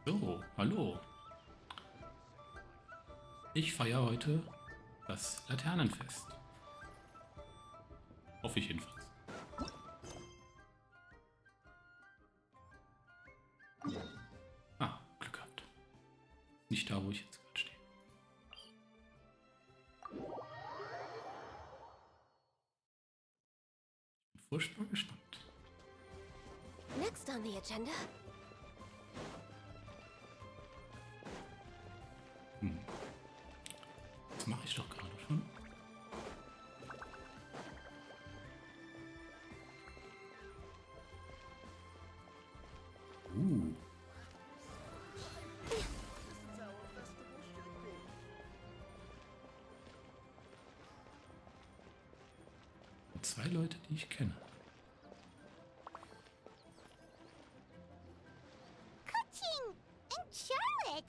So, hallo. Ich feiere heute das Laternenfest. Hoffe ich jedenfalls. Ah, Glück gehabt. Nicht da, wo ich jetzt gerade stehe. Bin furchtbar gespannt. Next on the agenda. Das mache ich doch gerade schon. Zwei Leute, die ich kenne. Coaching and Charlotte.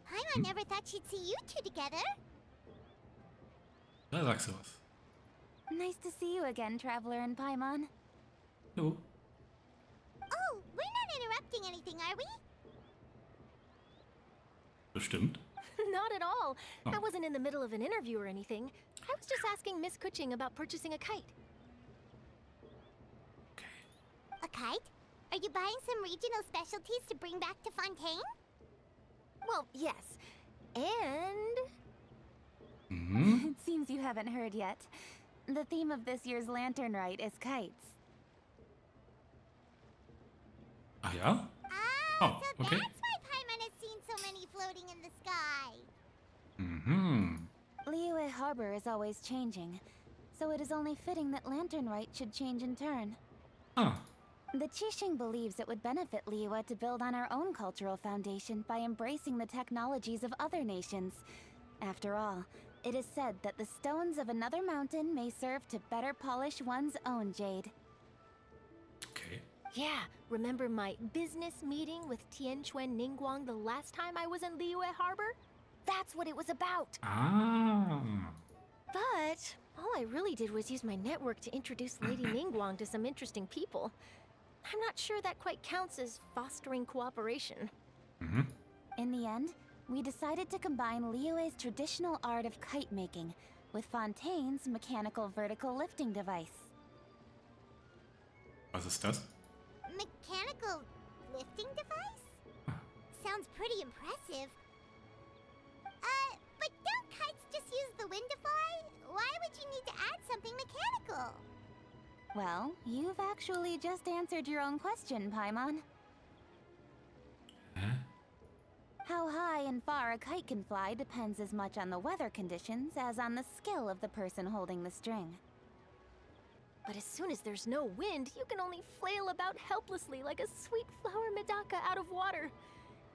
Paimon never thought she'd see you two together. Da sagst du was. Nice to see you again, Traveler and Paimon. Jo. Oh, we're not interrupting anything, are we? Bestimmt. Not at all. Oh. I wasn't in the middle of an interview or anything. I was just asking Miss Kuching about purchasing a kite. Okay. A kite? Are you buying some regional specialties to bring back to Fontaine? Well, yes. And... It seems you haven't heard yet. The theme of this year's Lantern Rite is kites. Ah ja? Ah, Oh, so okay. that's why Paimon has seen so many floating in the sky. Liyue Harbor is always changing, so it is only fitting that Lantern Rite should change in turn. Ah, The Qixing believes it would benefit Liyue to build on our own cultural foundation by embracing the technologies of other nations. After all, it is said that the stones of another mountain may serve to better polish one's own jade. okay. Yeah, remember my business meeting with Tianquan Ningguang the last time I was in Liyue Harbor? That's what it was about. Ah. But all I really did was use my network to introduce Lady Ningguang to some interesting people. I'm not sure that quite counts as fostering cooperation. In the end, we decided to combine Liyue's traditional art of kite making with Fontaine's mechanical vertical lifting device. Was ist das? Mechanical lifting device? Sounds pretty impressive. But don't kites just use the wind to fly? Why would you need to add something mechanical? Well, you've actually just answered your own question, Paimon. Hä? How high and far a kite can fly depends as much on the weather conditions as on the skill of the person holding the string. But as soon as there's no wind, you can only flail about helplessly like a sweet flower medaka out of water.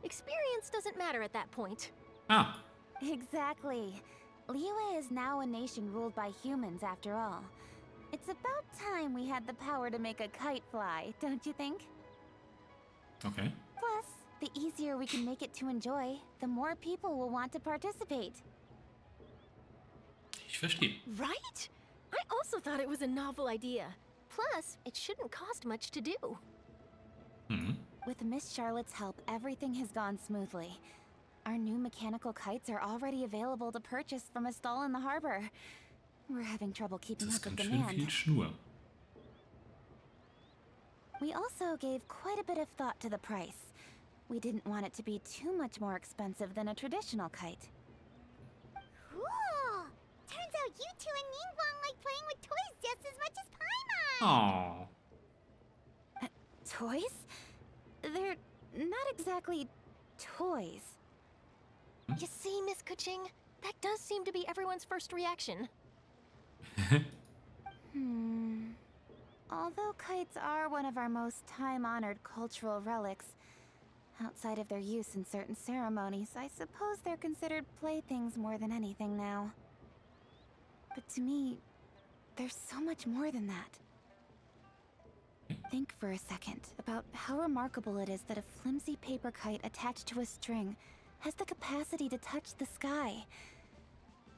Experience doesn't matter at that point. Ah, Exactly. Liyue is now a nation ruled by humans after all. It's about time we had the power to make a kite fly, don't you think? okay. Plus, the easier we can make it to enjoy, the more people will want to participate. Ich verstehe. Right? I also thought it was a novel idea. Plus, it shouldn't cost much to do. With Miss Charlotte's help, everything has gone smoothly. Our new mechanical kites are already available to purchase from a stall in the harbor. We're having trouble Das keeping ist up with ganz schön viel demand. Schnur. We also gave quite a bit of thought to the price. We didn't want it to be too much more expensive than a traditional kite. Cool! Turns out you two and Ningguang like playing with toys just as much as Paimon! Oh. Toys? They're not exactly toys. You see, Miss Kuching? That does seem to be everyone's first reaction. Although kites are one of our most time-honored cultural relics, outside of their use in certain ceremonies, I suppose they're considered playthings more than anything now. But to me, there's so much more than that. Think for a second about how remarkable it is that a flimsy paper kite attached to a string has the capacity to touch the sky.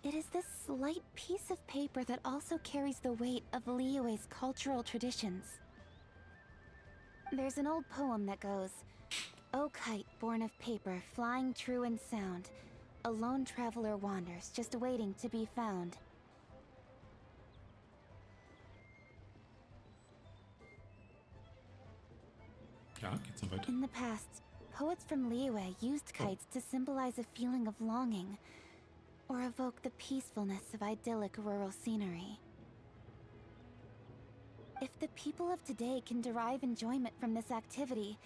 It is this slight piece of paper that also carries the weight of Liyue's cultural traditions. There's an old poem that goes, O kite born of paper, flying true and sound, a lone traveler wanders, just waiting to be found. Ja, geht's noch weiter? In the past, poets from Liyue used kites to symbolize a feeling of longing, or evoke the peacefulness of idyllic rural scenery. If the people of today can derive enjoyment from this activity,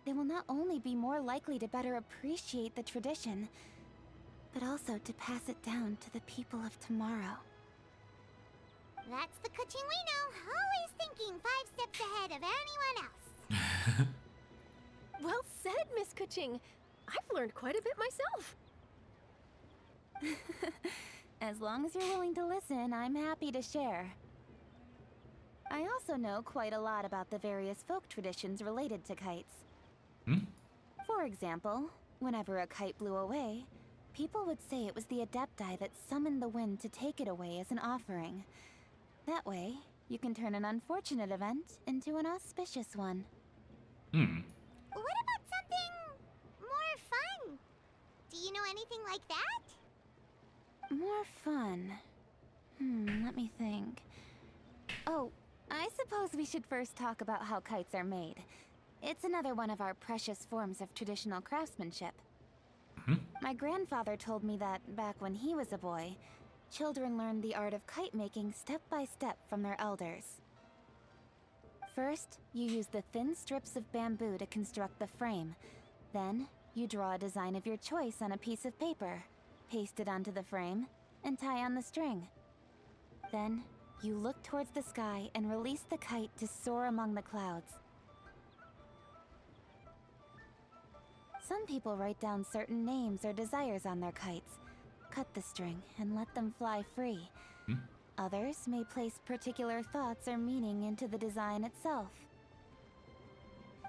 they will not only be more likely to better appreciate the tradition, but also to pass it down to the people of tomorrow. That's the Kuching we know, always thinking 5 steps ahead of anyone else. Well said, Miss Kuching. I've learned quite a bit myself. As long as you're willing to listen, I'm happy to share. I also know quite a lot about the various folk traditions related to kites. For example, whenever a kite blew away, people would say it was the Adepti that summoned the wind to take it away as an offering. That way, you can turn an unfortunate event into an auspicious one. What about something more fun? Do you know anything like that? More fun. Let me think. Oh, I suppose we should first talk about how kites are made. It's another one of our precious forms of traditional craftsmanship. My grandfather told me that, back when he was a boy, children learned the art of kite making step by step from their elders. First, you use the thin strips of bamboo to construct the frame. Then, you draw a design of your choice on a piece of paper, paste it onto the frame, and tie on the string. Then, you look towards the sky and release the kite to soar among the clouds. Some people write down certain names or desires on their kites, cut the string, and let them fly free. Others may place particular thoughts or meaning into the design itself.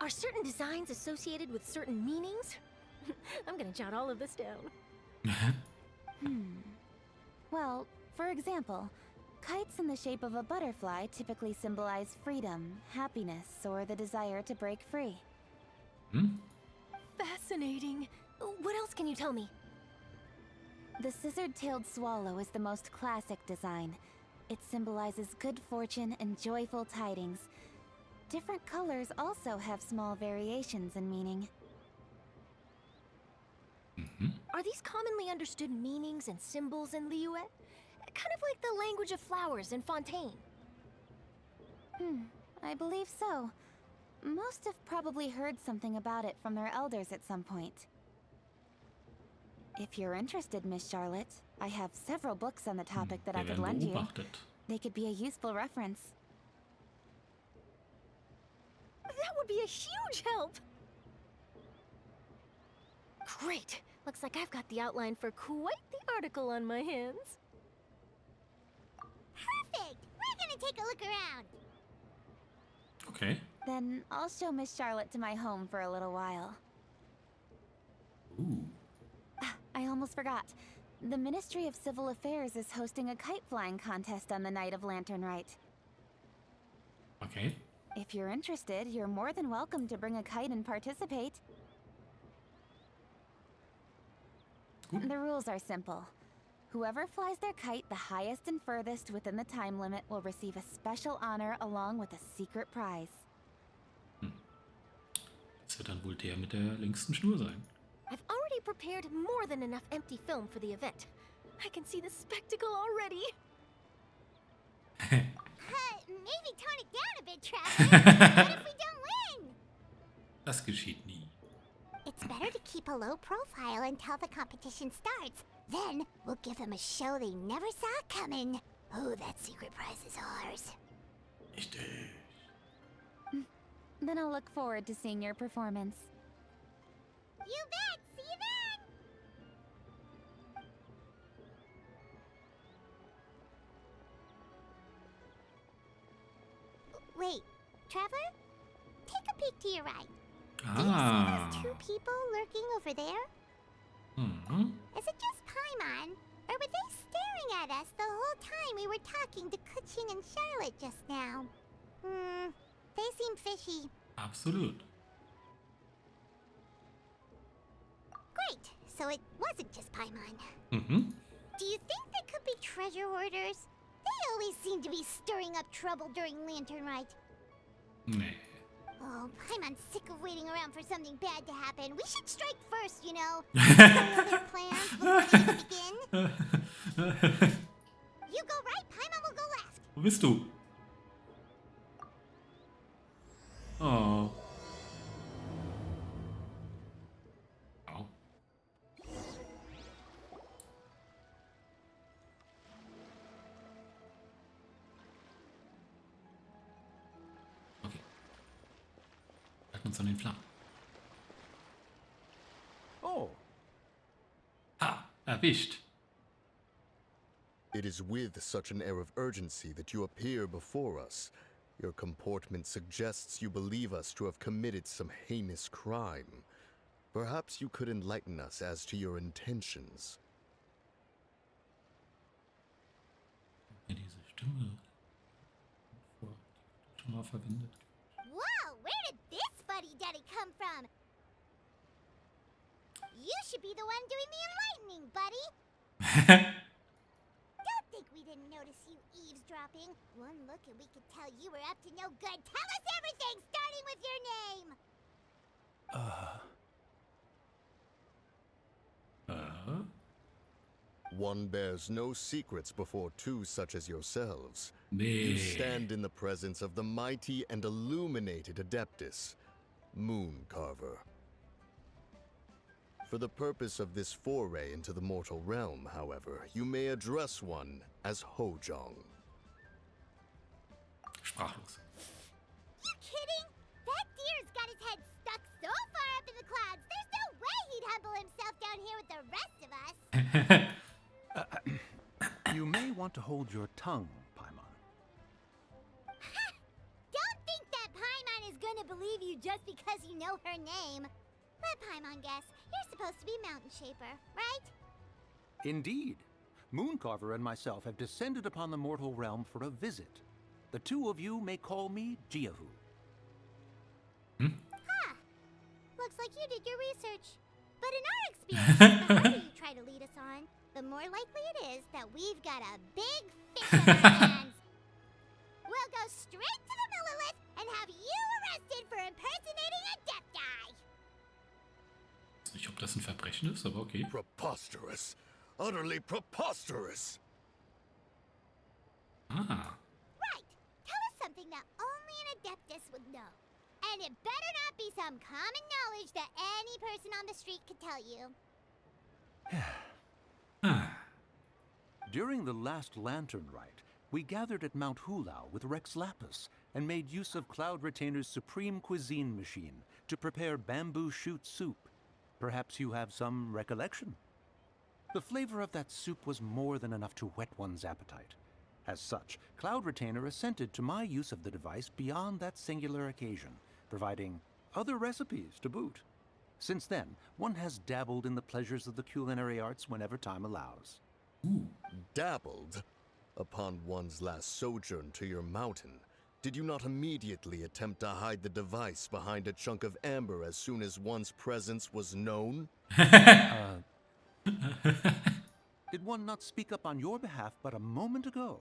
Are certain designs associated with certain meanings? I'm gonna jot all of this down. Well, for example, kites in the shape of a butterfly typically symbolize freedom, happiness, or the desire to break free. Fascinating. What else can you tell me? The scissor-tailed swallow is the most classic design. It symbolizes good fortune and joyful tidings. Different colors also have small variations in meaning. Are these commonly understood meanings and symbols in Liyue? Kind of like the language of flowers in Fontaine. I believe so. Most have probably heard something about it from their elders at some point. If you're interested, Miss Charlotte, I have several books on the topic that I could lend you. They could be a useful reference. That would be a huge help! Great! Looks like I've got the outline for quite the article on my hands. Perfect! We're gonna take a look around. Okay. Then I'll show Miss Charlotte to my home for a little while. Ooh. I almost forgot. The Ministry of Civil Affairs is hosting a kite flying contest on the night of Lantern Rite. Okay. If you're interested, you're more than welcome to bring a kite and participate. Good. The rules are simple. Whoever flies their kite the highest and furthest within the time limit will receive a special honor along with a secret prize. Das wird dann wohl der mit der längsten Schnur sein. I've already prepared more than enough empty film for the event. I can see the spectacle already. Maybe tone it down a bit, Traveler. What if we don't win? Das geschieht nie. It's better to keep a low profile until the competition starts. Then we'll give them a show they never saw coming. Oh, that secret prize is ours. Richtig. Then I'll look forward to seeing your performance. You bet! See you then! Wait, Traveler? Take a peek to your right. Do you see those two people lurking over there? Is it just Paimon? Or were they staring at us the whole time we were talking to Kuching and Charlotte just now? They seem fishy. Absolut. right. So it wasn't just Paimon. Mm-hmm. Do you think they could be treasure hoarders? They always seem to be stirring up trouble during Lantern Rite. Nee. Oh, Paimon's sick of waiting around for something bad to happen. We should strike first, you know. Spoil their plans before they even begin. You go right, Paimon will go left. Wo bist du? Oh. Au. Okay. Halten uns an den Flammen. Oh, Ha! Erwischt. It is with such an air of urgency that you appear before us. Your comportment suggests you believe us to have committed some heinous crime. Perhaps you could enlighten us as to your intentions. Ja, diese Stimme. Schon mal verwendet. Whoa, where did this fuddy-duddy come from? You should be the one doing the enlightening, buddy. Don't think we didn't notice you eavesdropping. One look and we could tell you were up to no good. Tell us everything, starting with your name. One bears no secrets before two such as yourselves. Nee. You stand in the presence of the mighty and illuminated Adeptus, Mooncarver. For the purpose of this foray into the mortal realm, however, you may address one as Hojong. Sprachlos. You kidding? That deer's got his head stuck so far up in the clouds, there's no way he'd humble himself down here with the rest of us. you may want to hold your tongue, Paimon. Don't think that Paimon is gonna believe you just because you know her name. Let Paimon guess. You're supposed to be Mountain Shaper, right? Indeed. Mooncarver and myself have descended upon the mortal realm for a visit. The two of you may call me Jiahu. Huh. Looks like you did your research. But in our experience, the harder you try to lead us on, the more likely it is that we've got a big fish on our hands. We'll go straight to the Millilith and have you arrested for impersonating a Adepti. Ich weiß nicht, ob das ein Verbrechen ist, aber okay. Preposterous! Utterly preposterous! Ah. Right. Tell us something that only an Adeptus would know. And it better not be some common knowledge that any person on the street could tell you. Ah. During the last Lantern Rite, we gathered at Mount Hulao with Rex Lapis and made use of Cloud Retainer's supreme cuisine machine to prepare bamboo shoot soup. Perhaps you have some recollection? The flavor of that soup was more than enough to whet one's appetite. As such, Cloud Retainer assented to my use of the device beyond that singular occasion, providing other recipes to boot. Since then, one has dabbled in the pleasures of the culinary arts whenever time allows. Ooh. Dabbled? Upon one's last sojourn to your mountain, did you not immediately attempt to hide the device behind a chunk of amber as soon as one's presence was known? Did one not speak up on your behalf but a moment ago?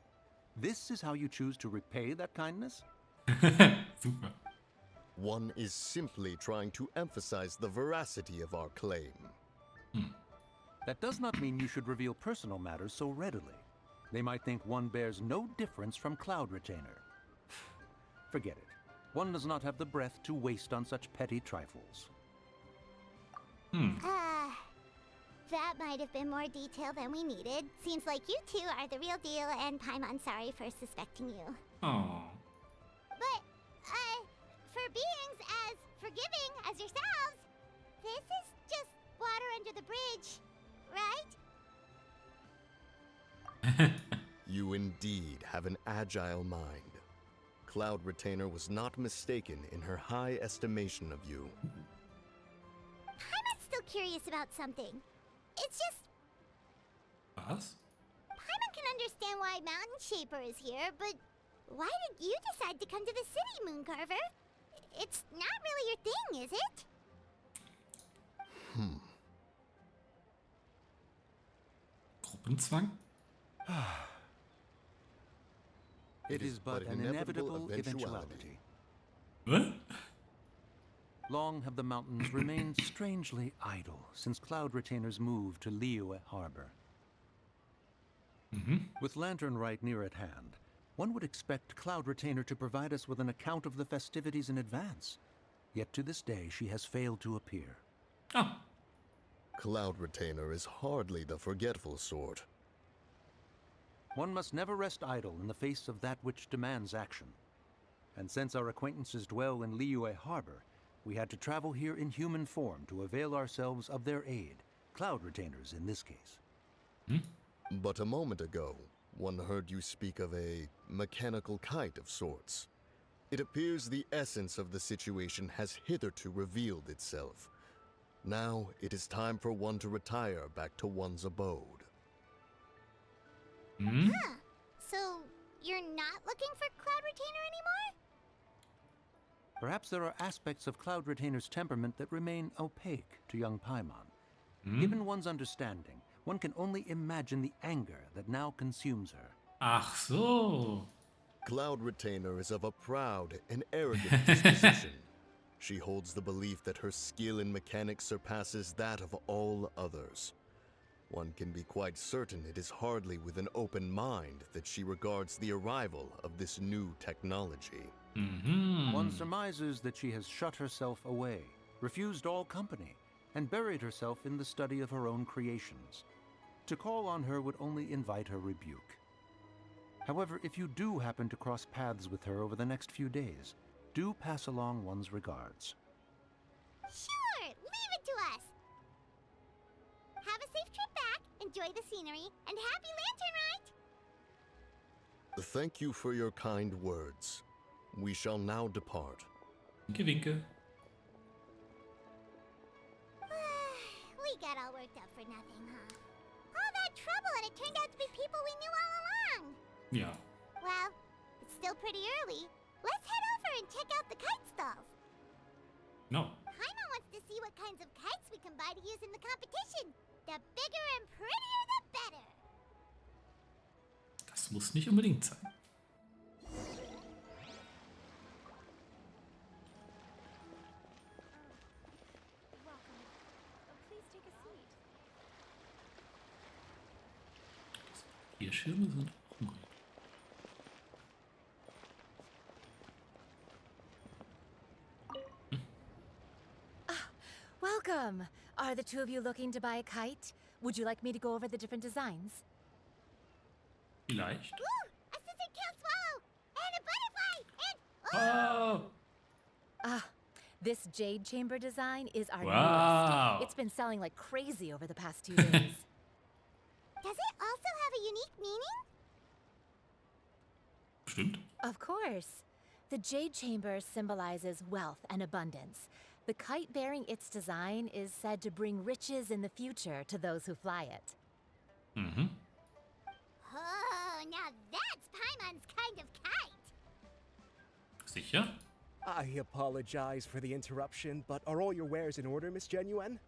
This is how you choose to repay that kindness? Super. One is simply trying to emphasize the veracity of our claim. That does not mean you should reveal personal matters so readily. They might think one bears no difference from Cloud Retainer. Forget it. One does not have the breath to waste on such petty trifles. That might have been more detail than we needed. Seems like you two are the real deal, and Paimon's sorry for suspecting you. Oh. But, for beings as forgiving as yourselves, this is just water under the bridge, right? You indeed have an agile mind. Cloud Retainer was not mistaken in her high estimation of you. Paimon's still curious about something. It's just, Was? Paimon can understand why Mountain Shaper is here, but why did you decide to come to the city, Mooncarver? It's not really your thing, is it? Gruppenzwang? It is but an inevitable eventuality. What? Long have the mountains remained strangely idle since cloud retainers moved to Liyue Harbor. With Lantern Rite near at hand, one would expect Cloud Retainer to provide us with an account of the festivities in advance. Yet to this day, she has failed to appear. Oh, Cloud Retainer is hardly the forgetful sort. One must never rest idle in the face of that which demands action. And since our acquaintances dwell in Liyue Harbor, we had to travel here in human form to avail ourselves of their aid, Cloud Retainers in this case. But a moment ago, one heard you speak of a mechanical kite of sorts. It appears the essence of the situation has hitherto revealed itself. Now it is time for one to retire back to one's abode. Huh. So, you're not looking for Cloud Retainer anymore? Perhaps there are aspects of Cloud Retainer's temperament that remain opaque to young Paimon. Given one's understanding, one can only imagine the anger that now consumes her. ach so. Cloud Retainer is of a proud and arrogant disposition. She holds the belief that her skill in mechanics surpasses that of all others. One can be quite certain it is hardly with an open mind that she regards the arrival of this new technology. One surmises that she has shut herself away, refused all company, and buried herself in the study of her own creations. To call on her would only invite her rebuke. However, if you do happen to cross paths with her over the next few days, do pass along one's regards. Sure, leave it to us. Have a safe trip back, enjoy the scenery, and happy Lantern Rite! Thank you for your kind words. We shall now depart. Winke, winke. We got all worked up for nothing, huh? All that trouble and it turned out to be people we knew all along! Ja. Well, it's still pretty early. Let's head over and check out the kite stalls. No. Paimon wants to see what kinds of kites we can buy to use in the competition. The bigger and prettier, the better. Das muss nicht unbedingt sein. Welcome. Please take a seat. Hier Schirme sind auch neu. Welcome! Are the two of you looking to buy a kite? Would you like me to go over the different designs? Vielleicht. Ooh, a scissor tail swallow! And a butterfly! And Oh! This jade chamber design is our Wow. newest. It's been selling like crazy over the past 2 days. does it also have a unique meaning? Stimmt. Of course. The jade chamber symbolizes wealth and abundance. The kite bearing its design is said to bring riches in the future to those who fly it. Mhm. Oh, now that's Paimon's kind of kite! Sicher? I apologize for the interruption, but are all your wares in order, Miss Genuine?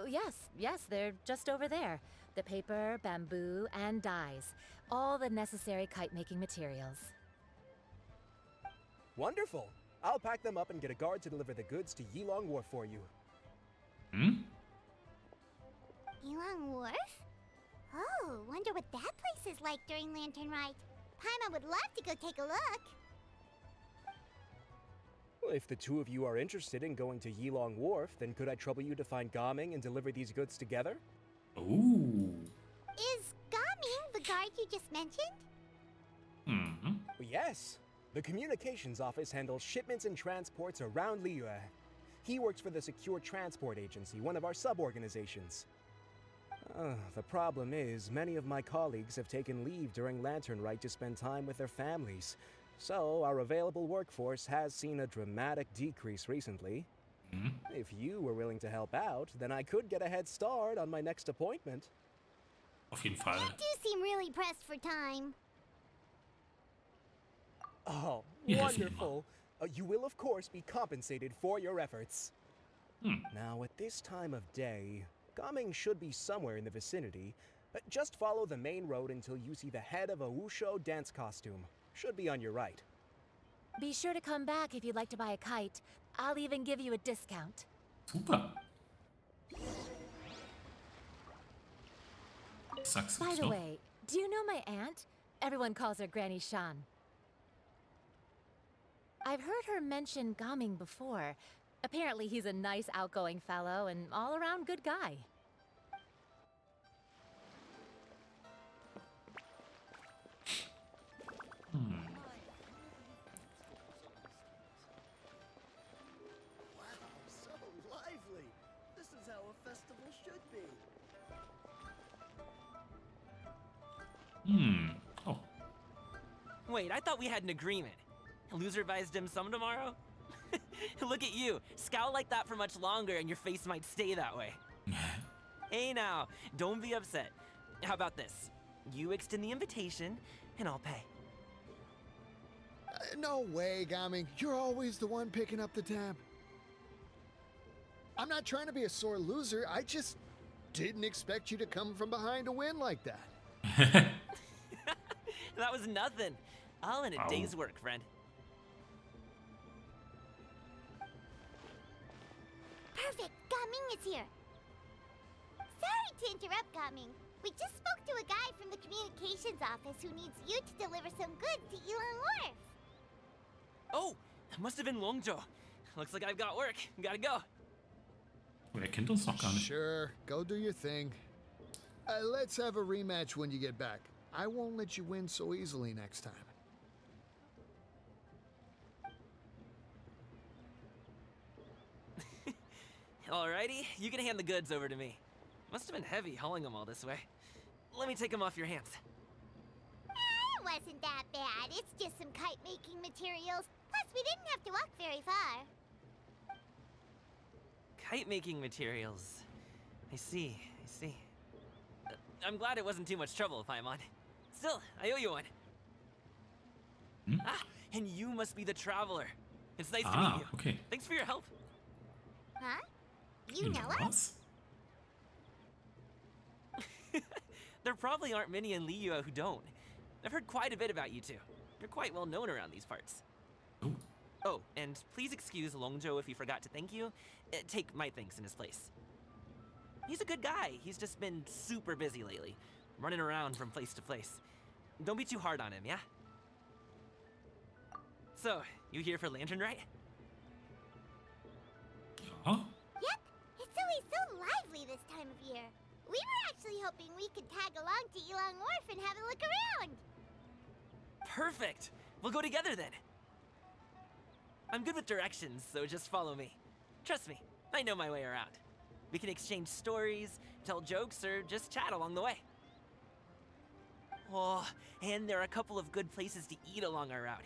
Yes, they're just over there. The paper, bamboo, and dyes. All the necessary kite-making materials. Wonderful! I'll pack them up and get a guard to deliver the goods to Yilong Wharf for you. Yilong Wharf? Oh, wonder what that place is like during Lantern Rite. Paimon would love to go take a look. Well, if the two of you are interested in going to Yilong Wharf, then could I trouble you to find Gaming and deliver these goods together? Oh. Is Gaming the guard you just mentioned? Mhm. Well, yes. The communications office handles shipments and transports around Liyue. He works for the Secure Transport Agency, one of our sub-organizations. The problem is, many of my colleagues have taken leave during Lantern Rite to spend time with their families. So, our available workforce has seen a dramatic decrease recently. If you were willing to help out, then I could get a head start on my next appointment. Auf jeden Fall. You do seem really pressed for time. Oh, Yes, wonderful. You will, of course, be compensated for your efforts. Now, at this time of day, Gaming should be somewhere in the vicinity. Just follow the main road until you see the head of a Wushu dance costume. Should be on your right. Be sure to come back if you'd like to buy a kite. I'll even give you a discount. Super. Sag's By gibt's the noch. way, do you know my aunt? Everyone calls her Granny Shan. I've heard her mention Gaming before. Apparently he's a nice outgoing fellow and all-around good guy. Wow, so lively. This is how a festival should be. Oh. Wait, I thought we had an agreement. Loser buys dim sum tomorrow? Look at you. Scowl like that for much longer and your face might stay that way. Hey now, don't be upset. How about this? You extend the invitation, and I'll pay. No way, Gaming. You're always the one picking up the tab. I'm not trying to be a sore loser. I just didn't expect you to come from behind to win like that. That was nothing. All in a day's work, friend. Perfect! Gaming is here! Sorry to interrupt, Gaming. We just spoke to a guy from the communications office who needs you to deliver some goods to Elan Wharf. Oh, that must have been Longzhou. Looks like I've got work. Gotta go. Oh, er kennt uns noch gar nicht. Sure, go do your thing. Let's have a rematch when you get back. I won't let you win so easily next time. Alrighty, you can hand the goods over to me. Must have been heavy hauling them all this way. Let me take them off your hands. It wasn't that bad. It's just some kite-making materials. Plus, we didn't have to walk very far. Kite-making materials. I see. I'm glad it wasn't too much trouble, Paimon. Still, I owe you one. Ah, and you must be the traveler. It's nice to meet you. Okay. Thanks for your help. Huh? You know us? Was? There probably aren't many in Liyue who don't. I've heard quite a bit about you two. You're quite well known around these parts. Oh. Oh, and please excuse Longzhou if he forgot to thank you. Take my thanks in his place. He's a good guy. He's just been super busy lately, running around from place to place. Don't be too hard on him, yeah? So, you here for Lantern Rite? Ja. Yep. It's always so lively this time of year. We were actually hoping we could tag along to Elan Wharf and have a look around. Perfect! We'll go together then. I'm good with directions, so just follow me. Trust me, I know my way around. We can exchange stories, tell jokes, or just chat along the way. Oh, and there are a couple of good places to eat along our route.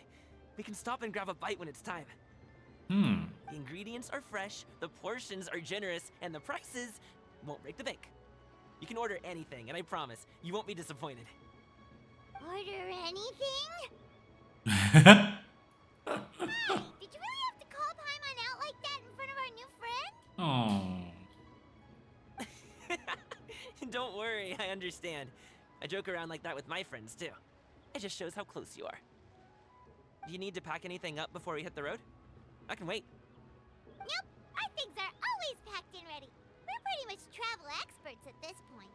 We can stop and grab a bite when it's time. The ingredients are fresh, the portions are generous, and the prices won't break the bank. You can order anything, and I promise, you won't be disappointed. Order anything? Hey, did you really have to call Paimon out like that in front of our new friend? Oh. Don't worry, I understand. I joke around like that with my friends, too. It just shows how close you are. Do you need to pack anything up before we hit the road? I can wait. Nope, our things are always packed and ready. We're pretty much travel experts at this point.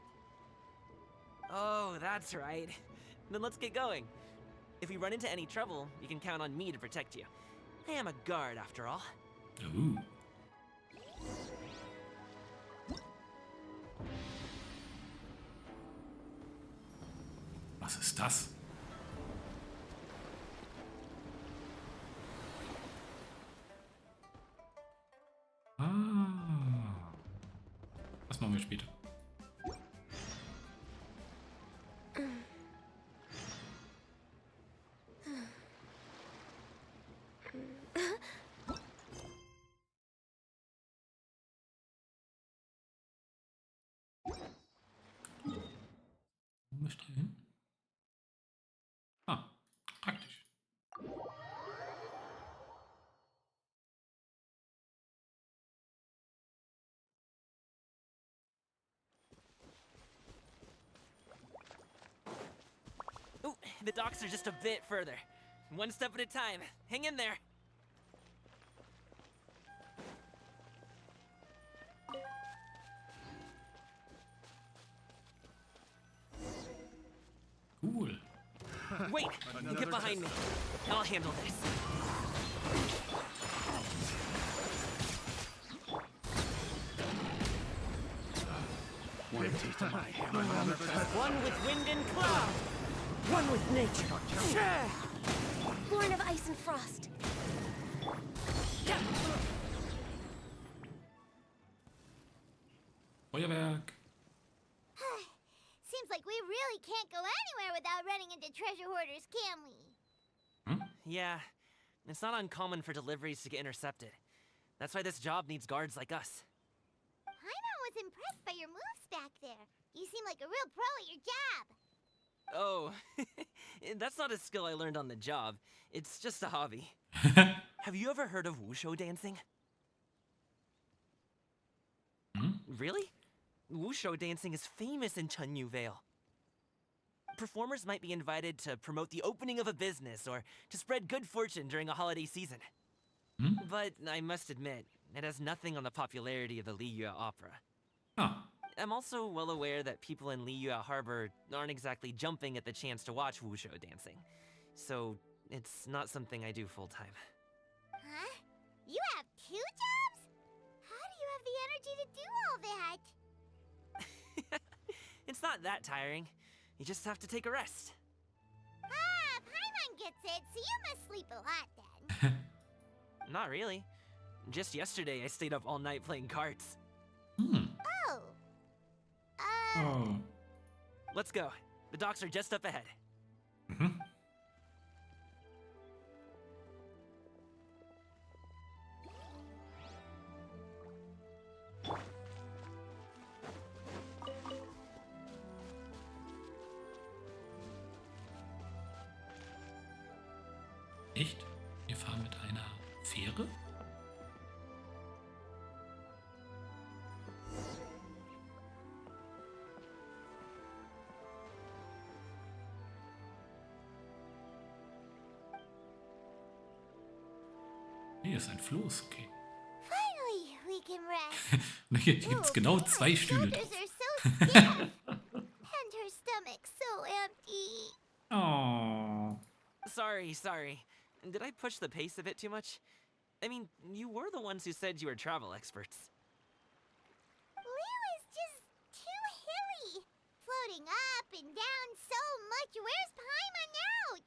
Oh, that's right. Then let's get going. If we run into any trouble, you can count on me to protect you. I am a guard, after all. Ooh. Was ist das? Das machen wir später. Wo möchte er hin? Ah, praktisch. The docks are just a bit further. One step at a time. Hang in there. Cool. Wait, get behind me. I'll handle this. One with wind and cloud. One with nature. Born of ice and frost. Feuerwerk. Seems like we really can't go anywhere without running into treasure hoarders, can we? Yeah, it's not uncommon for deliveries to get intercepted. That's why this job needs guards like us. Paimon was impressed by your moves back there. You seem like a real pro at your job. Oh, that's not a skill I learned on the job. It's just a hobby. Have you ever heard of wushu dancing? Really? Wushu dancing is famous in Chunyu Vale. Performers might be invited to promote the opening of a business or to spread good fortune during a holiday season. But I must admit, it has nothing on the popularity of the Liyue Opera. I'm also well aware that people in Liyue Harbor aren't exactly jumping at the chance to watch wushu dancing. So, it's not something I do full-time. Huh? You have 2 jobs? How do you have the energy to do all that? It's not that tiring. You just have to take a rest. Ah, Paimon gets it, so you must sleep a lot then. Not really. Just yesterday, I stayed up all night playing cards. Oh. Oh. Let's go. The docks are just up ahead. Echt? Wir fahren mit einer Fähre? Nee, ist ein Floß, okay. Finally, we can rest. Und hier gibt es genau 2 Stühle Shoulders drauf. are so stiff. And her stomach so empty. Oh. Sorry. Did I push the pace a bit too much? I mean, you were the ones who said you were travel experts. Liu is just too hilly. Floating up and down so much. Where's Paimon out?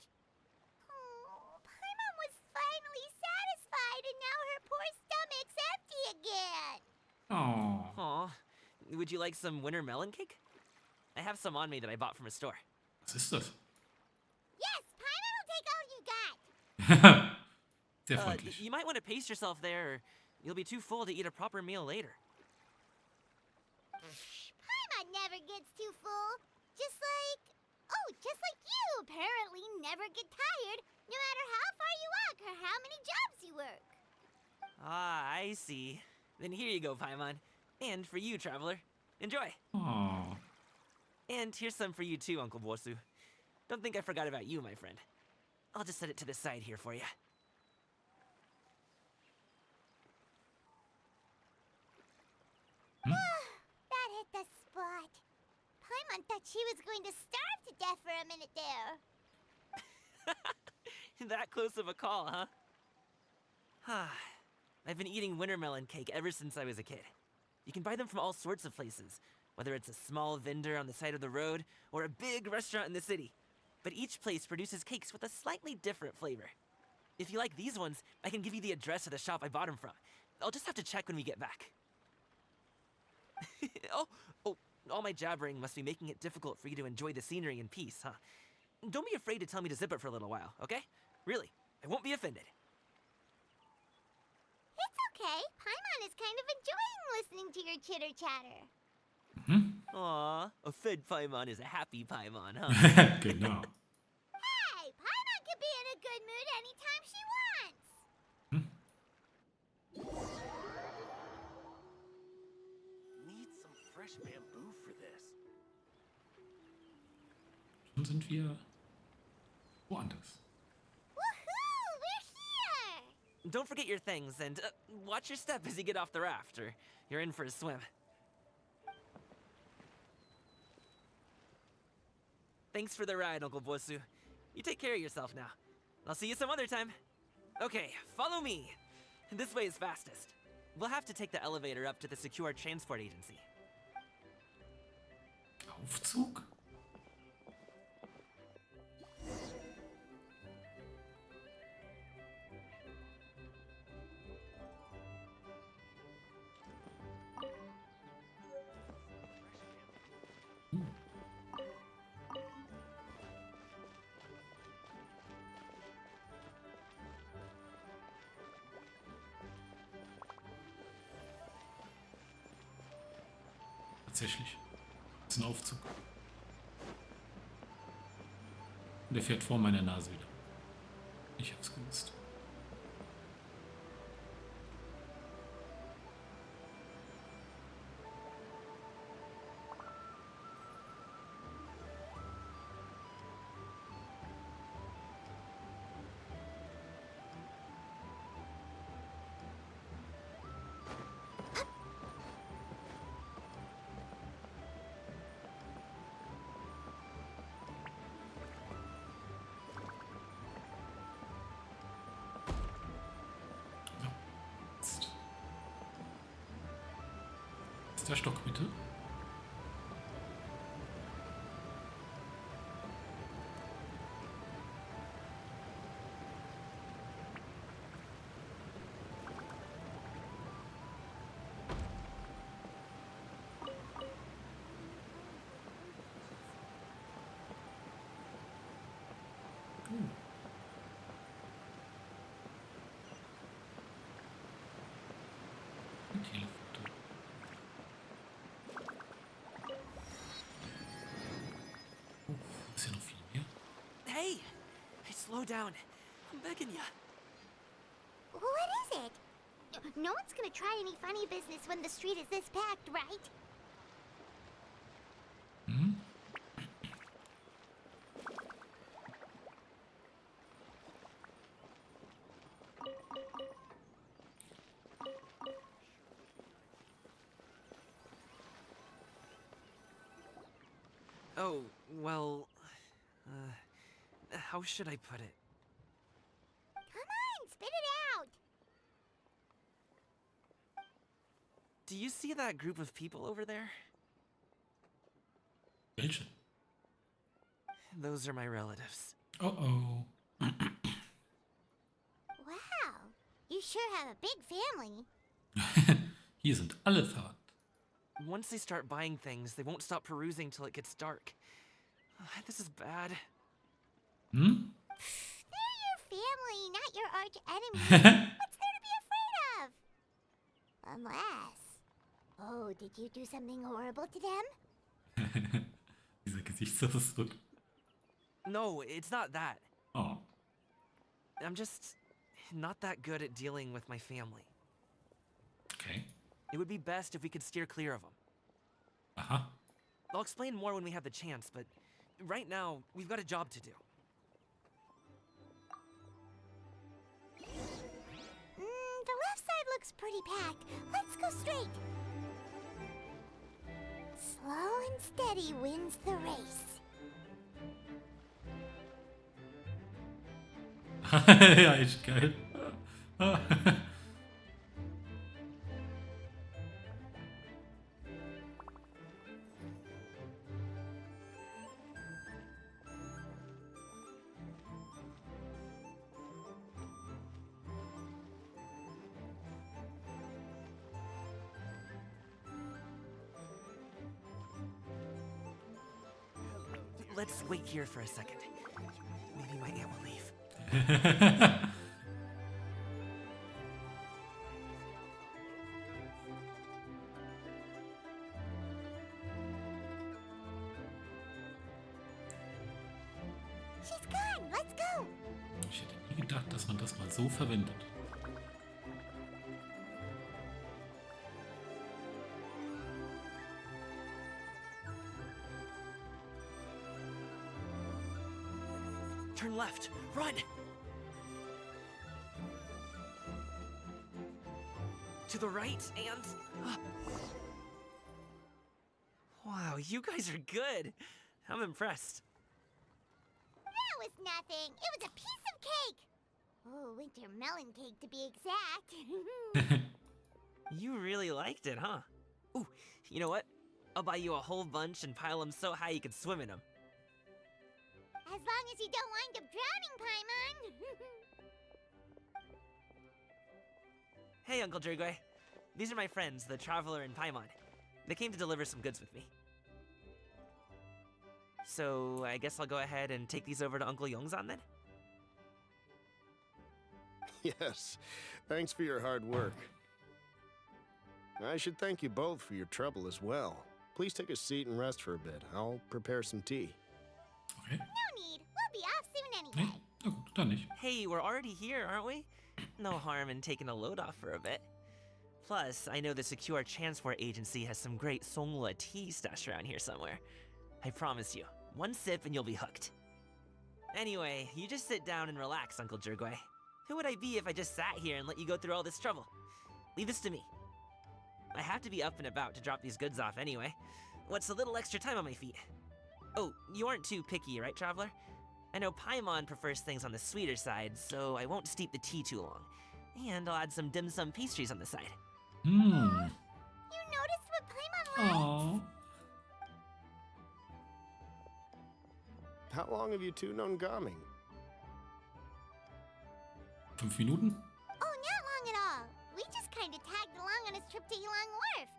Oh, Paimon was finally satisfied and now her poor stomach's empty again. Oh. Aw. Would you like some winter melon cake? I have some on me that I bought from a store. Was ist das? Yes, Paimon will take all you got. Sehr freundlich. You might want to pace yourself there, or you'll be too full to eat a proper meal later. Paimon never gets too full. Just like you apparently never get tired, no matter how far you walk or how many jobs you work. Ah, I see. Then here you go, Paimon. And for you, traveler. Enjoy. Oh. And here's some for you too, Uncle Bosu. Don't think I forgot about you, my friend. I'll just set it to the side here for you. That hit the spot. Paimon thought she was going to starve to death for a minute there. That close of a call, huh? I've been eating winter melon cake ever since I was a kid. You can buy them from all sorts of places, whether it's a small vendor on the side of the road or a big restaurant in the city. But each place produces cakes with a slightly different flavor. If you like these ones, I can give you the address of the shop I bought them from. I'll just have to check when we get back. Oh, all my jabbering must be making it difficult for you to enjoy the scenery in peace, huh? Don't be afraid to tell me to zip it for a little while, okay? Really, I won't be offended. It's okay. Paimon is kind of enjoying listening to your chitter-chatter. Aw, a fed Paimon is a happy Paimon, huh? Genau. Hey, Paimon can be in a good mood anytime she wants. Need some fresh bamboo for this. Schon sind wir woanders. Woohoo! We're here! Don't forget your things, and watch your step as you get off the raft, or you're in for a swim. Thanks for the ride, Uncle Bosu. You take care of yourself now. I'll see you some other time. Okay, follow me. This way is fastest. We'll have to take the elevator up to the secure transport agency. Aufzug? Tatsächlich. Das ist ein Aufzug. Der fährt vor meiner Nase wieder. Ich hab's gewusst. Ist der Stock bitte? Ein Telefoto. Oh, ist ja noch viel mehr. Hey! Slow down. I'm begging ya. What is it? No one's gonna try any funny business when the street is this packed, right? Hm? Oh, well... how should I put it? Come on, spit it out! Do you see that group of people over there? Genshin. Those are my relatives. Oh. Wow, you sure have a big family. Hier sind alle verwandt. Once they start buying things, they won't stop perusing till it gets dark. This is bad. Hm? They're your family, not your arch enemy. What's there to be afraid of? Unless... Oh, did you do something horrible to them? Dieser Gesichtsausdruck. No, it's not that. Oh. I'm just not that good at dealing with my family. Okay. It would be best if we could steer clear of them. Aha. I'll explain more when we have the chance, but right now, we've got a job to do. The left side looks pretty packed. Let's go straight. Slow and steady wins the race. Ja, echt geil. Let's wait here for a second. Maybe my aunt will leave. She's gone. Let's go. Ich hätte nie gedacht, dass man das mal so verwendet. Turn left. Run! To the right, and... Wow, you guys are good. I'm impressed. That was nothing. It was a piece of cake. Oh, winter melon cake to be exact. You really liked it, huh? Ooh, you know what? I'll buy you a whole bunch and pile them so high you can swim in them. As long as you don't wind up drowning, Paimon. Hey, Uncle Jirgwe. These are my friends, the Traveler and Paimon. They came to deliver some goods with me. So, I guess I'll go ahead and take these over to Uncle Yongzan then? Yes, thanks for your hard work. I should thank you both for your trouble as well. Please take a seat and rest for a bit. I'll prepare some tea. Okay. No need. We'll be off soon Nee, anyway. na gut, dann nicht. Hey, we're already here, aren't we? No harm in taking a load off for a bit. Plus, I know the Secure Transport Agency has some great Songhua tea stashed around here somewhere. I promise you, one sip and you'll be hooked. Anyway, you just sit down and relax, Uncle Jirgwe. Who would I be if I just sat here and let you go through all this trouble? Leave this to me. I have to be up and about to drop these goods off anyway. What's a little extra time on my feet? Oh, you aren't too picky, right, Traveler? I know Paimon prefers things on the sweeter side, so I won't steep the tea too long. And I'll add some dim sum pastries on the side. You noticed what Paimon likes? Oh. How long have you two known Gaming? 5 Minuten? Oh, not long at all. We just kind of tagged along on his trip to Ylang Wharf.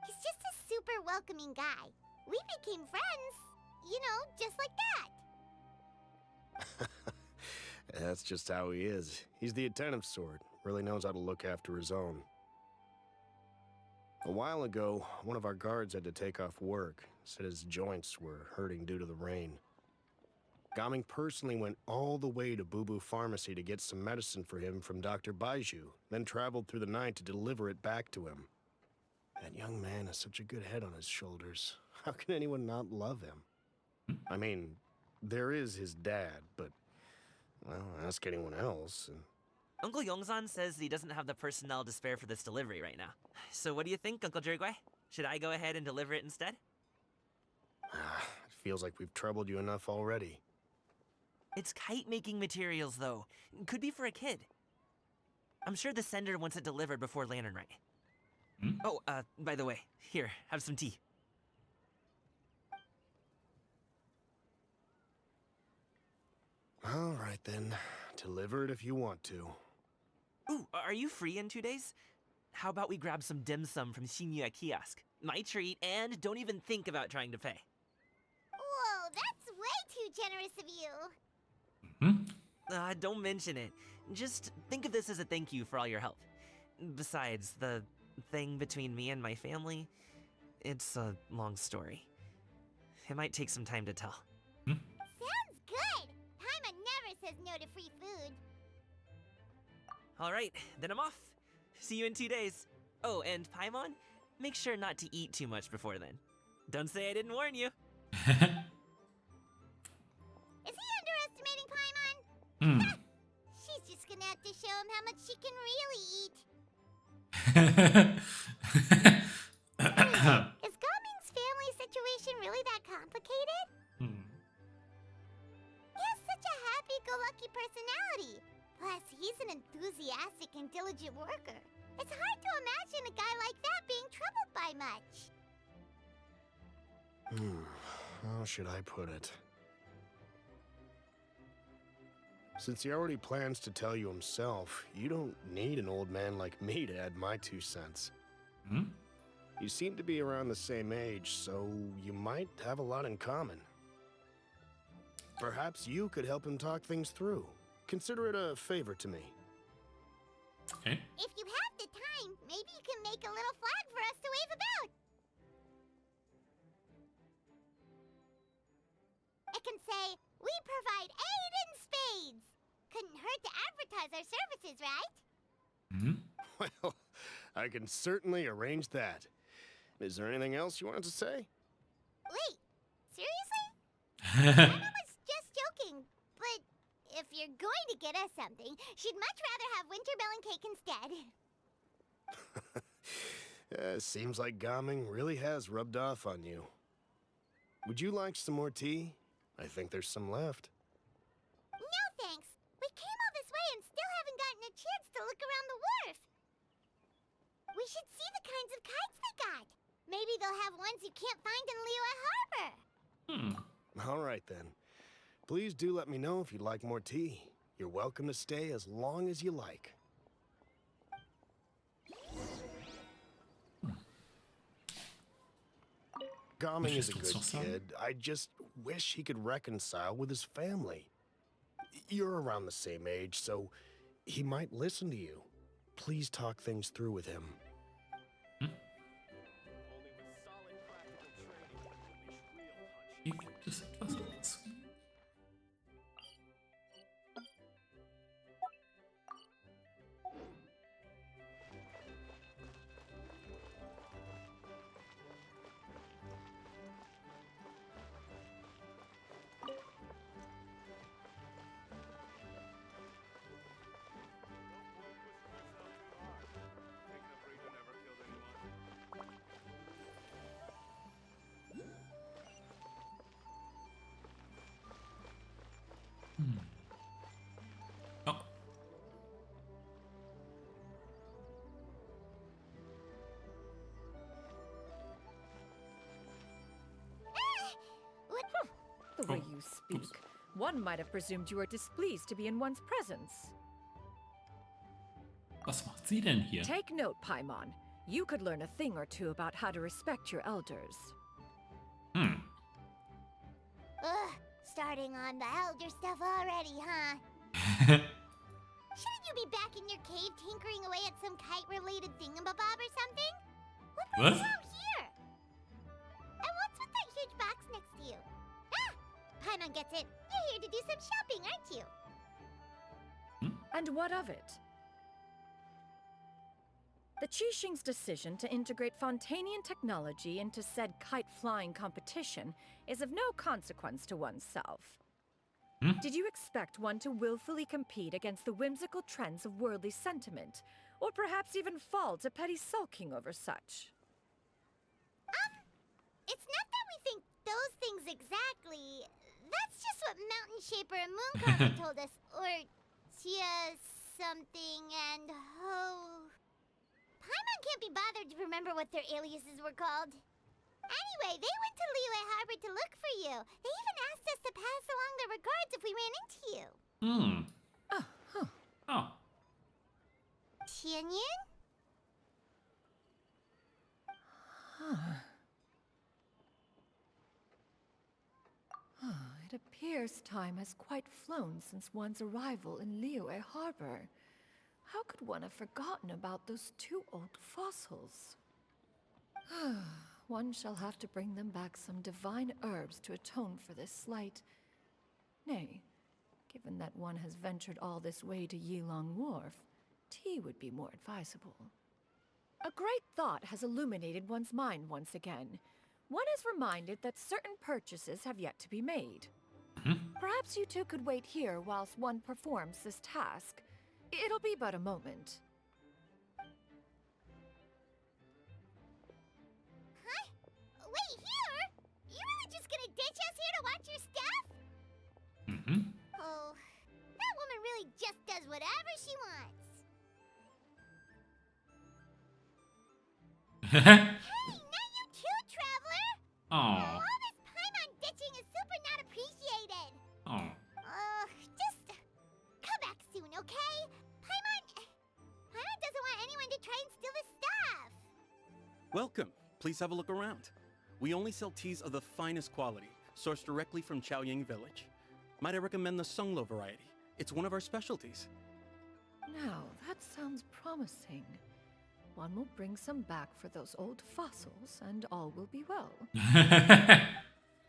He's just a super welcoming guy. We became friends, you know, just like that. That's just how he is. He's the attentive sort. Really knows how to look after his own. A while ago, one of our guards had to take off work. Said his joints were hurting due to the rain. Gaming personally went all the way to Boo Boo Pharmacy to get some medicine for him from Dr. Baiju, then traveled through the night to deliver it back to him. That young man has such a good head on his shoulders. How can anyone not love him? I mean, there is his dad, but, well, ask anyone else. And... Uncle Yongzan says he doesn't have the personnel to spare for this delivery right now. So what do you think, Uncle Jirgwe? Should I go ahead and deliver it instead? It feels like we've troubled you enough already. It's kite-making materials, though. Could be for a kid. I'm sure the sender wants it delivered before Lantern Rite. Oh, by the way, here, have some tea. All right, then. Deliver it if you want to. Ooh, are you free in 2 days? How about we grab some dim sum from Shinya Kiosk? My treat, and don't even think about trying to pay. Whoa, that's way too generous of you. Don't mention it. Just think of this as a thank you for all your help. Besides, the thing between me and my family, it's a long story. It might take some time to tell. Sounds good. Paimon never says no to free food. All right, then I'm off. See you in 2 days. Oh, and Paimon, make sure not to eat too much before then. Don't say I didn't warn you. Is he underestimating Paimon? She's just gonna have to show him how much she can really eat. Is Gaming's family situation really that complicated? He has such a happy-go-lucky personality. Plus, he's an enthusiastic and diligent worker. It's hard to imagine a guy like that being troubled by much. How should I put it? Since he already plans to tell you himself, you don't need an old man like me to add my 2 cents. You seem to be around the same age, so you might have a lot in common. Perhaps you could help him talk things through. Consider it a favor to me. Okay. If you have the time, maybe you can make a little flag for us to wave about. It can say, "We provide aid in spades." Couldn't hurt to advertise our services, right? Well, I can certainly arrange that. Is there anything else you wanted to say? Wait, seriously? I was just joking. But if you're going to get us something, she'd much rather have wintermelon cake instead. Seems like Gaming really has rubbed off on you. Would you like some more tea? I think there's some left. No thanks. We came all this way and still haven't gotten a chance to look around the wharf. We should see the kinds of kites they got. Maybe they'll have ones you can't find in Liyue Harbor. All right then. Please do let me know if you'd like more tea. You're welcome to stay as long as you like. Gaming is a good kid. I just wish he could reconcile with his family. You're around the same age, so he might listen to you. Please talk things through with him. Hier gibt es etwas anderes. Oh. What? The way you speak, one might have presumed you were displeased to be in one's presence. Was macht sie denn hier? Take note, Paimon. You could learn a thing or two about how to respect your elders. Ugh, starting on the elder stuff already, huh? Shouldn't you be back in your cave tinkering away at some kite-related thingamabob or something? What brings you out here? And what's with that huge box next to you? Ah! Paimon gets it. You're here to do some shopping, aren't you? And what of it? The Qixing's decision to integrate Fontanian technology into said kite-flying competition is of no consequence to oneself. Did you expect one to willfully compete against the whimsical trends of worldly sentiment, or perhaps even fall to petty sulking over such? It's not that we think those things exactly. That's just what Mountain Shaper and Mooncarver told us. Or Tia something and Ho. Paimon can't be bothered to remember what their aliases were called. Anyway, they went to Liyue Harbor to look for you. They even asked us to pass along their regards if we ran into you. Oh. Tianyin? It appears time has quite flown since one's arrival in Liyue Harbor. How could one have forgotten about those two old fossils? One shall have to bring them back some divine herbs to atone for this slight. Nay, given that one has ventured all this way to Yilong Wharf, tea would be more advisable. A great thought has illuminated one's mind once again. One is reminded that certain purchases have yet to be made. Perhaps you two could wait here whilst one performs this task. It'll be but a moment. Huh? Wait, here? You really just gonna ditch us here to watch your stuff? Oh, that woman really just does whatever she wants. Hey, not you too, Traveler! Oh. All this Paimon ditching is super not appreciated. Oh. Just come back soon, okay? Paimon doesn't want anyone to try and steal his stuff. Welcome. Please have a look around. We only sell teas of the finest quality, sourced directly from Chaoying Village. Might I recommend the Sunglo variety? It's one of our specialties. Now, that sounds promising. One will bring some back for those old fossils, and all will be well.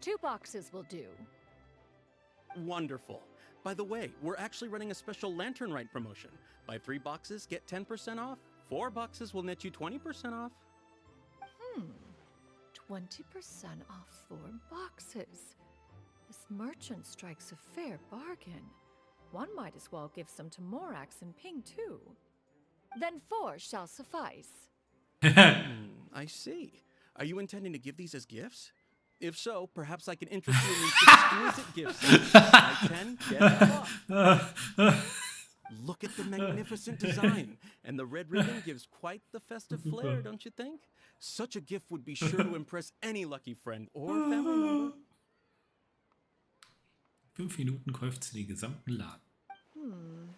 2 boxes will do. Wonderful. By the way, we're actually running a special Lantern Rite promotion. Buy 3 boxes, get 10% off. 4 boxes will net you 20% off. 20% off 4 boxes. This merchant strikes a fair bargain. One might as well give some to Morax and Ping, too. Then 4 shall suffice. I see. Are you intending to give these as gifts? If so, perhaps I can interest you in these exquisite gifts. I can get them off. Look at the magnificent design. And the red ribbon gives quite the festive flair, don't you think? Such a gift would be sure to impress any lucky friend or family member. 5 Minuten kauft sie den gesamten Laden.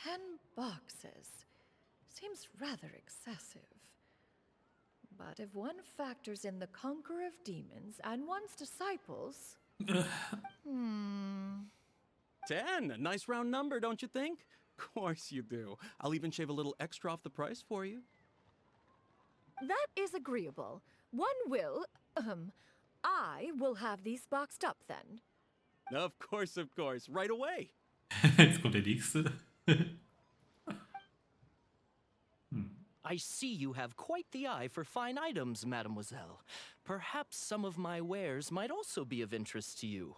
10 boxes. Seems rather excessive. But if one factors in the conqueror of demons and one's disciples... 10! A nice round number, don't you think? Of course you do. I'll even shave a little extra off the price for you. That is agreeable. One will... I will have these boxed up then. Of course, right away. Jetzt kommt der nächste. I see you have quite the eye for fine items, mademoiselle. Perhaps some of my wares might also be of interest to you.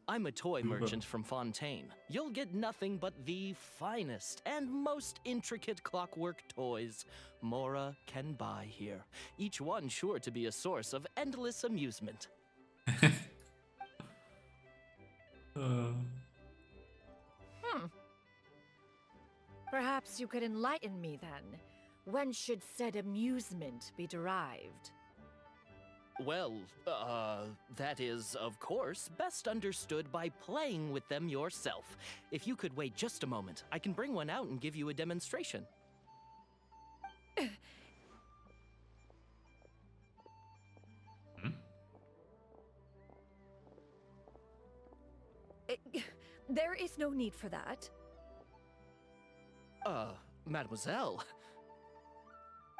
I'm a toy merchant from Fontaine. You'll get nothing but the finest and most intricate clockwork toys Mora can buy here. Each one sure to be a source of endless amusement. Perhaps you could enlighten me then. When should said amusement be derived? Well, that is, of course, best understood by playing with them yourself. If you could wait just a moment, I can bring one out and give you a demonstration. There is no need for that. Mademoiselle.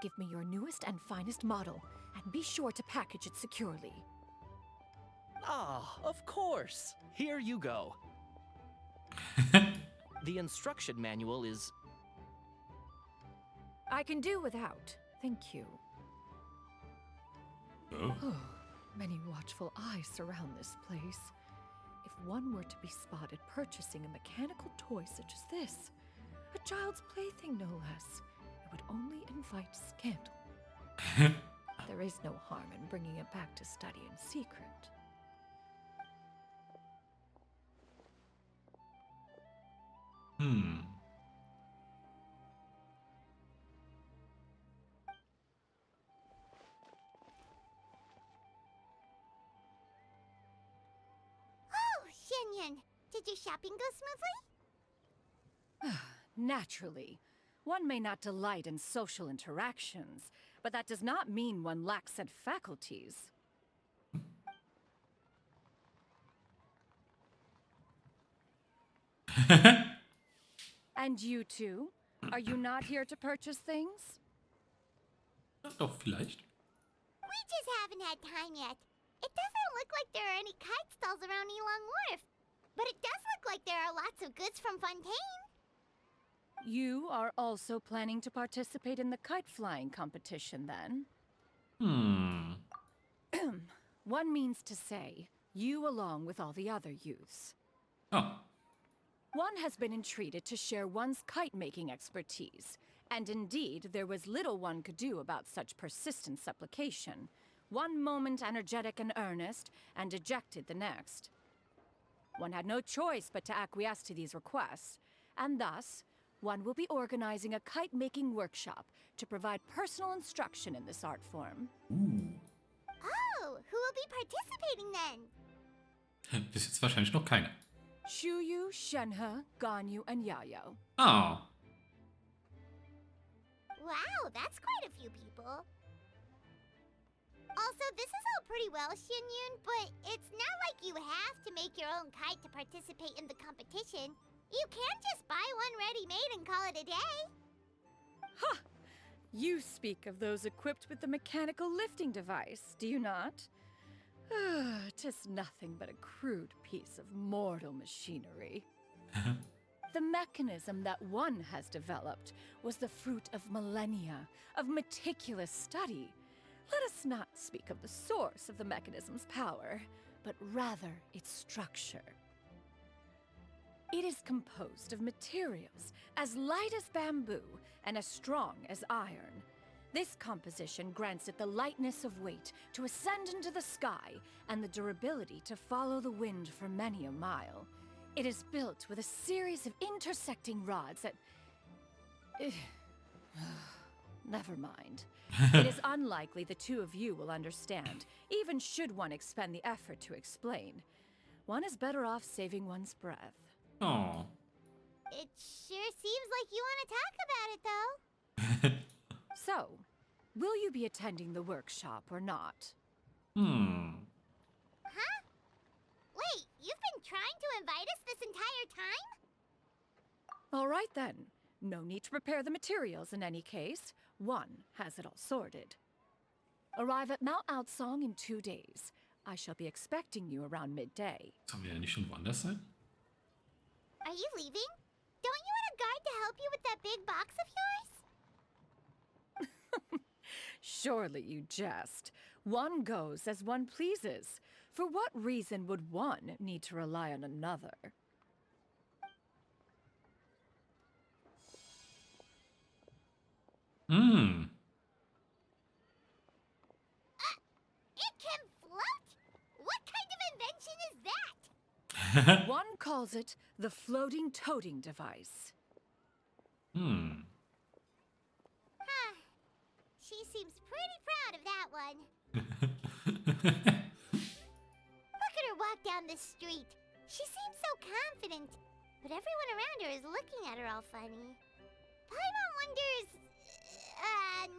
Give me your newest and finest model, and be sure to package it securely. Ah, of course. Here you go. The instruction manual is... I can do without. Thank you. Oh. Many watchful eyes surround this place. If one were to be spotted purchasing a mechanical toy such as this, a child's plaything no less, it would only invite scandal. There is no harm in bringing it back to study in secret. Oh, Xianyun, did your shopping go smoothly? Naturally. One may not delight in social interactions, but that does not mean one lacks said faculties. And you two? Are you not here to purchase things? Doch, vielleicht. We just haven't had time yet. It doesn't look like there are any kite stalls around Elong Wharf. But it does look like there are lots of goods from Fontaine. You are also planning to participate in the kite flying competition, then? One means to say, you along with all the other youths. Oh. One has been entreated to share one's kite-making expertise, and indeed, there was little one could do about such persistent supplication. One moment energetic and earnest, and dejected the next. One had no choice but to acquiesce to these requests, and thus, one will be organizing a kite-making workshop to provide personal instruction in this art form. Oh, who will be participating then? Bis jetzt wahrscheinlich noch keiner. Shuyu, Shenhe, Ganyu, and Yayo. Oh. Wow, that's quite a few people. Also, this is all pretty well, Xianyun, but it's not like you have to make your own kite to participate in the competition. You can just buy one ready-made and call it a day. Ha! You speak of those equipped with the mechanical lifting device, do you not? 'Tis nothing but a crude piece of mortal machinery. The mechanism that one has developed was the fruit of millennia of meticulous study. Let us not speak of the source of the mechanism's power, but rather its structure. It is composed of materials as light as bamboo and as strong as iron. This composition grants it the lightness of weight to ascend into the sky and the durability to follow the wind for many a mile. It is built with a series of intersecting rods that... Never mind. It is unlikely the two of you will understand, even should one expend the effort to explain. One is better off saving one's breath. Oh. It sure seems like you want to talk about it, though. So, will you be attending the workshop or not? Huh? Wait, you've been trying to invite us this entire time? All right then. No need to prepare the materials in any case. One has it all sorted. Arrive at Mount Outsong in 2 days. I shall be expecting you around midday. Sollen wir ja nicht schon woanders sein? Are you leaving? Don't you want a guard to help you with that big box of yours? Surely you jest. One goes as one pleases. For what reason would one need to rely on another? It can float? What kind of invention is that? One calls it the floating toting device. Huh. She seems pretty proud of that one. Look at her walk down the street. She seems so confident, but everyone around her is looking at her all funny. Paimon wonders...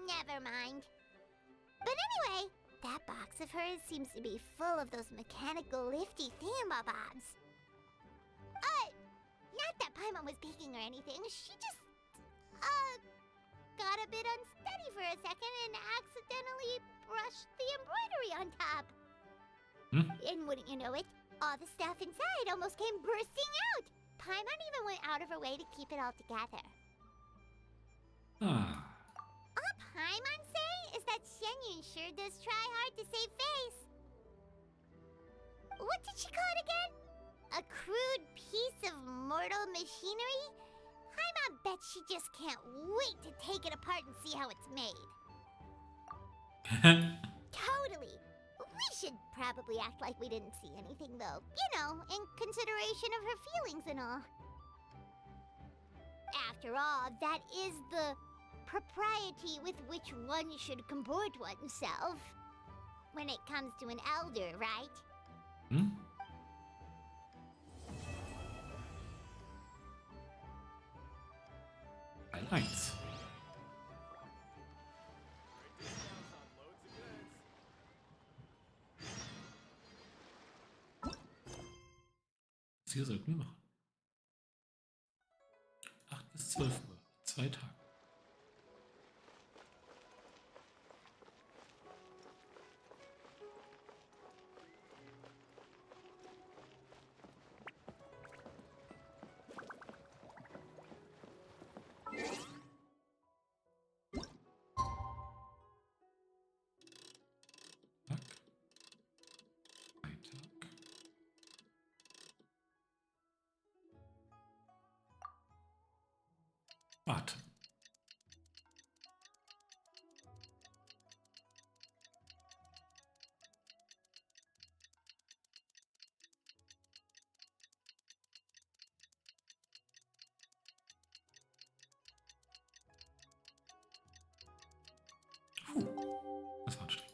never mind. But anyway, that box of hers seems to be full of those mechanical lifty thingamabobs. Not that Paimon was peeking or anything. She just, got a bit unsteady for a second and accidentally brushed the embroidery on top. And wouldn't you know it, all the stuff inside almost came bursting out. Paimon even went out of her way to keep it all together. All Paimon say is that Shenyun sure does try hard to save face. What did she call it again? A crude piece of mortal machinery? Paimon bets she just can't wait to take it apart and see how it's made. Totally. We should probably act like we didn't see anything, though. You know, in consideration of her feelings and all. After all, that is the propriety with which one should comport oneself. When it comes to an elder, right? Eins. Das hier sollten wir machen. 8 bis 12 Uhr. 2 Tage. Warte. Das war anstrengend.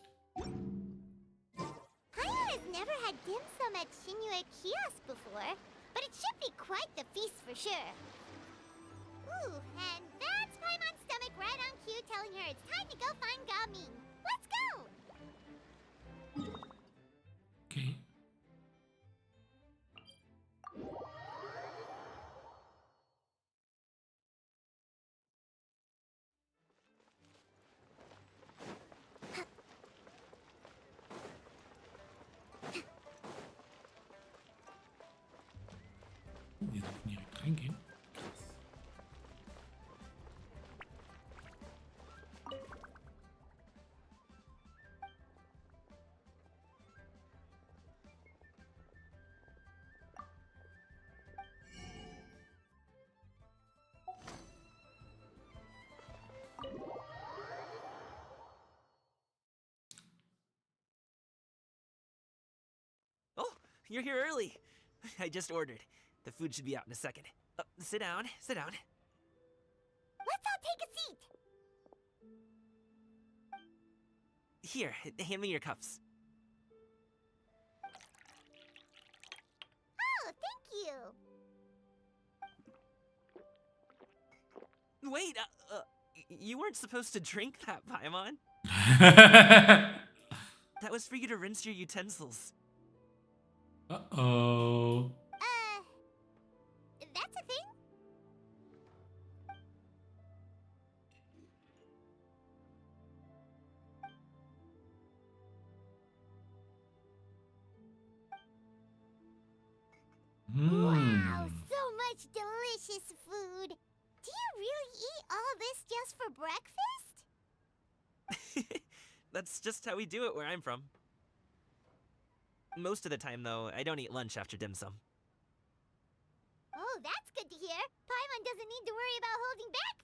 Paimon has never had dim sum at Shinue Kiosk before, but it should be quite the feast for sure. Ooh, and that's Paimon's stomach right on cue telling her it's time to go find Gaming. Let's go! Okay. Wir sollten direkt reingehen. Krass. you're here early. I just ordered. The food should be out in a second. Sit down, sit down. Let's all take a seat. Here, hand me your cups. Oh, thank you. Wait, you weren't supposed to drink that, Paimon. That was for you to rinse your utensils. Uh-oh. That's a thing? Wow, so much delicious food. Do you really eat all this just for breakfast? That's just how we do it where I'm from. Most of the time, though, I don't eat lunch after dim sum. Oh, that's good to hear. Paimon doesn't need to worry about holding back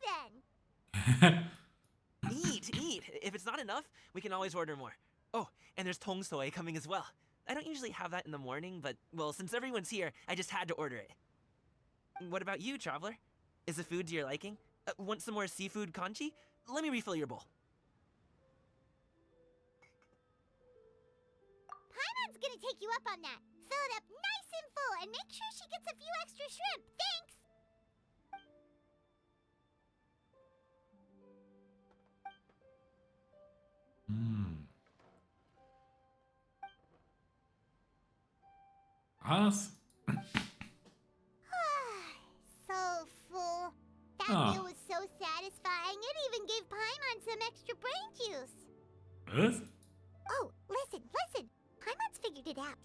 then. Eat! If it's not enough, we can always order more. Oh, and there's tong soy coming as well. I don't usually have that in the morning, but, well, since everyone's here, I just had to order it. What about you, Traveler? Is the food to your liking? Want some more seafood congee? Let me refill your bowl. Paimon's gonna take you up on that. Fill it up nice and full and make sure she gets a few extra shrimp. Thanks! Was? So full. That meal was so satisfying, it even gave Paimon some extra brain juice. Was? Oh, listen. Paimon's figured it out.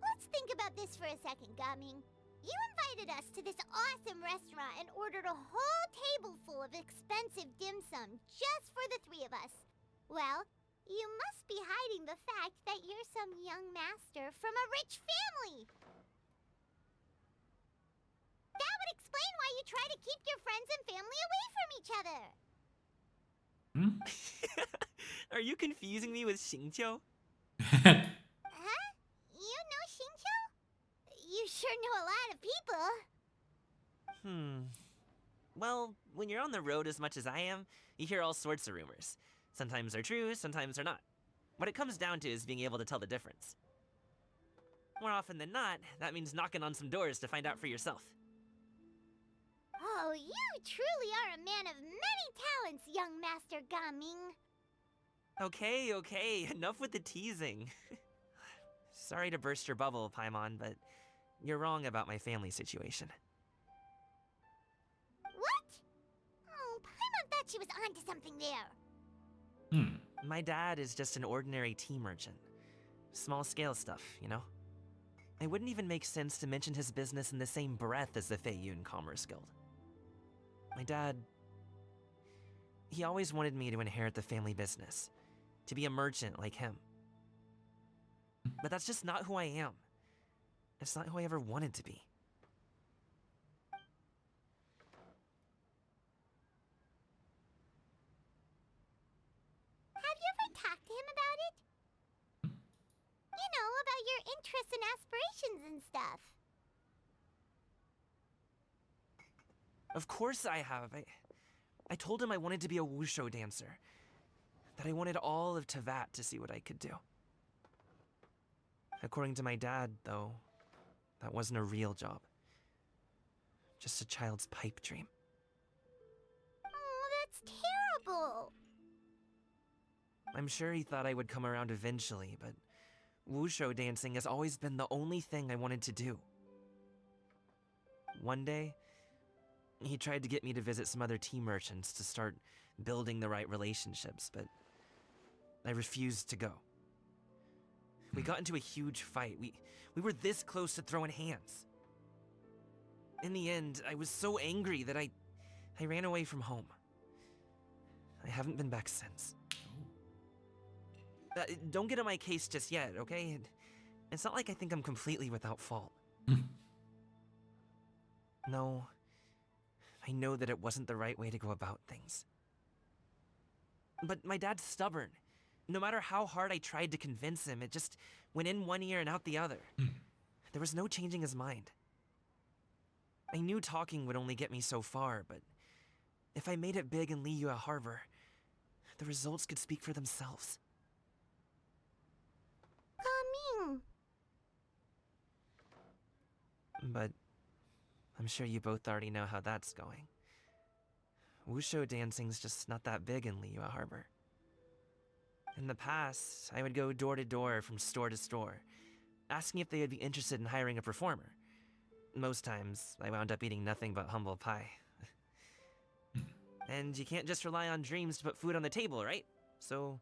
Let's think about this for a second, Gaming. You invited us to this awesome restaurant and ordered a whole table full of expensive dim sum just for the three of us. Well, you must be hiding the fact that you're some young master from a rich family. That would explain why you try to keep your friends and family away from each other. Are you confusing me with Xingqiu? Huh? You know Xingqiu? You sure know a lot of people. Well, when you're on the road as much as I am, you hear all sorts of rumors. Sometimes they're true, sometimes they're not. What it comes down to is being able to tell the difference. More often than not, that means knocking on some doors to find out for yourself. Oh, you truly are a man of many talents, young Master Gaming. Okay, enough with the teasing. Sorry to burst your bubble, Paimon, but you're wrong about my family situation. What? Oh, Paimon thought she was onto something there. My dad is just an ordinary tea merchant. Small-scale stuff, you know? It wouldn't even make sense to mention his business in the same breath as the Feiyun Commerce Guild. My dad... he always wanted me to inherit the family business. To be a merchant like him. But that's just not who I am. It's not who I ever wanted to be. Have you ever talked to him about it? You know, about your interests and aspirations and stuff. Of course I have. I told him I wanted to be a wushu dancer. That I wanted all of Tevat to see what I could do. According to my dad, though, that wasn't a real job. Just a child's pipe dream. Oh, that's terrible. I'm sure he thought I would come around eventually, but wushu dancing has always been the only thing I wanted to do. One day, he tried to get me to visit some other tea merchants to start building the right relationships, but I refused to go. We got into a huge fight. We were this close to throwing hands. In the end, I was so angry that I ran away from home. I haven't been back since. Don't get on my case just yet, okay? It's not like I think I'm completely without fault. No, I know that it wasn't the right way to go about things. But my dad's stubborn. No matter how hard I tried to convince him, it just went in one ear and out the other. There was no changing his mind. I knew talking would only get me so far, but if I made it big in Liyue Harbor, the results could speak for themselves. Coming. But I'm sure you both already know how that's going. Wushu dancing's just not that big in Liyue Harbor. In the past, I would go door to door from store to store, asking if they would be interested in hiring a performer. Most times, I wound up eating nothing but humble pie. And you can't just rely on dreams to put food on the table, right? So,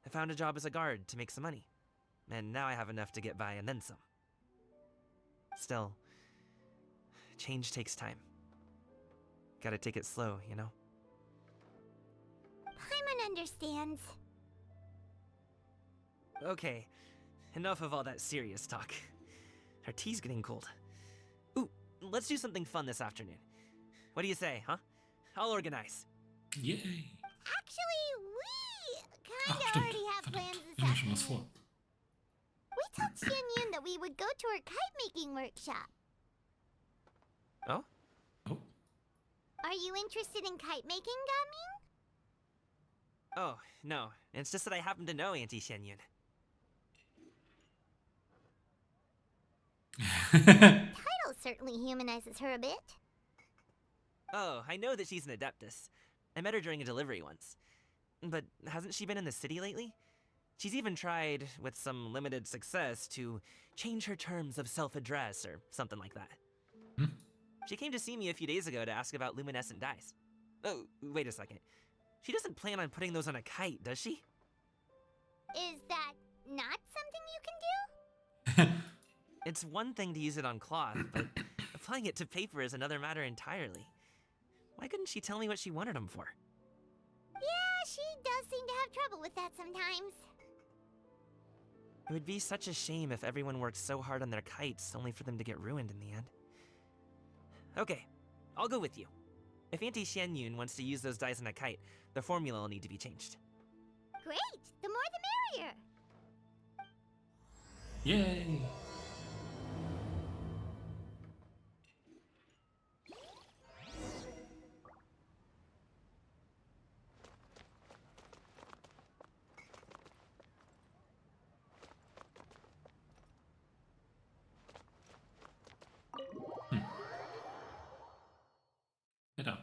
I found a job as a guard to make some money. And now I have enough to get by and then some. Still, change takes time. Gotta take it slow, you know? Paimon understands. Okay, enough of all that serious talk. Our tea's getting cold. Ooh, let's do something fun this afternoon. What do you say, huh? I'll organize. Yay. Actually, we kinda Stimmt. already have plans Verdammt, this wir haben schon was afternoon. vor. We told Xianyun that we would go to her kite-making workshop. Oh? Oh. Are you interested in kite-making, Gaming? Oh, no. It's just that I happen to know Auntie Xianyun. Title certainly humanizes her a bit. Oh, I know that she's an Adeptus. I met her during a delivery once. But hasn't she been in the city lately? She's even tried, with some limited success, to change her terms of self-address or something like that. She came to see me a few days ago to ask about luminescent dyes. Oh, wait a second. She doesn't plan on putting those on a kite, does she? Is that not something you can do? It's one thing to use it on cloth, but applying it to paper is another matter entirely. Why couldn't she tell me what she wanted them for? Yeah, she does seem to have trouble with that sometimes. It would be such a shame if everyone worked so hard on their kites only for them to get ruined in the end. Okay, I'll go with you. If Auntie Xianyun wants to use those dyes on a kite, the formula will need to be changed. Great! The more the merrier! Yay. Ja, da.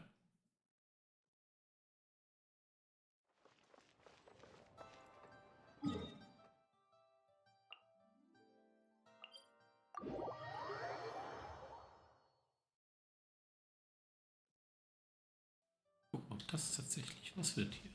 Gucken, ob das tatsächlich was wird hier.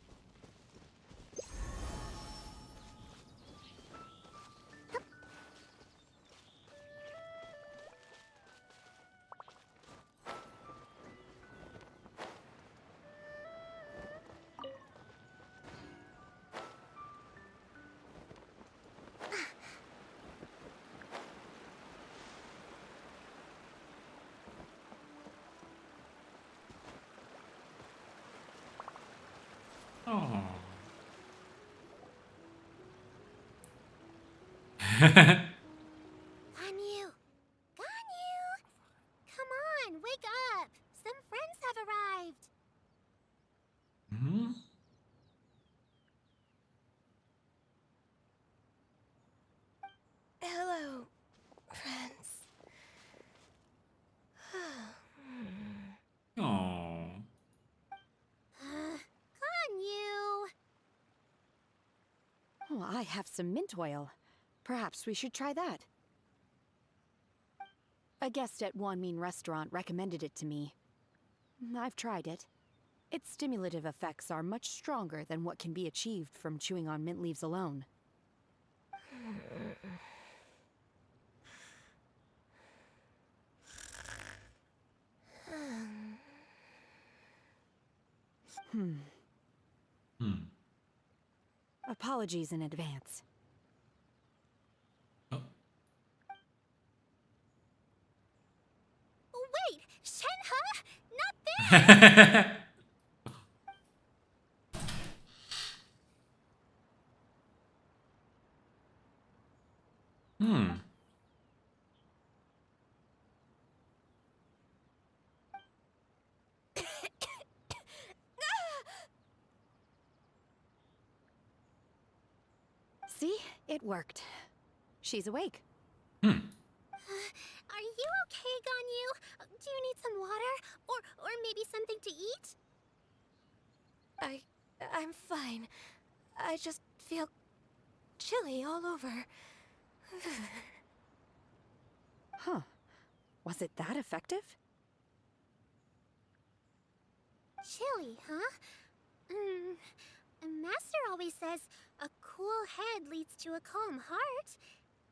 Oh. Ganyu! Ganyu! Come on, wake up! Some friends have arrived! Mhm. Hello, friends. Oh. Ganyu! Oh, I have some mint oil. Perhaps we should try that. A guest at Wanmin restaurant recommended it to me. I've tried it. Its stimulative effects are much stronger than what can be achieved from chewing on mint leaves alone. Apologies in advance. Wait! Shenhe? Not there! Hm. See? It worked. She's awake. Are you okay, Ganyu? Do you need some water? Or maybe something to eat? I'm fine. I just feel chilly all over. Huh. Was it that effective? Chilly, huh? Master always says a cool head leads to a calm heart.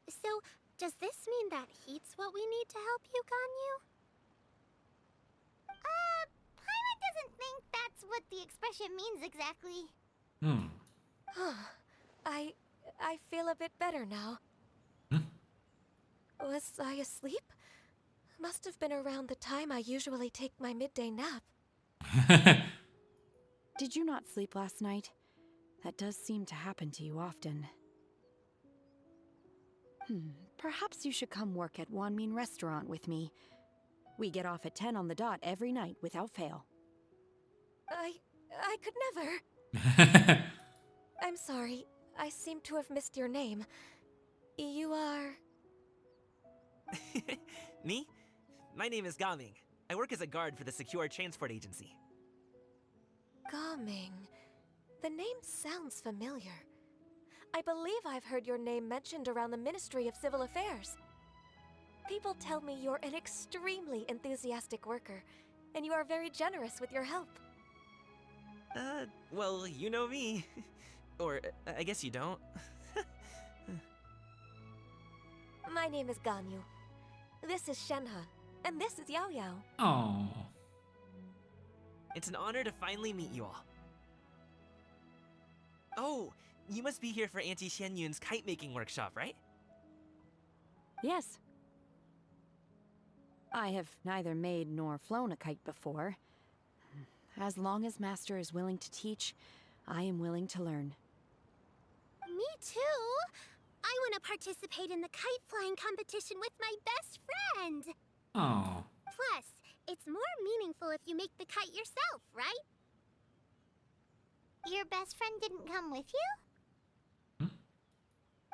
So, does this mean that heat's what we need to help you, Ganyu? Paimon doesn't think that's what the expression means exactly. I feel a bit better now. Was I asleep? Must have been around the time I usually take my midday nap. Did you not sleep last night? That does seem to happen to you often. Perhaps you should come work at Wanmin Restaurant with me. We get off at 10 on the dot every night without fail. I could never. I'm sorry. I seem to have missed your name. You are... Me? My name is Gaming. I work as a guard for the Secure Transport Agency. Gaming. The name sounds familiar. I believe I've heard your name mentioned around the Ministry of Civil Affairs. People tell me you're an extremely enthusiastic worker, and you are very generous with your help. Well, you know me. Or, I guess you don't. My name is Ganyu. This is Shenhe, and this is Yao Yao. Oh. It's an honor to finally meet you all. Oh, you must be here for Auntie Xianyun's kite-making workshop, right? Yes. I have neither made nor flown a kite before. As long as Master is willing to teach, I am willing to learn. Me too! I want to participate in the kite flying competition with my best friend! Oh. Plus, it's more meaningful if you make the kite yourself, right? Your best friend didn't come with you?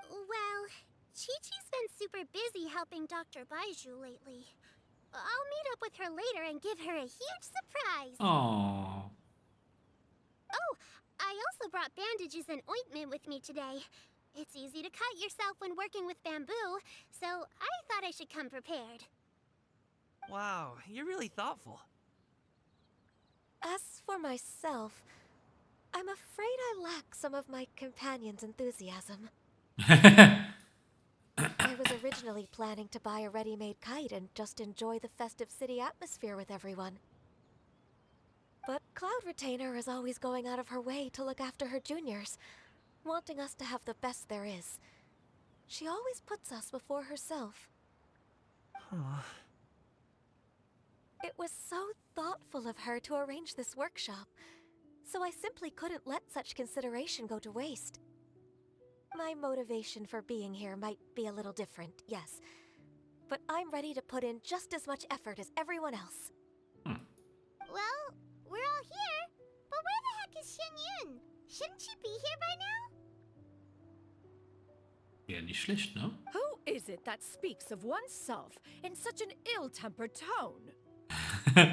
Well, Chi-Chi's been super busy helping Dr. Baiju lately. I'll meet up with her later and give her a huge surprise! Oh. Oh, I also brought bandages and ointment with me today. It's easy to cut yourself when working with bamboo, so I thought I should come prepared. Wow, you're really thoughtful. As for myself, I'm afraid I lack some of my companion's enthusiasm. I was originally planning to buy a ready-made kite and just enjoy the festive city atmosphere with everyone. But Cloud Retainer is always going out of her way to look after her juniors, wanting us to have the best there is. She always puts us before herself. It was so thoughtful of her to arrange this workshop, so I simply couldn't let such consideration go to waste. My motivation for being here might be a little different, yes, but I'm ready to put in just as much effort as everyone else. Well, we're all here, but where the heck is Xianyun? Shouldn't she be here by now? Ja, nicht schlecht, ne? Who is it that speaks of oneself in such an ill-tempered tone? Oh,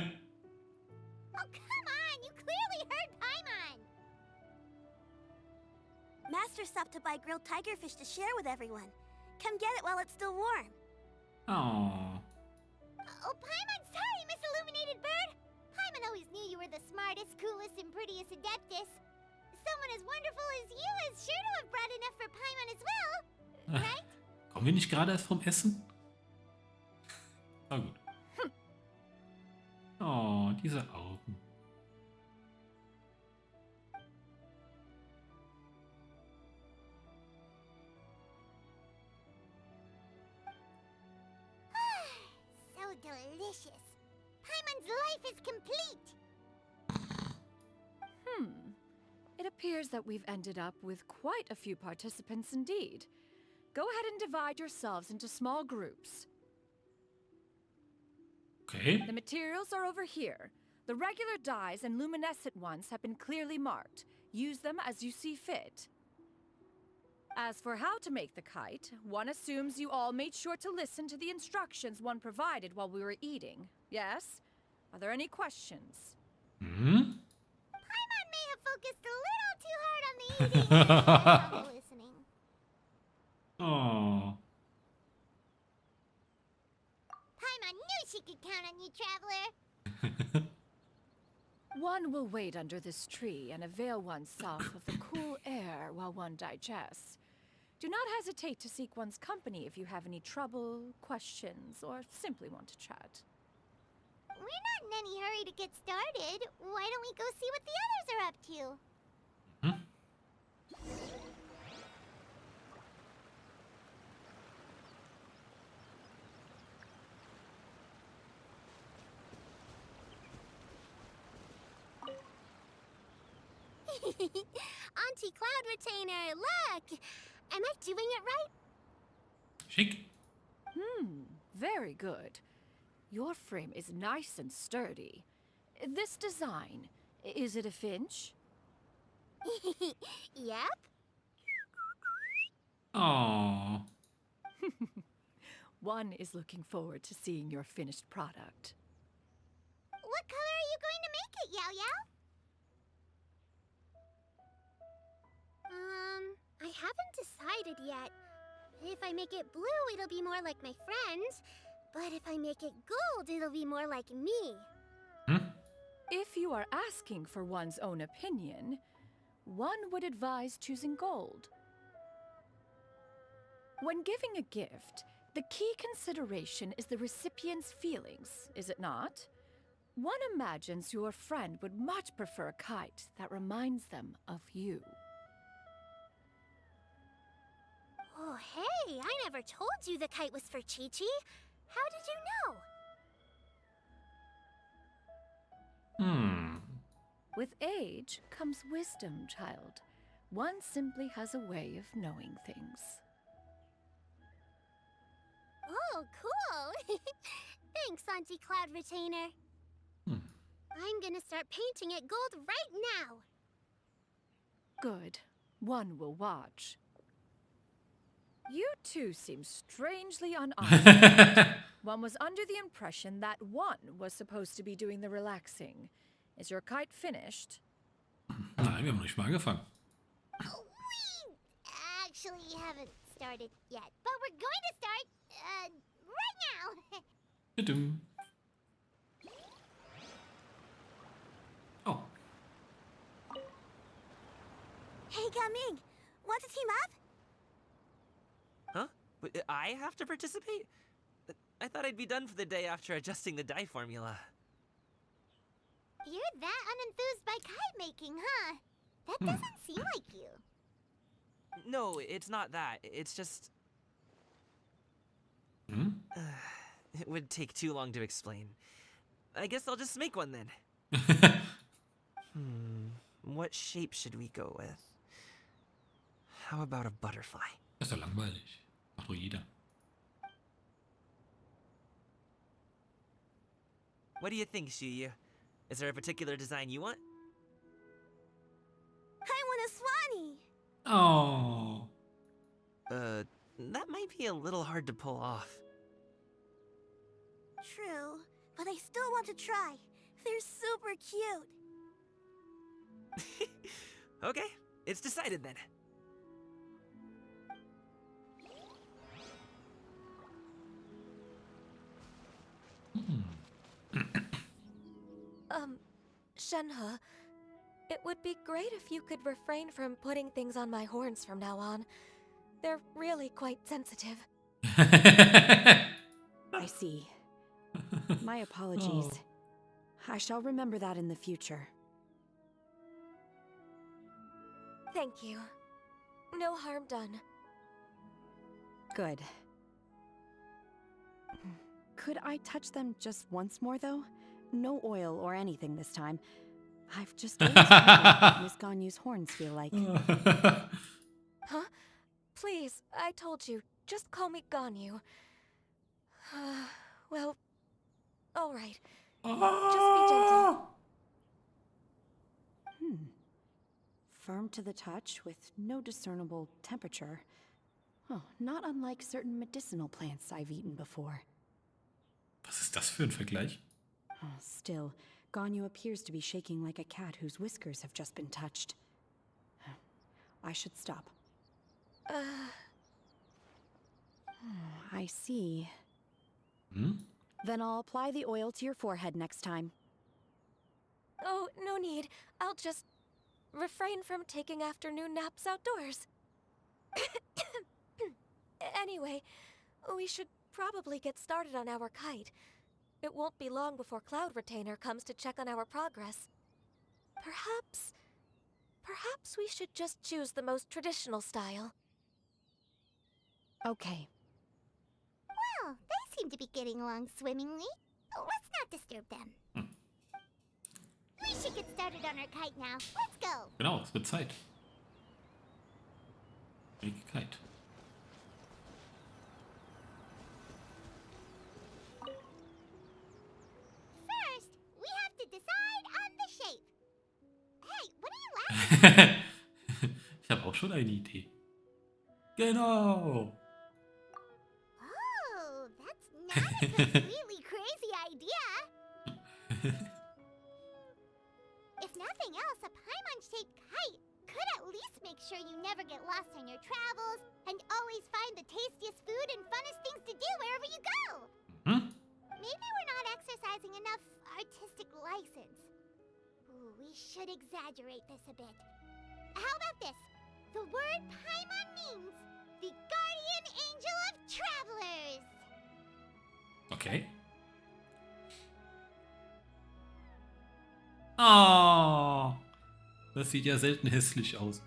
come on! You clearly heard Paimon! Master stopped to buy grilled tigerfish to share with everyone. Come get it while it's still warm. Oh. Oh, Paimon, sorry, Miss Illuminated Bird! Paimon always knew you were the smartest, coolest, and prettiest Adeptus. Someone as wonderful as you is sure to have brought enough for Paimon as well, right? Kommen wir nicht gerade erst vom Essen? Na gut. Oh, diese Augen. So delicious. Paimon's life is complete. It appears that we've ended up with quite a few participants indeed. Go ahead and divide yourselves into small groups. Okay. The materials are over here. The regular dyes and luminescent ones have been clearly marked. Use them as you see fit. As for how to make the kite, one assumes you all made sure to listen to the instructions one provided while we were eating. Yes? Are there any questions? Paimon may have focused a little too hard on the eating and less on the listening. Oh. Paimon knew she could count on you, Traveler. One will wait under this tree and avail oneself of the cool air while one digests. Do not hesitate to seek one's company if you have any trouble, questions, or simply want to chat. We're not in any hurry to get started. Why don't we go see what the others are up to? Auntie Cloud Retainer, look! Am I doing it right? Chic. Very good. Your frame is nice and sturdy. This design, is it a finch? Yep. Oh. One is looking forward to seeing your finished product. What color are you going to make it, Yao Yao? I haven't decided yet. If I make it blue, it'll be more like my friends. But if I make it gold, it'll be more like me. If you are asking for one's own opinion, one would advise choosing gold. When giving a gift, the key consideration is the recipient's feelings, is it not? One imagines your friend would much prefer a kite that reminds them of you. Oh, hey, I never told you the kite was for Chi-Chi. How did you know? With age comes wisdom, child. One simply has a way of knowing things. Oh, cool. Thanks, Auntie Cloud Retainer. I'm gonna start painting it gold right now. Good. One will watch. You two seem strangely unhonored. One was under the impression that one was supposed to be doing the relaxing. Is your kite finished? Nein, wir haben nicht mal angefangen. We actually haven't started yet, but we're going to start, right now. Tudum. Oh. Hey, Gaming, want to team up? Huh? I have to participate? I thought I'd be done for the day after adjusting the dye formula. You're that unenthused by kite making, huh? That doesn't seem like you. No, it's not that. It's just... it would take too long to explain. I guess I'll just make one then. What shape should we go with? How about a butterfly? Das ist doch langweilig. Macht doch jeder. What do you think, Shuyu? Is there a particular design you want? I want a swanee. Oh. That might be a little hard to pull off. True, but I still want to try. They're super cute. Okay, it's decided then. Shenhe, it would be great if you could refrain from putting things on my horns from now on. They're really quite sensitive. I see. My apologies. I shall remember that in the future. Thank you. No harm done. Good. Could I touch them just once more, though? No oil or anything this time. I've just always wondered what Miss Ganyu's horns feel like. Huh? Please, I told you, just call me Ganyu. Well, alright. Just be gentle. Firm to the touch with no discernible temperature. Oh, not unlike certain medicinal plants I've eaten before. Was ist das für ein Vergleich? Still, Ganyu appears to be shaking like a cat whose whiskers have just been touched. I should stop. I see. Then I'll apply the oil to your forehead next time. Oh, no need. I'll just refrain from taking afternoon naps outdoors. Anyway, we should probably get started on our kite. It won't be long before Cloud Retainer comes to check on our progress. Perhaps we should just choose the most traditional style. Okay. Well, they seem to be getting along swimmingly. Let's not disturb them. We should get started on our kite now. Let's go. Genau, es wird Zeit. Make a kite. First, we have to decide on the shape. Hey, what are you laughing at? Ich habe auch schon eine Idee. Genau. Oh, that's not a completely crazy idea. If nothing else, a Paimon-shaped kite could at least make sure you never get lost on your travels and always find the tastiest food and funnest things to do wherever you go. Maybe we're not exercising enough artistic license. Ooh, we should exaggerate this a bit. How about this? The word Paimon means the guardian angel of travelers. Okay. Oh, das sieht ja selten hässlich aus.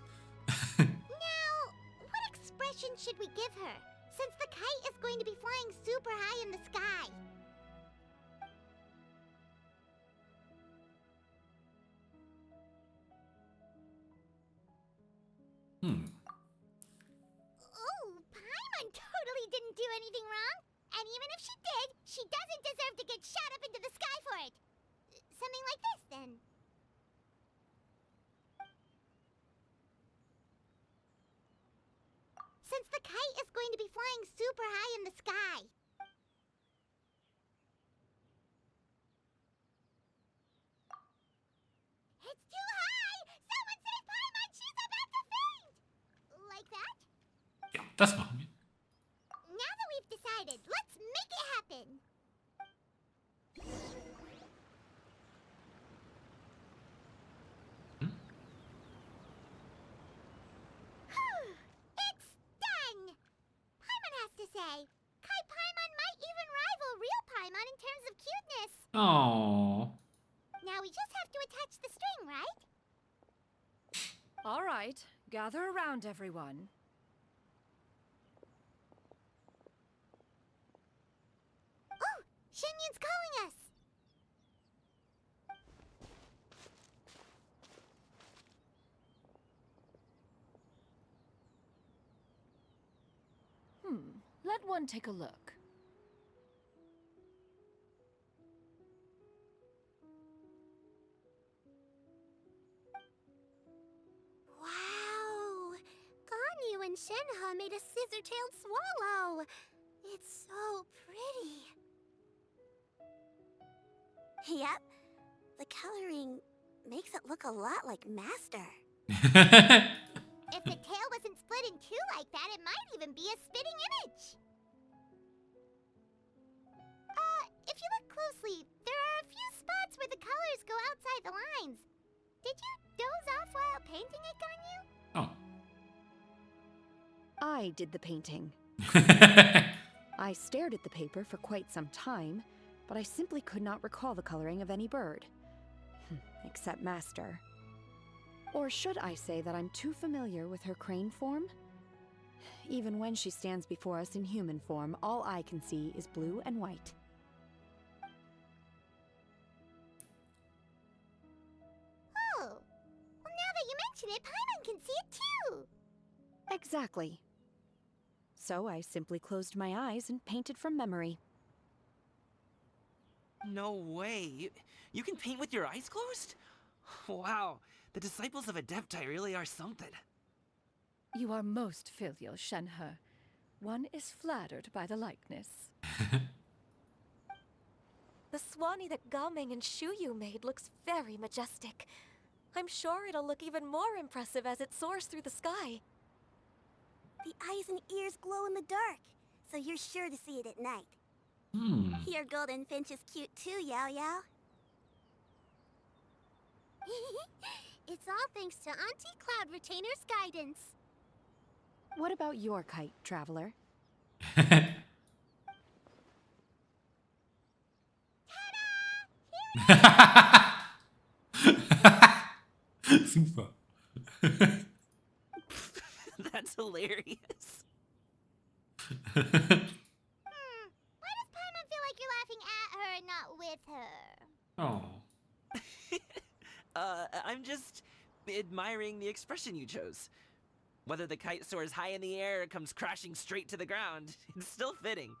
Now, what expression should we give her, since the kite is going to be flying super high in the sky? Oh, Paimon totally didn't do anything wrong. And even if she did, she doesn't deserve to get shot up into the sky for it. Something like this, then. Since the kite is going to be flying super high in the sky. It's too high! Someone save Paimon! She's about to faint! Like that? Ja, das machen wir. Now that we've decided, let's make it happen! It's done! Paimon has to say, Kai Paimon might even rival real Paimon in terms of cuteness. Oh. Now we just have to attach the string, right? All right, gather around, everyone. Oh, Shenyun's calling us! Let one take a look. Wow! Ganyu and Shenhe made a scissor-tailed swallow! It's so pretty. Yep. The coloring makes it look a lot like Master. If the tail wasn't split in two like that, it might even be a spitting image. If you look closely, there are a few spots where the colors go outside the lines. Did you doze off while painting it, Ganyu? Oh. I did the painting. I stared at the paper for quite some time, but I simply could not recall the coloring of any bird. Except Master. Or should I say that I'm too familiar with her crane form? Even when she stands before us in human form, all I can see is blue and white. Oh, well, now that you mention it, Paimon can see it too. Exactly. So I simply closed my eyes and painted from memory. No way. You can paint with your eyes closed? Wow, the disciples of Adepti really are something. You are most filial, Shenhe. One is flattered by the likeness. The Swanee that Gaming and Shuyu made looks very majestic. I'm sure it'll look even more impressive as it soars through the sky. The eyes and ears glow in the dark, so you're sure to see it at night. Your golden finch is cute too, Yao Yao. It's all thanks to Auntie Cloud Retainer's guidance. What about your kite, Traveler? Super. That's hilarious. Why does Paimon feel like you're laughing at her and not with her? Oh. I'm just admiring the expression you chose. Whether the kite soars high in the air or comes crashing straight to the ground, it's still fitting.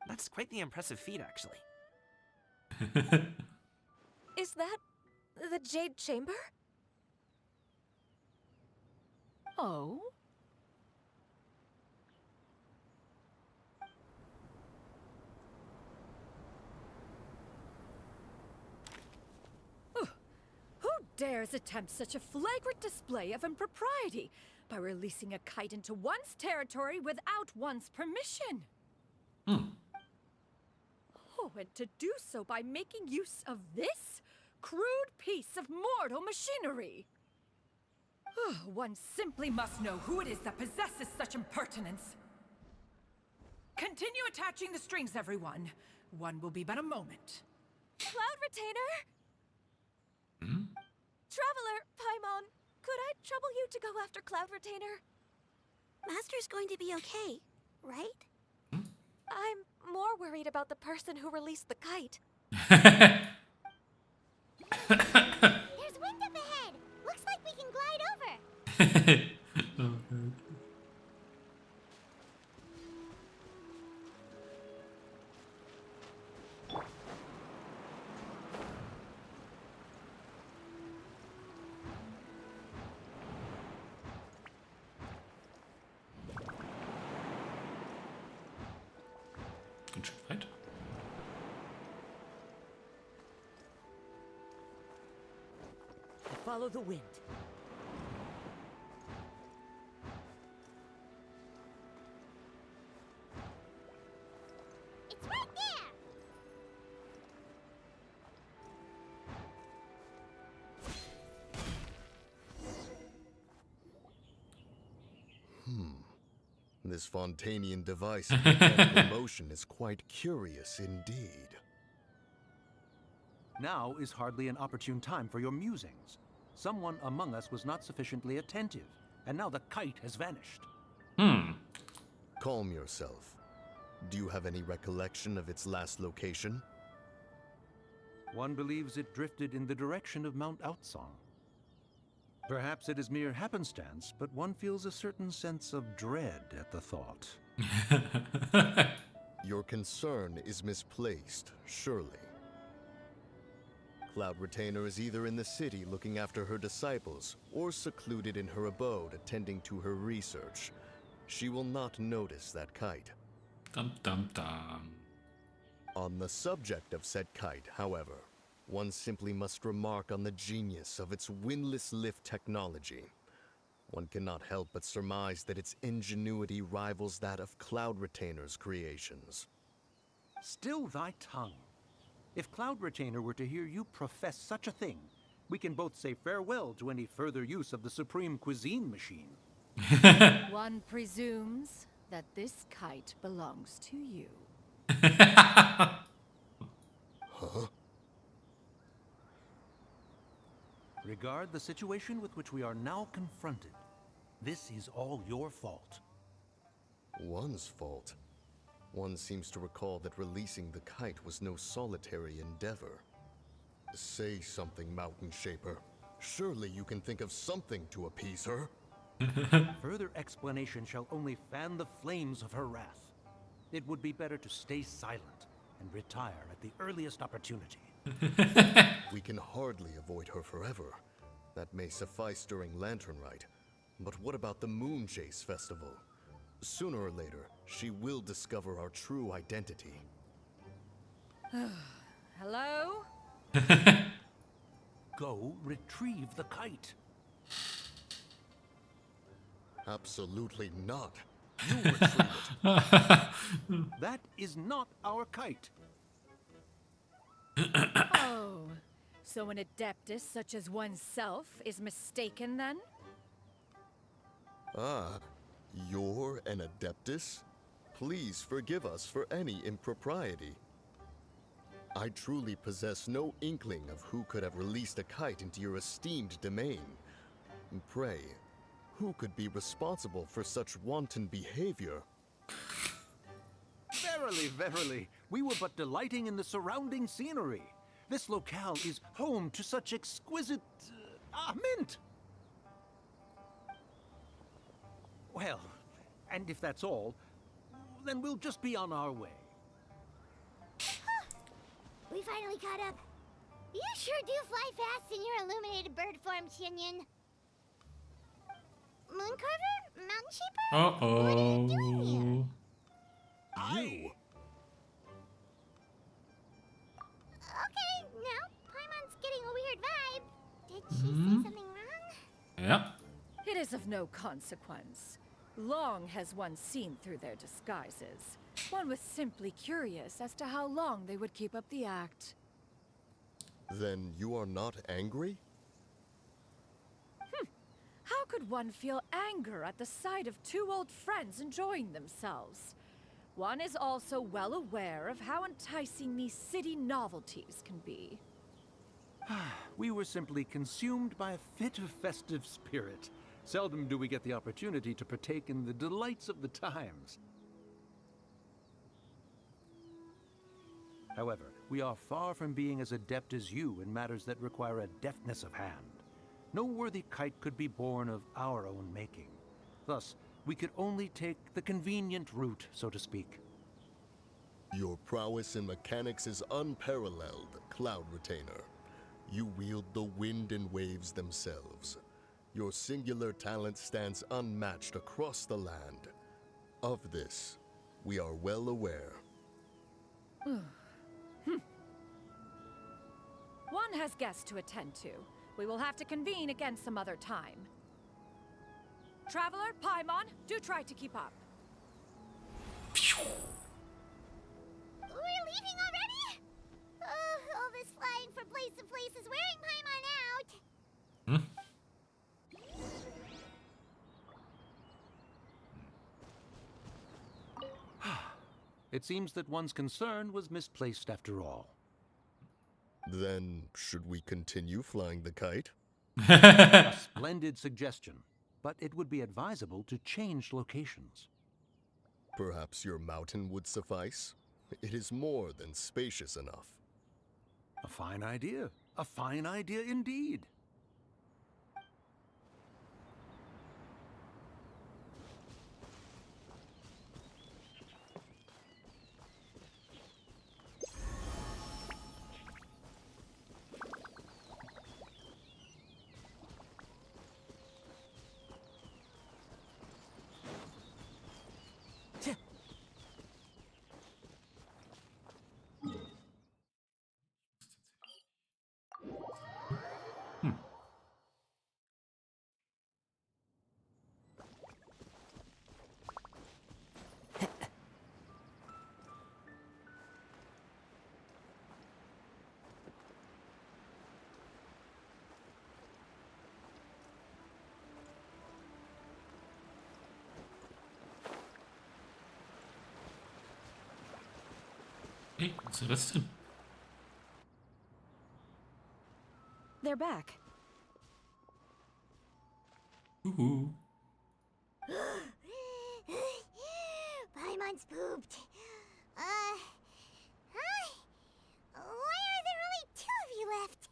That's quite the impressive feat, actually. Is that the Jade Chamber? Oh? Who dares attempt such a flagrant display of impropriety by releasing a kite into one's territory without one's permission? Oh, and to do so by making use of this crude piece of mortal machinery. One simply must know who it is that possesses such impertinence. Continue attaching the strings, everyone. One will be but a moment. Cloud Retainer? Traveler, Paimon, could I trouble you to go after Cloud Retainer? Master's going to be okay, right? I'm more worried about the person who released the kite. There's wind up ahead! Looks like we can glide over! Okay. Ein Stück weiter. Follow the wind. It's right there! This Fontanian device of mechanical motion is quite curious indeed. Now is hardly an opportune time for your musings. Someone among us was not sufficiently attentive, and now the kite has vanished. Calm yourself. Do you have any recollection of its last location? One believes it drifted in the direction of Mount Outsong. Perhaps it is mere happenstance, but one feels a certain sense of dread at the thought. Your concern is misplaced, surely. Cloud Retainer is either in the city looking after her disciples, or secluded in her abode attending to her research. She will not notice that kite. Dum dum dum. On the subject of said kite, however, one simply must remark on the genius of its windless lift technology. One cannot help but surmise that its ingenuity rivals that of Cloud Retainer's creations. Still thy tongue. If Cloud Retainer were to hear you profess such a thing, we can both say farewell to any further use of the Supreme Cuisine Machine. One presumes that this kite belongs to you. Huh? Regard the situation with which we are now confronted. This is all your fault. One's fault? One seems to recall that releasing the kite was no solitary endeavor. Say something, Mountain Shaper. Surely you can think of something to appease her. Further explanation shall only fan the flames of her wrath. It would be better to stay silent and retire at the earliest opportunity. We can hardly avoid her forever. That may suffice during Lantern Rite. But what about the Moon Chase Festival? Sooner or later, she will discover our true identity. Hello? Go retrieve the kite. Absolutely not. You retrieve it. That is not our kite. Oh, so an adeptus such as oneself is mistaken then? Ah, you're an adeptus? Please forgive us for any impropriety. I truly possess no inkling of who could have released a kite into your esteemed domain. Pray, who could be responsible for such wanton behavior? Verily, verily, we were but delighting in the surrounding scenery. This locale is home to such exquisite... mint! Well, and if that's all, then we'll just be on our way. We finally caught up. You sure do fly fast in your illuminated bird form, Shinyan. Mooncarver? Mountain Sheeper? Uh-oh. What are you doing here? You? Okay, now Paimon's getting a weird vibe. Did she say something wrong? Yeah. It is of no consequence. Long has one seen through their disguises. One was simply curious as to how long they would keep up the act. Then you are not angry? How could one feel anger at the sight of two old friends enjoying themselves? One is also well aware of how enticing these city novelties can be. We were simply consumed by a fit of festive spirit. Seldom do we get the opportunity to partake in the delights of the times. However, we are far from being as adept as you in matters that require a deftness of hand. No worthy kite could be born of our own making. Thus, we could only take the convenient route, so to speak. Your prowess in mechanics is unparalleled, Cloud Retainer. You wield the wind and waves themselves. Your singular talent stands unmatched across the land. Of this, we are well aware. One has guests to attend to. We will have to convene again some other time. Traveler, Paimon, do try to keep up. We're leaving already? All this flying from place to place is wearing Paimon out. It seems that one's concern was misplaced after all. Then, should we continue flying the kite? A splendid suggestion, but it would be advisable to change locations. Perhaps your mountain would suffice? It is more than spacious enough. A fine idea. A fine idea indeed. Hey, was ist das denn? They're back. Paimon's pooped. Hi. Why are there only two of you left?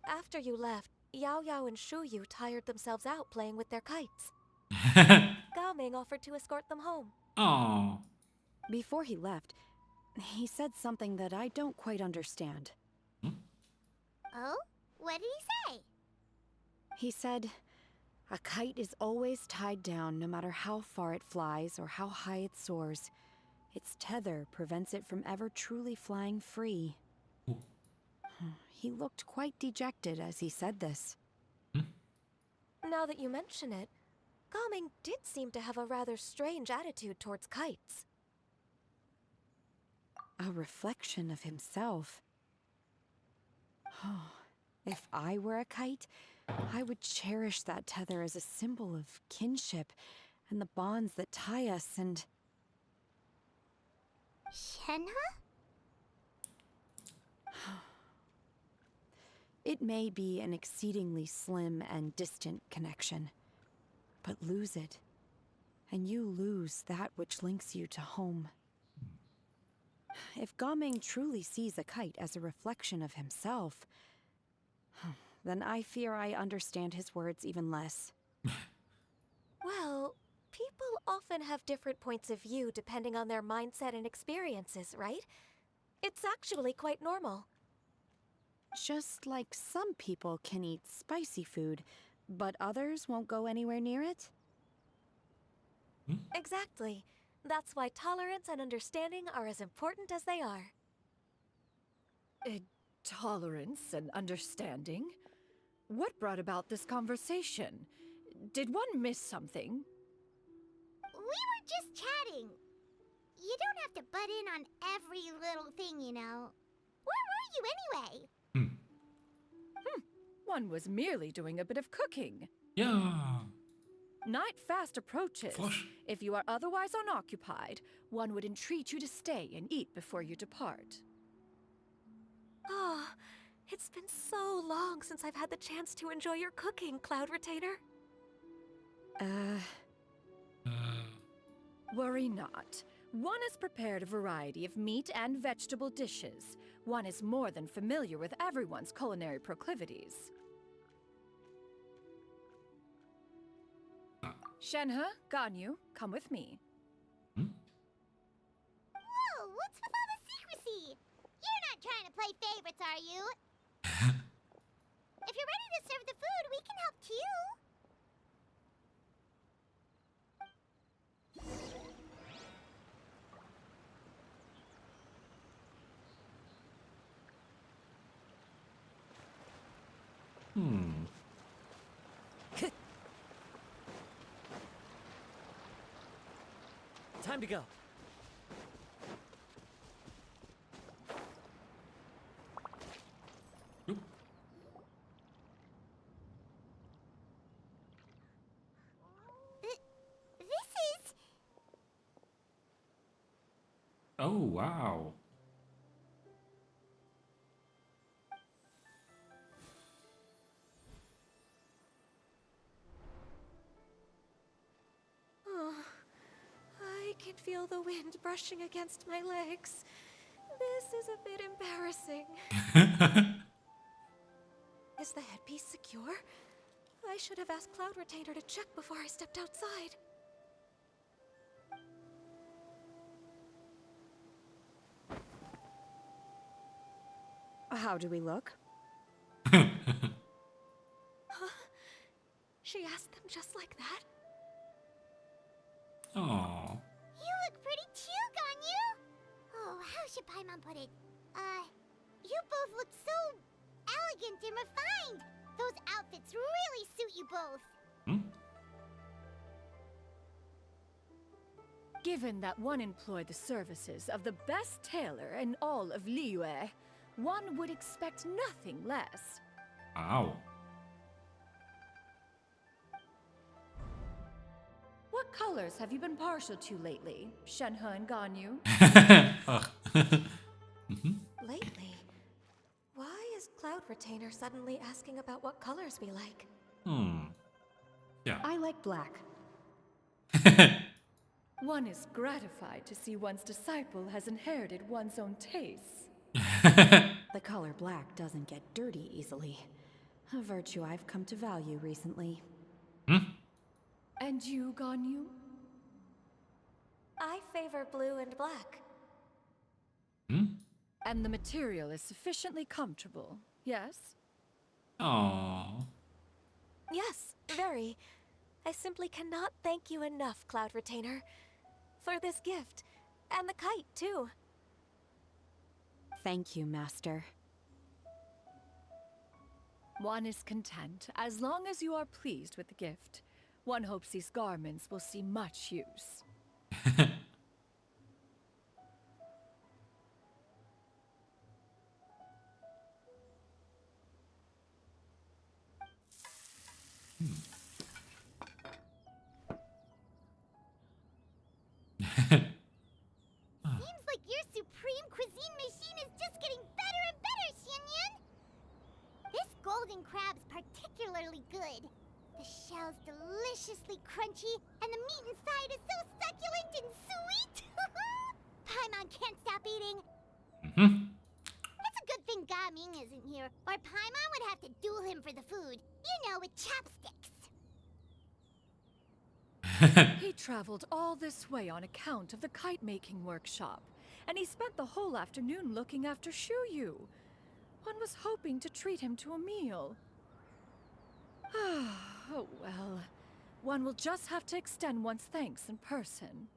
After you left, Yao Yao and Shuyu tired themselves out playing with their kites. Gao Ming offered to escort them home. Oh. Before he left, he said something that I don't quite understand. Oh? What did he say? He said, a kite is always tied down no matter how far it flies or how high it soars. Its tether prevents it from ever truly flying free. He looked quite dejected as he said this. Now that you mention it, Gao Ming did seem to have a rather strange attitude towards kites. A reflection of himself. If I were a kite, I would cherish that tether as a symbol of kinship and the bonds that tie us and... Shenhe? It may be an exceedingly slim and distant connection, but lose it, and you lose that which links you to home. If Gao Ming truly sees a kite as a reflection of himself, then I fear I understand his words even less. Well, people often have different points of view depending on their mindset and experiences, right? It's actually quite normal. Just like some people can eat spicy food, but others won't go anywhere near it? Exactly. That's why tolerance and understanding are as important as they are. Tolerance and understanding? What brought about this conversation? Did one miss something? We were just chatting. You don't have to butt in on every little thing, you know. Where were you anyway? One was merely doing a bit of cooking. Yeah. Night fast approaches. Flush. If you are otherwise unoccupied, one would entreat you to stay and eat before you depart. Oh, it's been so long since I've had the chance to enjoy your cooking, Cloud Retainer. Worry not. One has prepared a variety of meat and vegetable dishes. One is more than familiar with everyone's culinary proclivities. Shenhe, Ganyu, come with me. Whoa, what's with all the secrecy? You're not trying to play favorites, are you? If you're ready to serve the food, we can help too. Time to go. This is... Oh, wow. Oh, I can feel the wind brushing against my legs. This is a bit embarrassing. Is the headpiece secure? I should have asked Cloud Retainer to check before I stepped outside. How do we look? Huh? She asked them just like that? Oh. You look pretty too, Ganyu! Oh, how should Paimon put it? You both look so elegant and refined! Those outfits really suit you both! Given that one employed the services of the best tailor in all of Liyue, one would expect nothing less. Wow. What colors have you been partial to lately, Shenhe and Ganyu? Lately? Why is Cloud Retainer suddenly asking about what colors we like? Yeah. I like black. One is gratified to see one's disciple has inherited one's own tastes. The color black doesn't get dirty easily. A virtue I've come to value recently. And you, Ganyu? I favor blue and black. And the material is sufficiently comfortable, yes? Aww. Yes, very. I simply cannot thank you enough, Cloud Retainer, for this gift. And the kite, too. Thank you, Master. One is content, as long as you are pleased with the gift. One hopes these garments will see much use. Seems like your supreme cuisine machine is just getting better and better, Xianyun! This golden crab's particularly good. The shell's deliciously crunchy, and the meat inside is so succulent and sweet! Paimon can't stop eating. It's a good thing Gaming isn't here, or Paimon would have to duel him for the food. You know, with chopsticks. He traveled all this way on account of the kite-making workshop, and he spent the whole afternoon looking after Shuyu. One was hoping to treat him to a meal. Oh well. One will just have to extend one's thanks in person.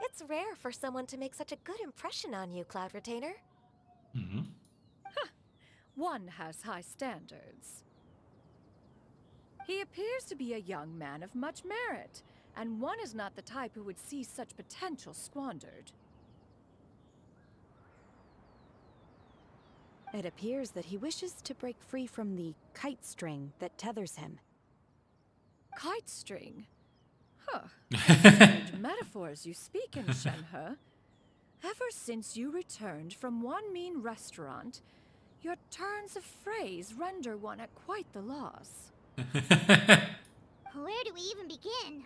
It's rare for someone to make such a good impression on you, Cloud Retainer. One has high standards. He appears to be a young man of much merit, and one is not the type who would see such potential squandered. It appears that he wishes to break free from the kite string that tethers him. Kite string? Huh. Strange metaphors you speak in, Shenhe. Ever since you returned from one mean restaurant, your turns of phrase render one at quite the loss. Where do we even begin?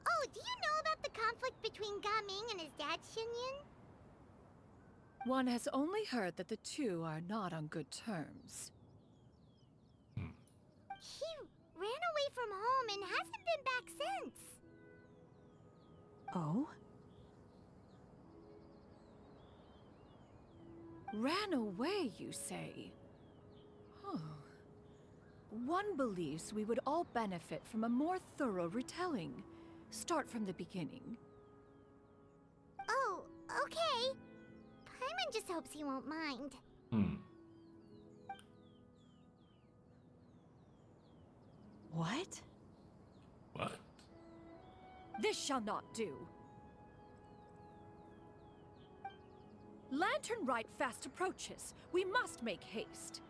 Oh, do you know about the conflict between Gaming and his dad, Xianyun? One has only heard that the two are not on good terms. He ran away from home and hasn't been back since. Oh? Ran away, you say? Oh. One believes we would all benefit from a more thorough retelling. Start from the beginning. Oh, okay. Paimon just hopes he won't mind. What? What? This shall not do. Lantern Rite fast approaches. We must make haste.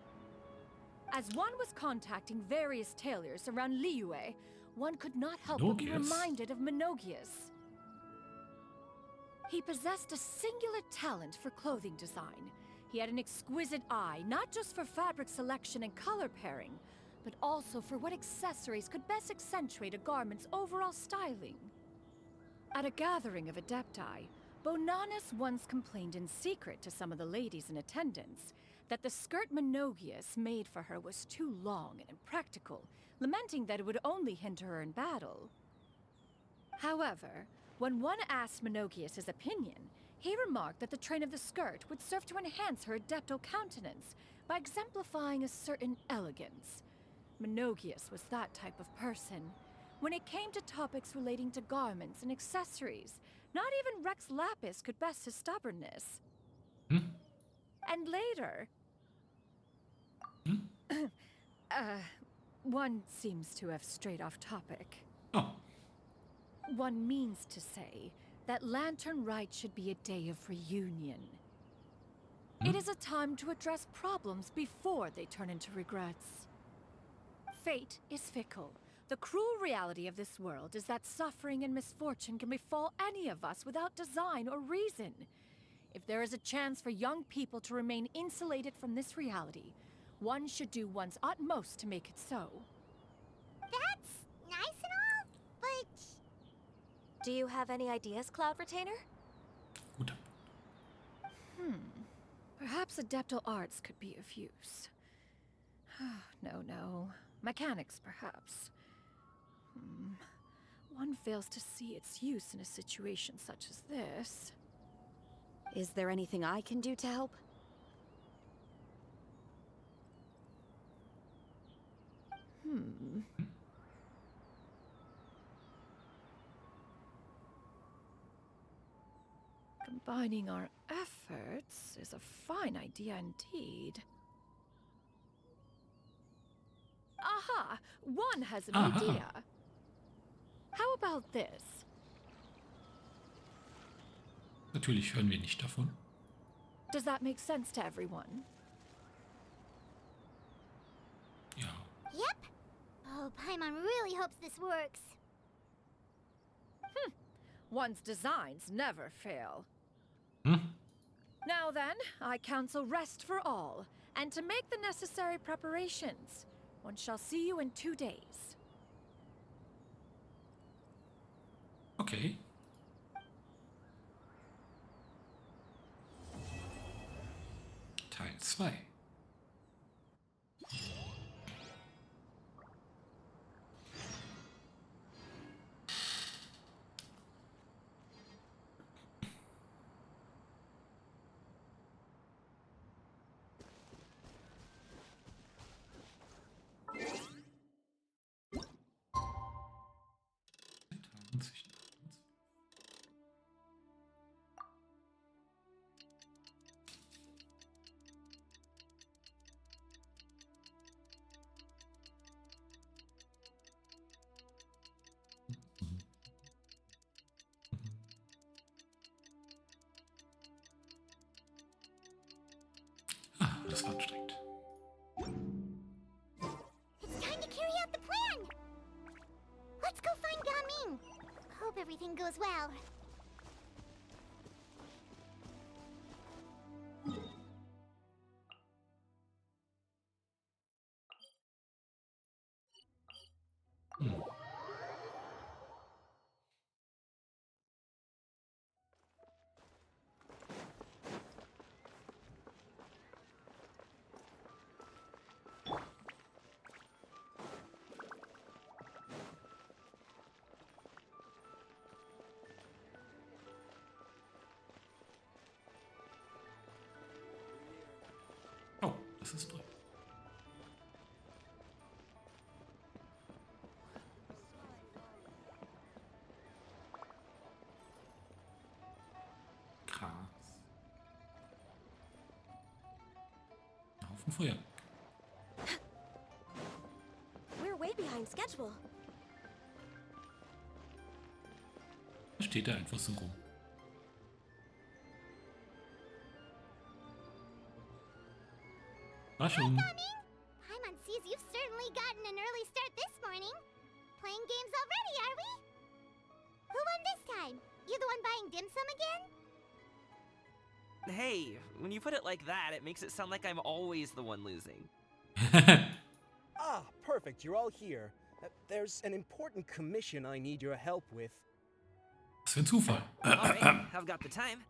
As one was contacting various tailors around Liyue, one could not help but be reminded of Menogias. He possessed a singular talent for clothing design. He had an exquisite eye, not just for fabric selection and color pairing, but also for what accessories could best accentuate a garment's overall styling. At a gathering of Adepti, Bonanis once complained in secret to some of the ladies in attendance that the skirt Menogias made for her was too long and impractical, lamenting that it would only hinder her in battle. However, when one asked Menogias his opinion, he remarked that the train of the skirt would serve to enhance her adeptal countenance by exemplifying a certain elegance. Menogias was that type of person. When it came to topics relating to garments and accessories, not even Rex Lapis could best his stubbornness. And later... one seems to have strayed off topic. One means to say that Lantern Rite should be a day of reunion. It is a time to address problems before they turn into regrets. Fate is fickle. The cruel reality of this world is that suffering and misfortune can befall any of us without design or reason. If there is a chance for young people to remain insulated from this reality, one should do one's utmost to make it so. That's nice and all, but... Do you have any ideas, Cloud Retainer? Perhaps adeptal arts could be of use. No. Mechanics, perhaps. One fails to see its use in a situation such as this. Is there anything I can do to help? Combining our efforts is a fine idea indeed. Aha! One has an idea. How about this? Natürlich hören wir nicht davon. Does that make sense to everyone? Ja. Yep. Oh, Paimon really hopes this works. One's designs never fail. Now then, I counsel rest for all, and to make the necessary preparations. One shall see you in 2 days. Okay. Teil 2. Das war anstrengend. It's time to carry out the plan! Let's go find Gaming! Hope everything goes well. Oh, das ist toll. Krass. Ein Haufen Feuer. We're way behind schedule. Da steht er einfach so rum. Überraschung. Paimon sees you've certainly gotten an early start this morning. Playing games already, are we? Who won this time? You the one buying dim sum again? Hey, when you put it like that, it makes it sound like I'm always the one losing. Ah, perfect. You're all here. There's an important commission I need your help with. Was für ein Zufall. Alright, I've got the time.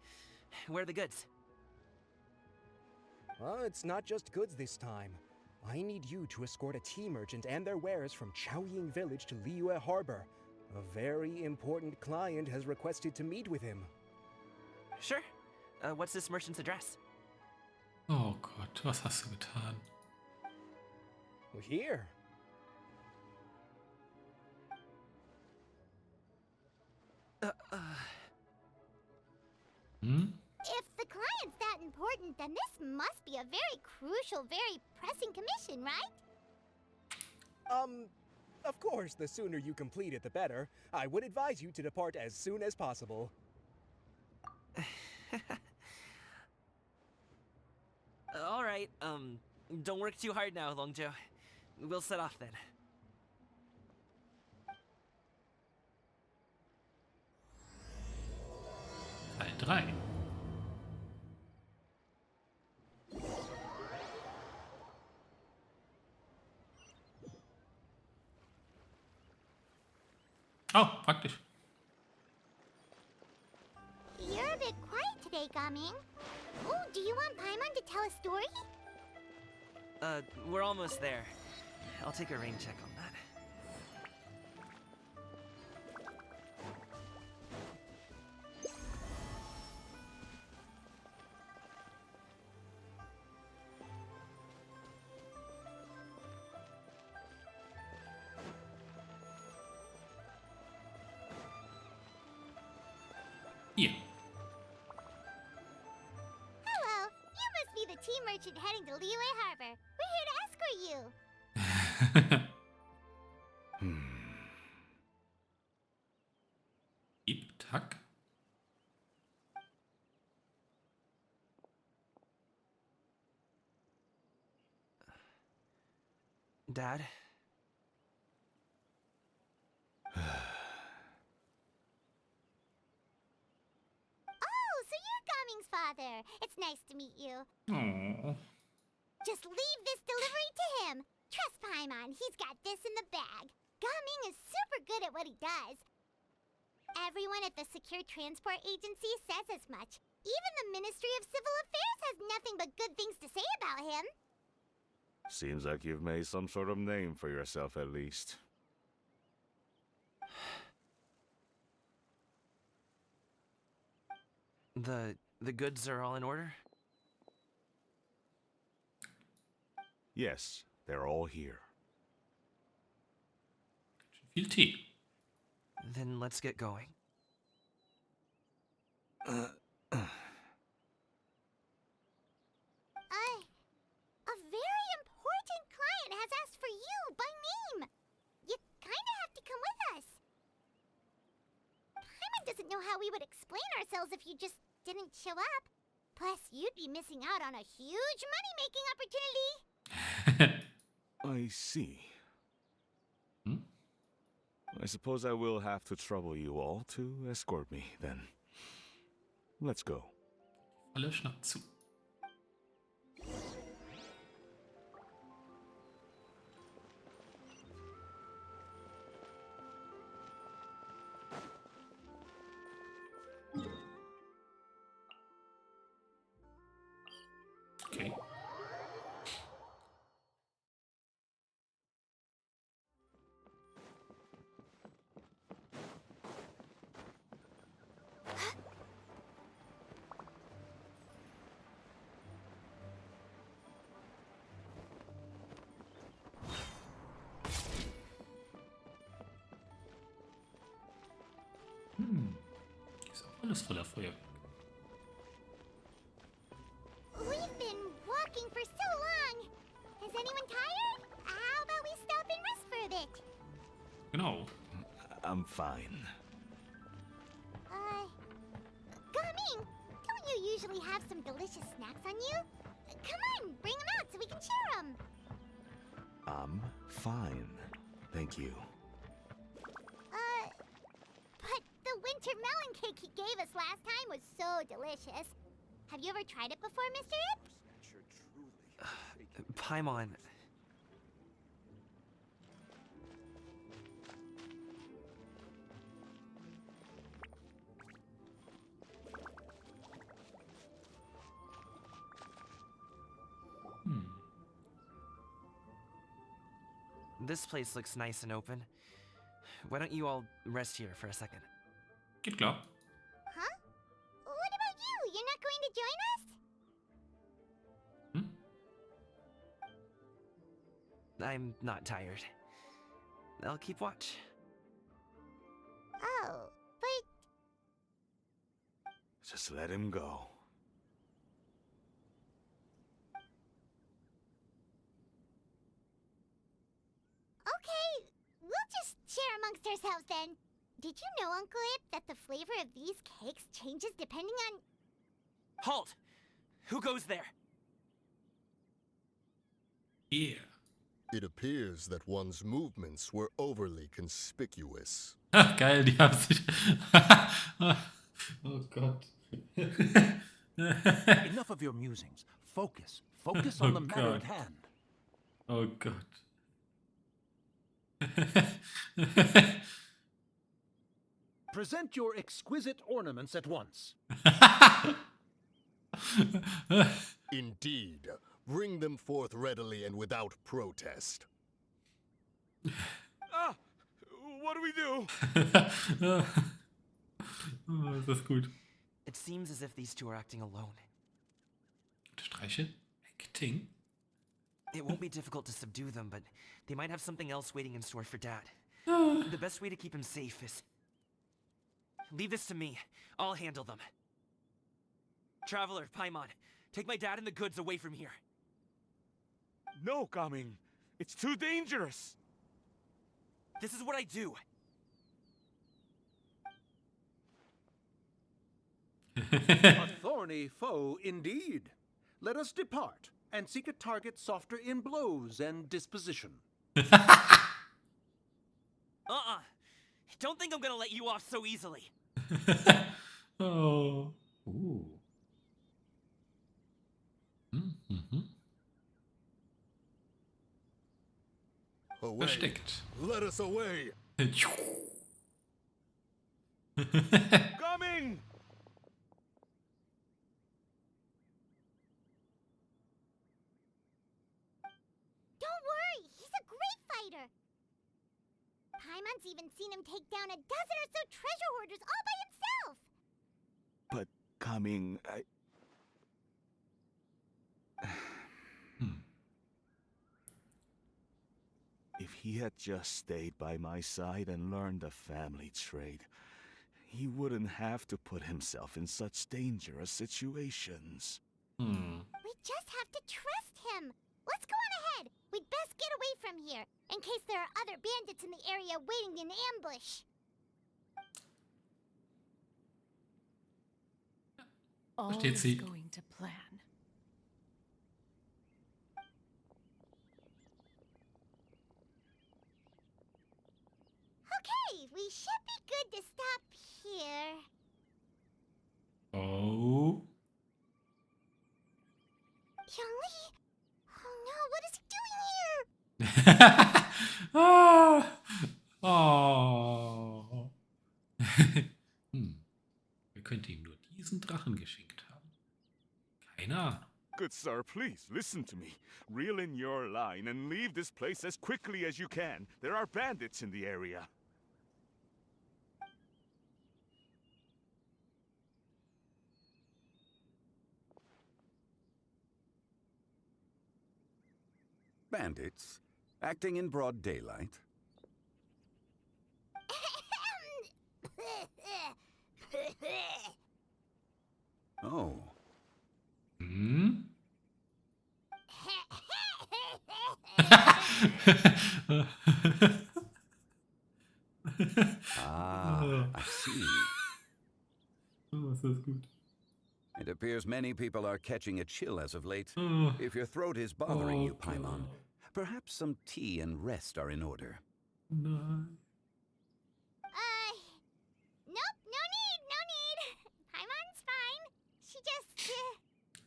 Where are the goods? Well, it's not just goods this time. I need you to escort a tea merchant and their wares from Chaoying Village to Liyue Harbor. A very important client has requested to meet with him. Sure. What's this merchant's address? Oh Gott, was hast du getan? Here. If the client's that important, then this must be a very crucial, very pressing commission, right? Of course, the sooner you complete it, the better. I would advise you to depart as soon as possible. Alright, don't work too hard now, Longjo. We'll set off then. Teil 3. Oh, praktisch. You're a bit quiet today, Gaming. Oh, do you want Paimon to tell a story? We're almost there. I'll take a rain check on that. Yeah. Hello, you must be the tea merchant heading to Liyue Harbor. We're here to escort you. Yep, tack. Dad? Oh, so you're Gaming's father. It's nice to meet you. Aww. Just leave this delivery to him. Trust Paimon, he's got this in the bag. Gaming is super good at what he does. Everyone at the Secure Transport Agency says as much. Even the Ministry of Civil Affairs has nothing but good things to say about him. Seems like you've made some sort of name for yourself at least. The goods are all in order? Yes, they're all here. Viel Tee. Then let's get going. A very important client has asked for you by name. You kinda have to come with us. Paimon doesn't know how we would explain ourselves if you just didn't show up. Plus, you'd be missing out on a huge money-making opportunity. I see. I suppose I will have to trouble you all to escort me, then. Let's go. Alle schnappt zu. Okay. Ist auch alles voller Feuer. We've been walking for so long. Is anyone tired? How about we stop and rest for a bit? Genau. I'm fine. Gaming, don't you usually have some delicious snacks on you? Come on, bring them out so we can share them. I'm fine. Thank you. But the winter melon cake he gave us last time was so delicious. Have you ever tried it before, Mr. Ip? Paimon. This place looks nice and open. Why don't you all rest here for a second? Geht klar. Huh? What about you? You're not going to join us? I'm not tired. I'll keep watch. Oh, but... Just let him go. Okay, we'll just share amongst ourselves then. Did you know, Uncle Ip, that the flavor of these cakes changes depending on... Halt! Who goes there? Yeah. It appears that one's movements were overly conspicuous. Ach, geil, die haben sich... Oh Gott. Enough of your musings. Focus. Focus on the matter at hand. Oh Gott. Present your exquisite ornaments at once. Indeed. Bring them forth readily and without protest. Ah! What do we do? Oh, ist das gut. It seems as if these two are acting alone. Streiche? Acting? It won't be difficult to subdue them, but they might have something else waiting in store for Dad. The best way to keep him safe is... Leave this to me. I'll handle them. Traveler, Paimon, take my dad and the goods away from here. No, Gaming. It's too dangerous. This is what I do. A thorny foe indeed. Let us depart and seek a target softer in blows and disposition. Don't think I'm gonna let you off so easily. Oh. Ooh. Mhm. Away. Versteckt. Let us away. Coming! Don't worry, he's a great fighter. Paimon's even seen him take down a dozen or so treasure hoarders all by himself. But Gaming, If he had just stayed by my side and learned the family trade, he wouldn't have to put himself in such dangerous situations. We just have to trust him. Let's go on ahead. We'd best get away from here, in case there are other bandits in the area waiting in ambush. All Versteht is sie. going to plan. Okay, we should be good to stop here. Oh. Yongli? Oh no, what is he doing here? Ah. Oh. Wer könnte ihm nur diesen Drachen geschenkt haben? Keine Ahnung. Good sir, please listen to me. Reel in your line and leave this place as quickly as you can. There are bandits in the area. Bandits? Acting in broad daylight? Oh. I see. Oh, ist das gut. It appears many people are catching a chill as of late. If your throat is bothering you, Paimon, perhaps some tea and rest are in order. Nein. Nope, no need. Paimon's fine. She just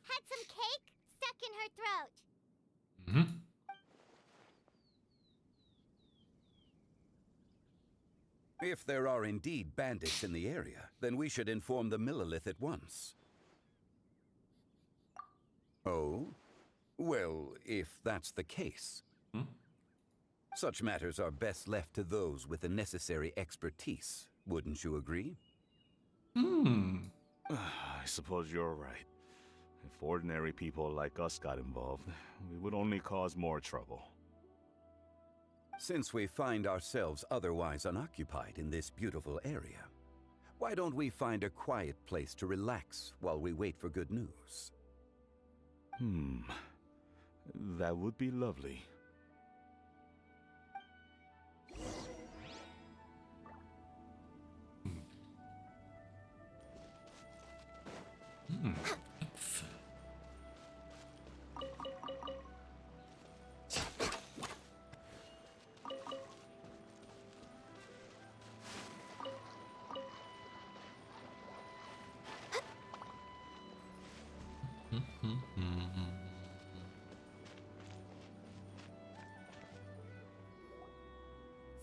had some cake stuck in her throat. If there are indeed bandits in the area, then we should inform the Millelith at once. Oh? Well, if that's the case. Such matters are best left to those with the necessary expertise, wouldn't you agree? I suppose you're right. If ordinary people like us got involved, we would only cause more trouble. Since we find ourselves otherwise unoccupied in this beautiful area, why don't we find a quiet place to relax while we wait for good news? That would be lovely.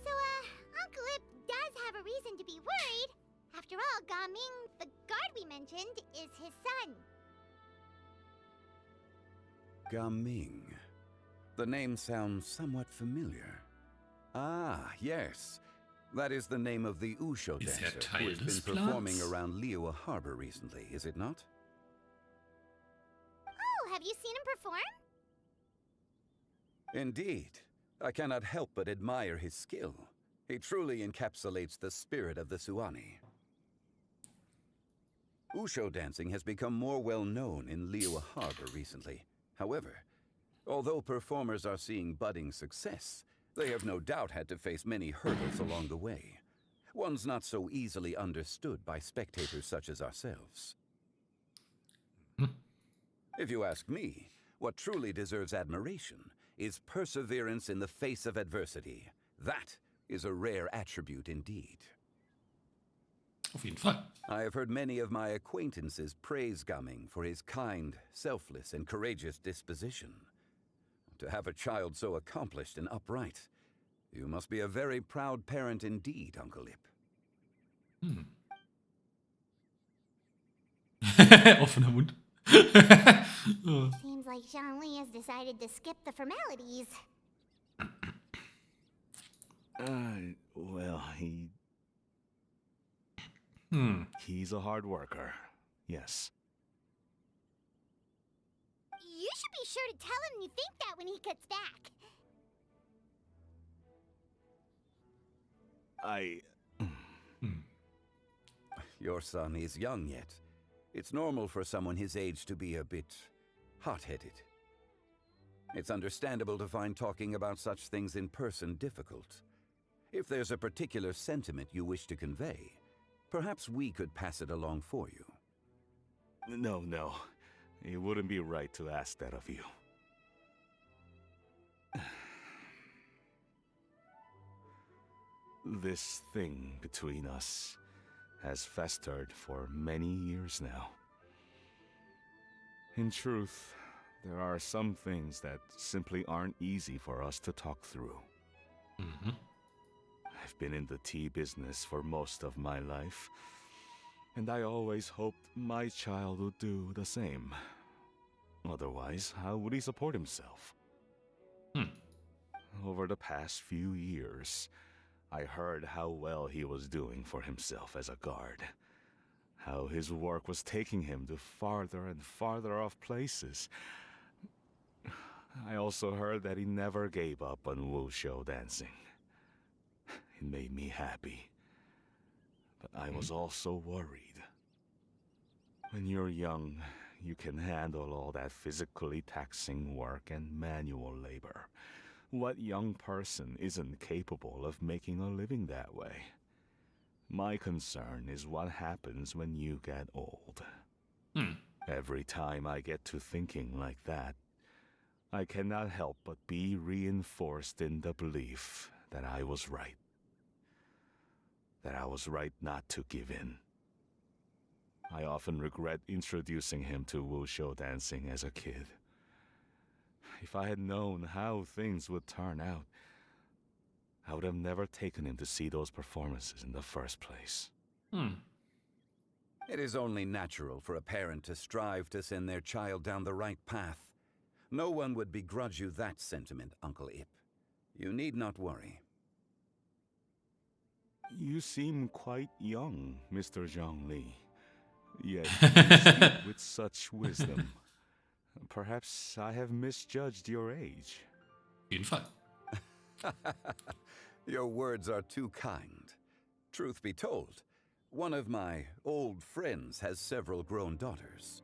So, Uncle Ip does have a reason to be worried. After all, Gaming, the guard we mentioned, is his son. Gaming. The name sounds somewhat familiar. Ah, yes. That is the name of the Usho Ist dancer Teil who has des been performing Plans? around Liyue Harbor recently, is it not? Oh, have you seen him perform? Indeed. I cannot help but admire his skill. He truly encapsulates the spirit of the Suani. Usho dancing has become more well known in Liyue Harbor recently. However, although performers are seeing budding success, they have no doubt had to face many hurdles along the way. Ones not so easily understood by spectators such as ourselves. If you ask me, what truly deserves admiration is perseverance in the face of adversity. That is a rare attribute indeed. Auf jeden Fall. I have heard many of my acquaintances praise Gaming for his kind, selfless, and courageous disposition. To have a child so accomplished and upright, you must be a very proud parent indeed, Uncle Lip. Offener Mund. Oh. Seems like Zhongli has decided to skip the formalities. Well, he's a hard worker. Yes. You should be sure to tell him you think that when he gets back. Your son is young yet. It's normal for someone his age to be a bit hot-headed. It's understandable to find talking about such things in person difficult. If there's a particular sentiment you wish to convey, perhaps we could pass it along for you. No. It wouldn't be right to ask that of you. This thing between us has festered for many years now. In truth, there are some things that simply aren't easy for us to talk through. I've been in the tea business for most of my life, and I always hoped my child would do the same. Otherwise, how would he support himself? Over the past few years, I heard how well he was doing for himself as a guard. How his work was taking him to farther and farther off places. I also heard that he never gave up on wushu dancing. It made me happy. But I was also worried. When you're young, you can handle all that physically taxing work and manual labor. What young person isn't capable of making a living that way? My concern is what happens when you get old. Every time I get to thinking like that, I cannot help but be reinforced in the belief that I was right. That I was right not to give in. I often regret introducing him to wushu dancing as a kid. If I had known how things would turn out, I would have never taken him to see those performances in the first place. It is only natural for a parent to strive to send their child down the right path. No one would begrudge you that sentiment, Uncle Ip. You need not worry. You seem quite young, Mr. Zhongli. Yet you speak with such wisdom. Perhaps I have misjudged your age. Auf jeden Fall. Your words are too kind. Truth be told, one of my old friends has several grown daughters.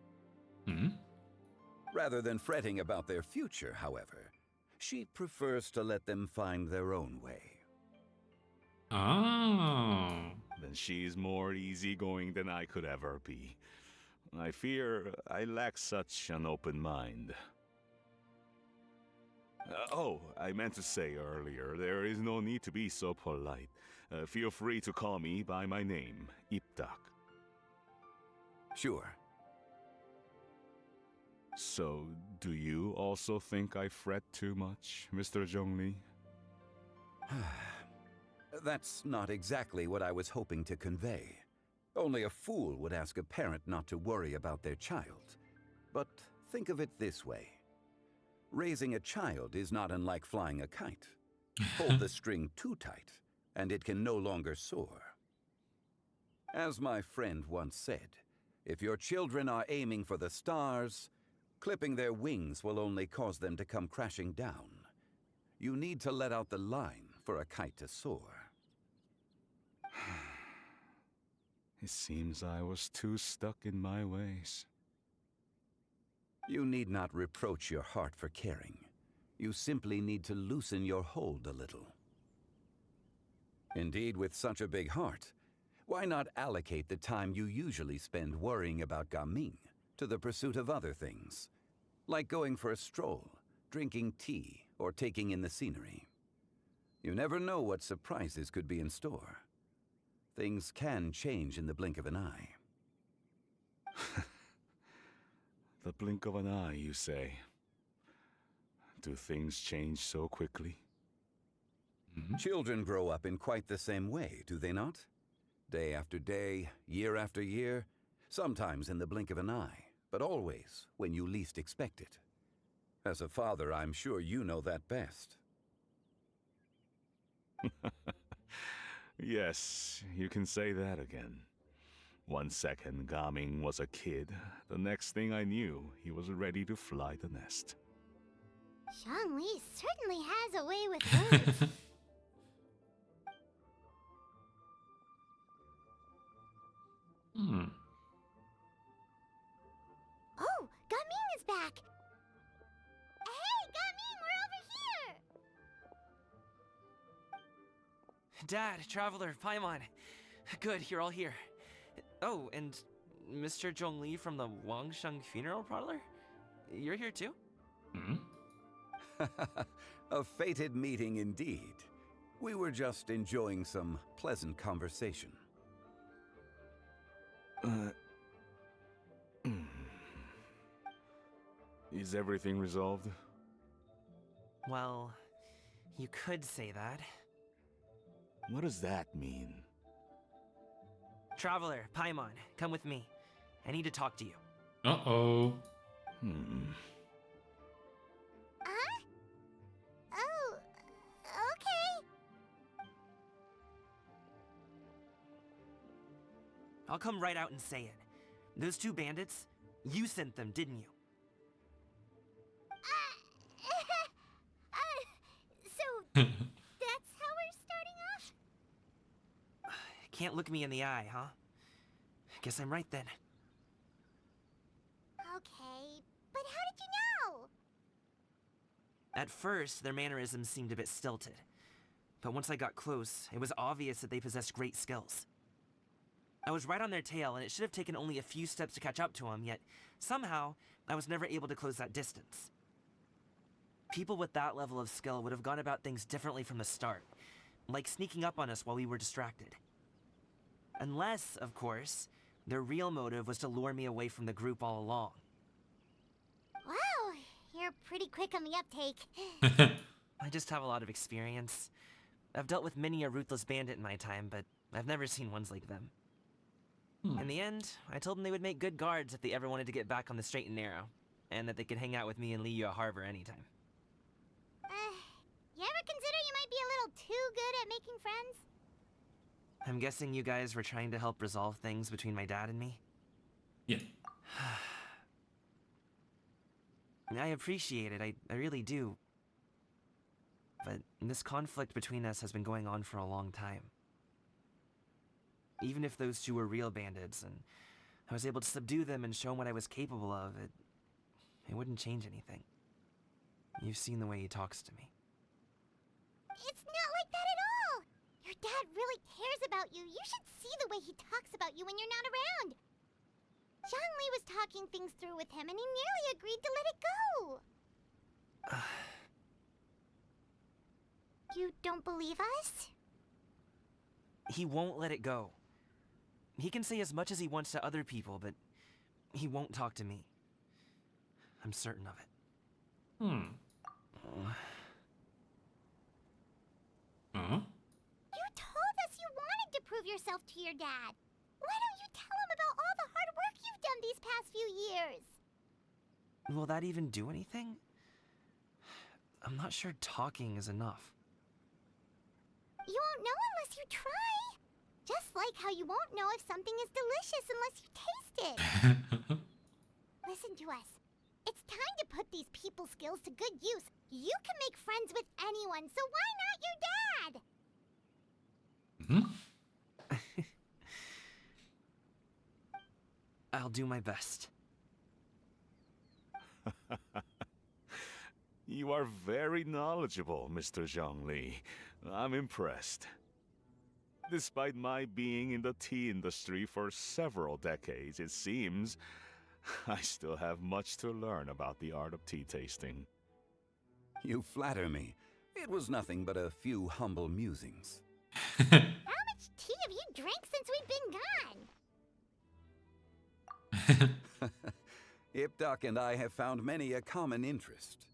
Rather than fretting about their future, however, she prefers to let them find their own way. Then she's more easygoing than I could ever be. I fear I lack such an open mind. I meant to say earlier, there is no need to be so polite. Feel free to call me by my name, Ipdak. Sure. So, do you also think I fret too much, Mr. Zhongli? That's not exactly what I was hoping to convey. Only a fool would ask a parent not to worry about their child. But think of it this way. Raising a child is not unlike flying a kite. Hold the string too tight, and it can no longer soar. As my friend once said, if your children are aiming for the stars, clipping their wings will only cause them to come crashing down. You need to let out the line for a kite to soar. It seems I was too stuck in my ways. You need not reproach your heart for caring. You simply need to loosen your hold a little. Indeed, with such a big heart, why not allocate the time you usually spend worrying about Gaming to the pursuit of other things, like going for a stroll, drinking tea, or taking in the scenery? You never know what surprises could be in store. Things can change in the blink of an eye. The blink of an eye, you say? Do things change so quickly? Children grow up in quite the same way, do they not? Day after day, year after year, sometimes in the blink of an eye, but always when you least expect it. As a father, I'm sure you know that best. Yes, you can say that again. 1 second, Gaming was a kid. The next thing I knew, he was ready to fly the nest. Zhongli certainly has a way with words. Oh, Gaming is back! Hey, Gaming, we're over here! Dad, Traveler, Paimon. Good, you're all here. Oh, and Mr. Zhongli from the Wangsheng Funeral Parlor? You're here too? A fated meeting indeed. We were just enjoying some pleasant conversation. Is everything resolved? Well, you could say that. What does that mean? Traveler, Paimon, come with me. I need to talk to you. Uh-oh. Oh, okay. I'll come right out and say it. Those two bandits, you sent them, didn't you? So, that's how we're starting off? Can't look me in the eye, huh? Guess I'm right then. Okay, but how did you know? At first, their mannerisms seemed a bit stilted. But once I got close, it was obvious that they possessed great skills. I was right on their tail, and it should have taken only a few steps to catch up to them, yet somehow, I was never able to close that distance. People with that level of skill would have gone about things differently from the start, like sneaking up on us while we were distracted. Unless, of course, their real motive was to lure me away from the group all along. Wow, you're pretty quick on the uptake. I just have a lot of experience. I've dealt with many a ruthless bandit in my time, but I've never seen ones like them. In the end, I told them they would make good guards if they ever wanted to get back on the straight and narrow, and that they could hang out with me in Liyue Harbor anytime. You ever consider you might be a little too good at making friends? I'm guessing you guys were trying to help resolve things between my dad and me? Yeah. I appreciate it, I really do. But this conflict between us has been going on for a long time. Even if those two were real bandits, and I was able to subdue them and show them what I was capable of, it wouldn't change anything. You've seen the way he talks to me. It's not like that at all! Your dad really cares about you. You should see the way he talks about you when you're not around. Zhongli was talking things through with him, and he nearly agreed to let it go. You don't believe us? He won't let it go. He can say as much as he wants to other people, but he won't talk to me. I'm certain of it. You told us you wanted to prove yourself to your dad. Why don't you tell him about all the hard work you've done these past few years? Will that even do anything? I'm not sure talking is enough. You won't know unless you try. Just like how you won't know if something is delicious unless you taste it. Listen to us. It's time to put these people skills to good use. You can make friends with anyone, so why not your dad? I'll do my best. You are very knowledgeable, Mr. Zhongli. I'm impressed. Despite my being in the tea industry for several decades, it seems I still have much to learn about the art of tea tasting. You flatter me. It was nothing but a few humble musings. How much tea have you drank since we've been gone? Ipdak and I have found many a common interest.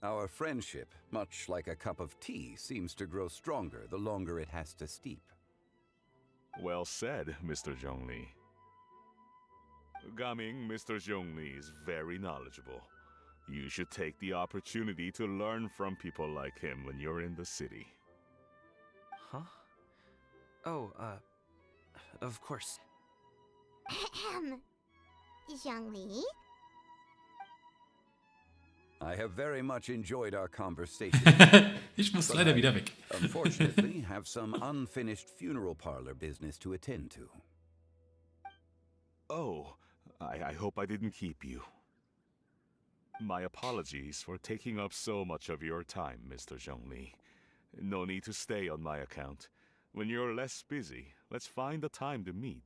Our friendship, much like a cup of tea, seems to grow stronger the longer it has to steep. Well said, Mr. Zhongli. Gaming, Mr. Zhongli is very knowledgeable. You should take the opportunity to learn from people like him when you're in the city. Huh? Oh, of course. Zhongli? I have very much enjoyed our conversation. Ich muss leider wieder weg. Unfortunately, have some unfinished funeral parlor business to attend to. Oh, I hope I didn't keep you. My apologies for taking up so much of your time, Mr. Zhongli. No need to stay on my account. When you're less busy, let's find a time to meet.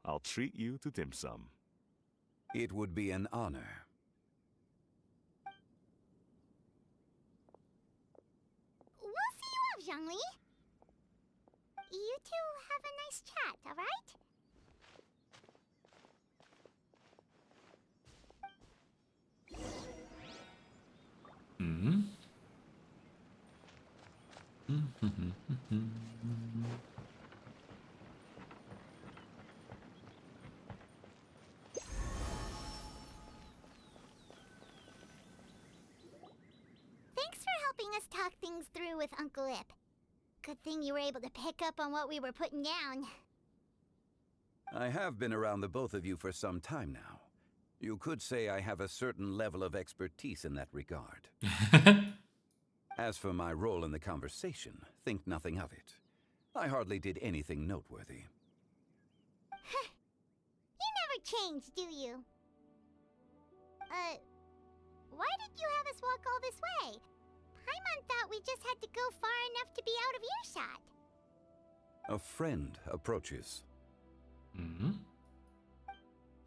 I'll treat you to dim sum. It would be an honor. We'll see you off, Zhongli. You two have a nice chat, alright? Thanks for helping us talk things through with Uncle Ip. Good thing you were able to pick up on what we were putting down. I have been around the both of you for some time now. You could say I have a certain level of expertise in that regard. As for my role in the conversation, think nothing of it. I hardly did anything noteworthy. You never change, do you? Why did you have us walk all this way? Paimon thought we just had to go far enough to be out of earshot. A friend approaches.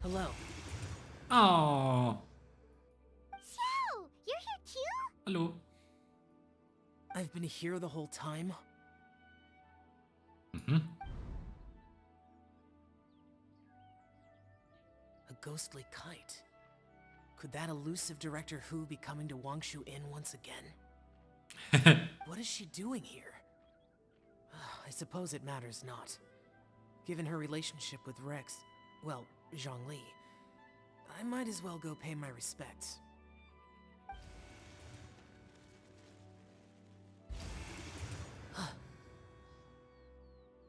Hello. Oh. So, you're here too? Hallo. I've been here the whole time. A ghostly kite. Could that elusive Director Hu be coming to Wangshu Inn once again? What is she doing here? I suppose it matters not. Given her relationship with Rex, well, Zhongli, I might as well go pay my respects.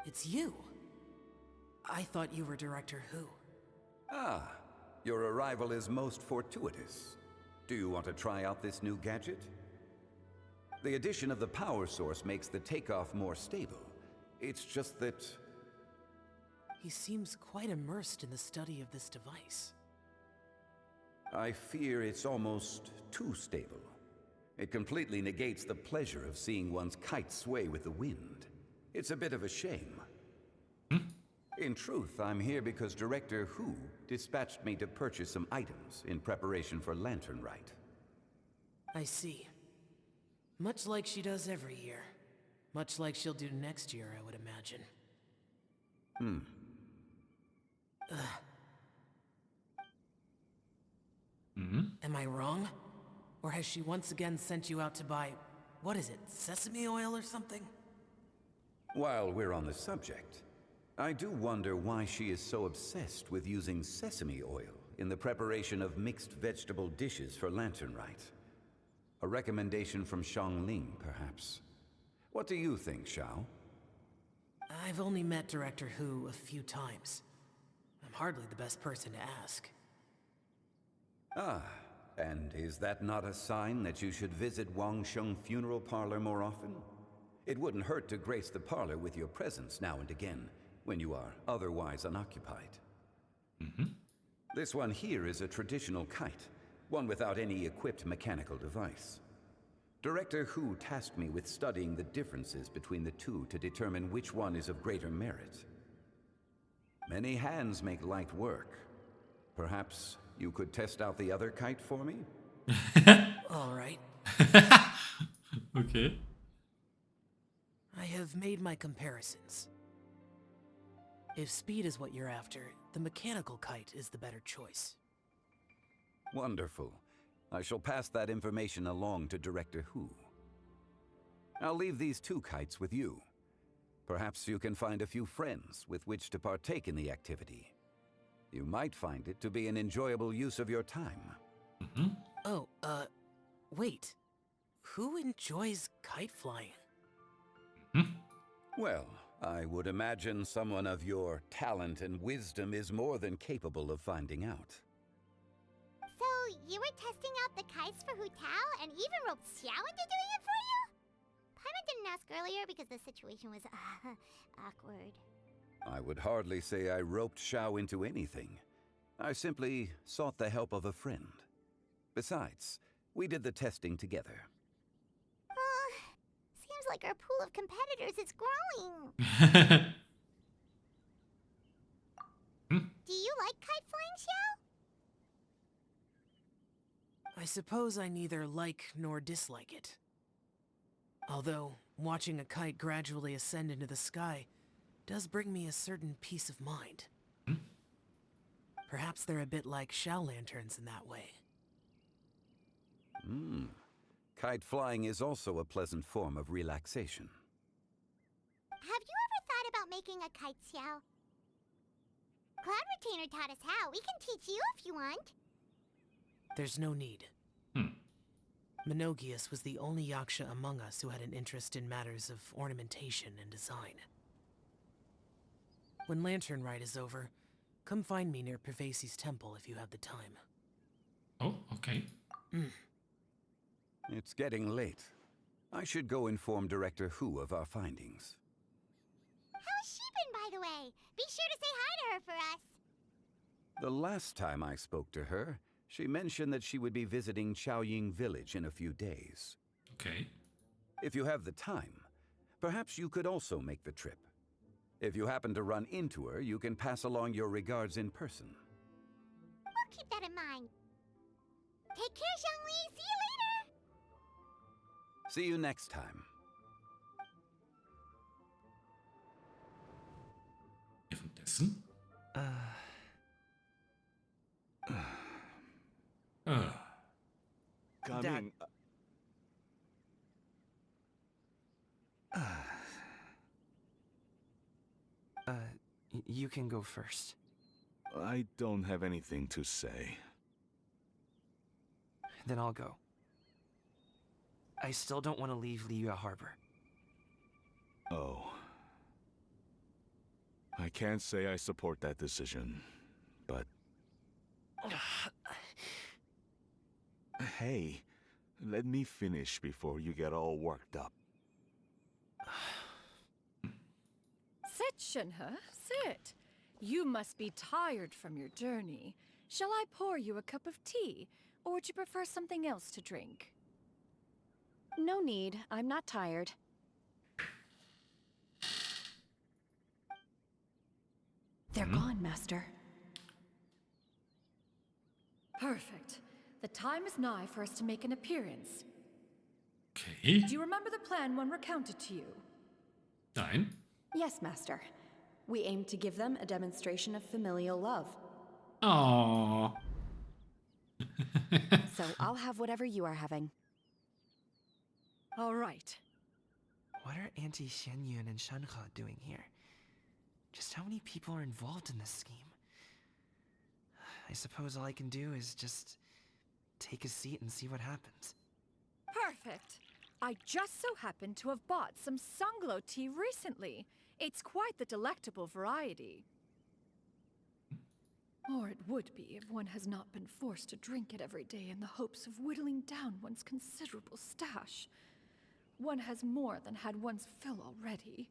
It's you. I thought you were Director Hu. Ah, your arrival is most fortuitous. Do you want to try out this new gadget? The addition of the power source makes the takeoff more stable. It's just that... He seems quite immersed in the study of this device. I fear it's almost too stable. It completely negates the pleasure of seeing one's kite sway with the wind. It's a bit of a shame. In truth, I'm here because Director Hu dispatched me to purchase some items in preparation for Lantern Rite. I see. Much like she does every year. Much like she'll do next year, I would imagine. Am I wrong? Or has she once again sent you out to buy, what is it, sesame oil or something? While we're on the subject, I do wonder why she is so obsessed with using sesame oil in the preparation of mixed vegetable dishes for Lantern Rite. A recommendation from Xiangling, perhaps. What do you think, Xiao? I've only met Director Hu a few times. I'm hardly the best person to ask. Ah, and is that not a sign that you should visit Wangsheng Funeral Parlor more often? It wouldn't hurt to grace the parlor with your presence now and again, when you are otherwise unoccupied. This one here is a traditional kite, one without any equipped mechanical device. Director Hu tasked me with studying the differences between the two to determine which one is of greater merit. Many hands make light work. Perhaps you could test out the other kite for me? All right. Okay. I have made my comparisons. If speed is what you're after, the mechanical kite is the better choice. Wonderful. I shall pass that information along to Director Hu. I'll leave these two kites with you. Perhaps you can find a few friends with which to partake in the activity. You might find it to be an enjoyable use of your time. Oh, wait. Who enjoys kite flying? Well, I would imagine someone of your talent and wisdom is more than capable of finding out. So, you were testing out the kites for Hu Tao and even roped Xiao into doing it for you? Paimon didn't ask earlier because the situation was awkward. I would hardly say I roped Xiao into anything. I simply sought the help of a friend. Besides, we did the testing together. Seems like our pool of competitors is growing. Do you like kite flying, Xiao? I suppose I neither like nor dislike it. Although, watching a kite gradually ascend into the sky does bring me a certain peace of mind. Perhaps they're a bit like shell lanterns in that way. Kite flying is also a pleasant form of relaxation. Have you ever thought about making a kite, Xiao? Cloud Retainer taught us how. We can teach you if you want. There's no need. Menogius was the only Yaksha among us who had an interest in matters of ornamentation and design. When Lantern Rite is over, come find me near Pervasi's temple if you have the time. Oh, okay. It's getting late. I should go inform Director Hu of our findings. How's she been, by the way? Be sure to say hi to her for us. The last time I spoke to her, she mentioned that she would be visiting Chaoying Village in a few days. Okay. If you have the time, perhaps you could also make the trip. If you happen to run into her, you can pass along your regards in person. We'll keep that in mind. Take care, Xiangli. See you later. See you next time. Währenddessen? Coming. You can go first. I don't have anything to say. Then I'll go. I still don't want to leave Liyue Harbor. Oh. I can't say I support that decision, but... Hey, let me finish before you get all worked up. Sit, Shinhe, sit. You must be tired from your journey. Shall I pour you a cup of tea, or would you prefer something else to drink? No need. I'm not tired. They're gone, Master. Perfect. The time is nigh for us to make an appearance. Okay. Do you remember the plan one recounted to you? Nein. Yes, Master. We aim to give them a demonstration of familial love. Aww. So I'll have whatever you are having. All right. What are Auntie Xianyun and Shanhe doing here? Just how many people are involved in this scheme? I suppose all I can do is just take a seat and see what happens. perfect. I just so happen to have bought some sunglow tea recently. It's quite the delectable variety. Or it would be if one has not been forced to drink it every day in the hopes of whittling down one's considerable stash. One has more than had one's fill already.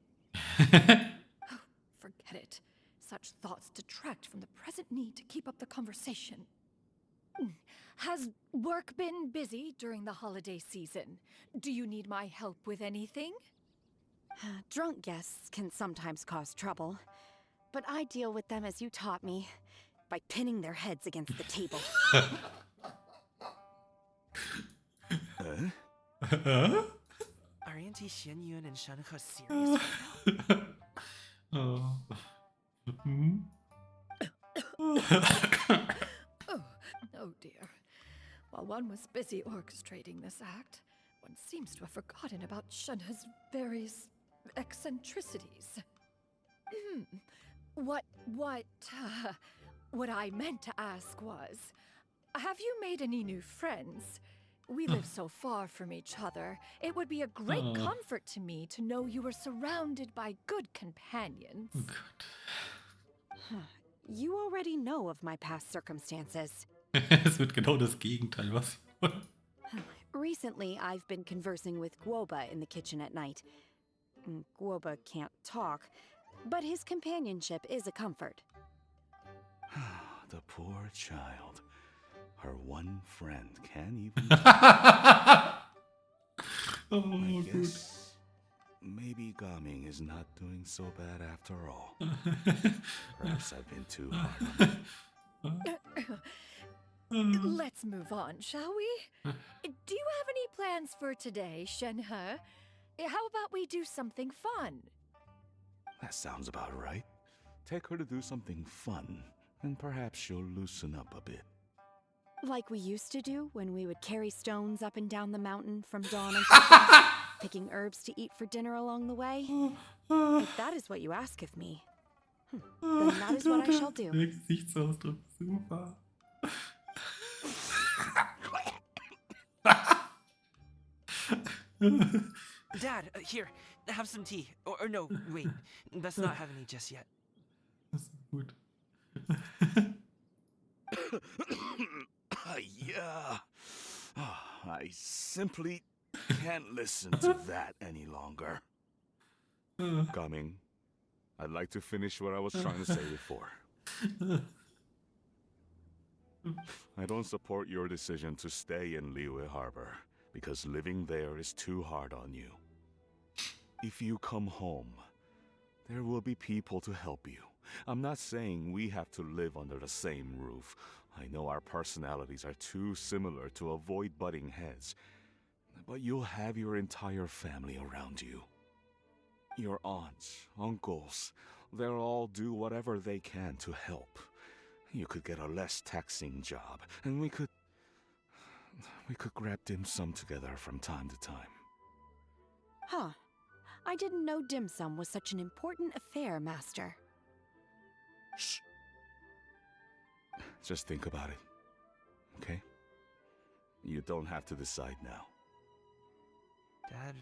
Oh, forget it. Such thoughts detract from the present need to keep up the conversation. Has work been busy during the holiday season? Do you need my help with anything? Drunk guests can sometimes cause trouble, but I deal with them as you taught me, by pinning their heads against the table. Are Auntie Xianyun and Shenhe serious right now? Oh dear. While one was busy orchestrating this act, one seems to have forgotten about Shenhe's various eccentricities. What I meant to ask was, have you made any new friends? We live so far from each other. It would be a great comfort to me to know you were surrounded by good companions. You already know of my past circumstances. Es wird genau das Gegenteil, was sie wollen. Recently, I've been conversing with Guoba in the kitchen at night. Guoba can't talk, but his companionship is a comfort. The poor child. Her one friend can't even... I guess maybe Gaming is not doing so bad after all. Perhaps I've been too hard on him. Let's move on, shall we? Do you have any plans for today, Shenhe? How about we do something fun? That sounds about right. Take her to do something fun, and perhaps she'll loosen up a bit. Like we used to do when we would carry stones up and down the mountain from dawn until dusk, picking herbs to eat for dinner along the way. If that is what you ask of me, then that is what I shall do. Der Gesichtsausdruck, super. Dad, here, have some tea. Or no, wait, let's not have any just yet. Das ist gut. Yeah. I simply can't listen to that any longer. Coming. I'd like to finish what I was trying to say before. I don't support your decision to stay in Liyue Harbor, because living there is too hard on you. If you come home, there will be people to help you. I'm not saying we have to live under the same roof. I know our personalities are too similar to avoid butting heads, but you'll have your entire family around you. Your aunts, uncles, they'll all do whatever they can to help. You could get a less taxing job, and we could grab dim sum together from time to time. Huh. I didn't know dim sum was such an important affair, Master. Shh. Just think about it, okay? You don't have to decide now. Dad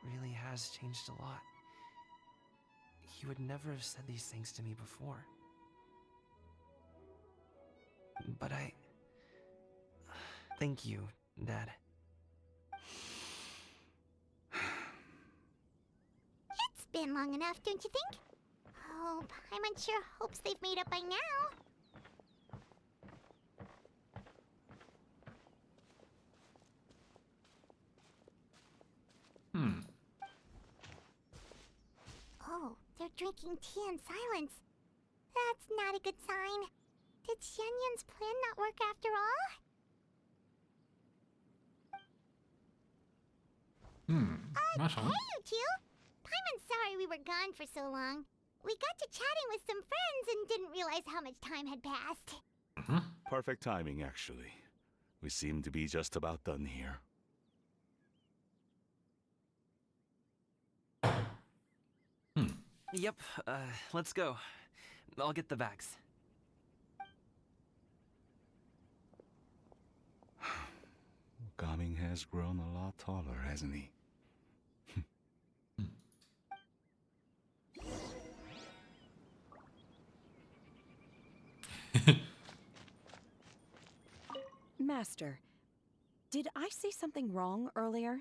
really has changed a lot. He would never have said these things to me before. But thank you, Dad. It's been long enough, don't you think? Oh, Paimon sure hopes they've made up by now. Oh, they're drinking tea in silence. That's not a good sign. Did Xianyun's plan not work after all? Mal schauen. Hey, you two! Paimon's sorry we were gone for so long. We got to chatting with some friends and didn't realize how much time had passed. Perfect timing, actually. We seem to be just about done here. Yep, let's go. I'll get the bags. Gaming has grown a lot taller, hasn't he? Master, did I say something wrong earlier?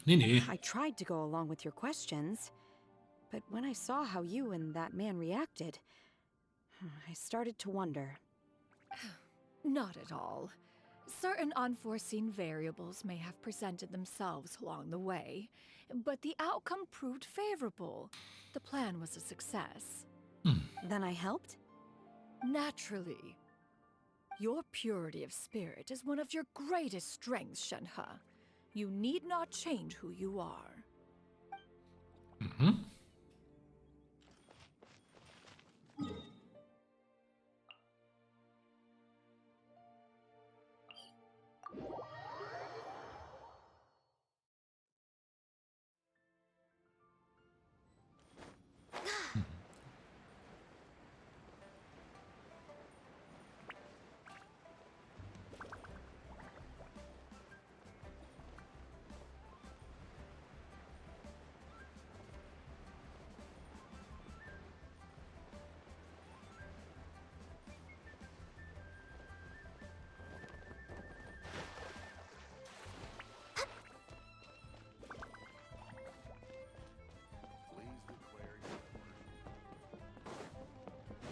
Nee. I tried to go along with your questions, but when I saw how you and that man reacted, I started to wonder. Not at all. Certain unforeseen variables may have presented themselves along the way, but the outcome proved favorable. The plan was a success. Then I helped? Naturally. Your purity of spirit is one of your greatest strengths, Shenhe. You need not change who you are.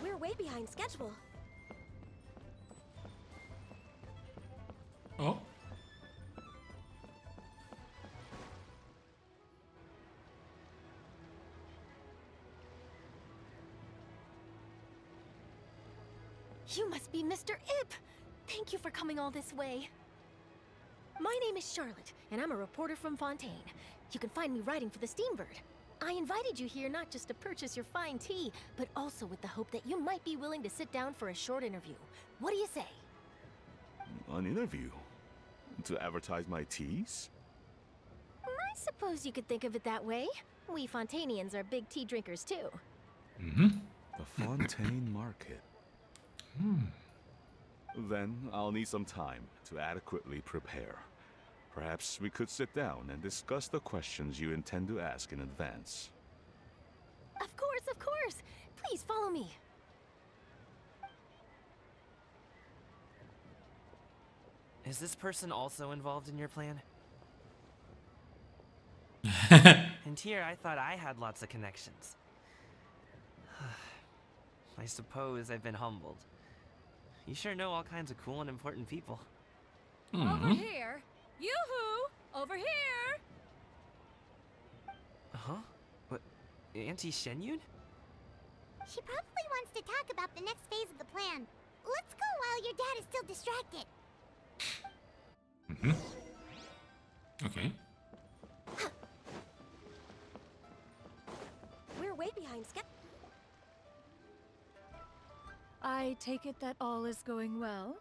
We're way behind schedule. Oh. You must be Mr. Ip! Thank you for coming all this way. My name is Charlotte, and I'm a reporter from Fontaine. You can find me writing for the Steambird. I invited you here not just to purchase your fine tea, but also with the hope that you might be willing to sit down for a short interview. What do you say? An interview? To advertise my teas? I suppose you could think of it that way. We Fontainians are big tea drinkers too. The Fontaine Market. Then I'll need some time to adequately prepare. Perhaps we could sit down and discuss the questions you intend to ask in advance. Of course, of course! Please follow me. Is this person also involved in your plan? And here I thought I had lots of connections. I suppose I've been humbled. You sure know all kinds of cool and important people. Over here! Yoo-hoo! Over here! Huh? What? Auntie Shenyun? She probably wants to talk about the next phase of the plan. Let's go while your dad is still distracted. Okay. We're way behind schedule. I take it that all is going well?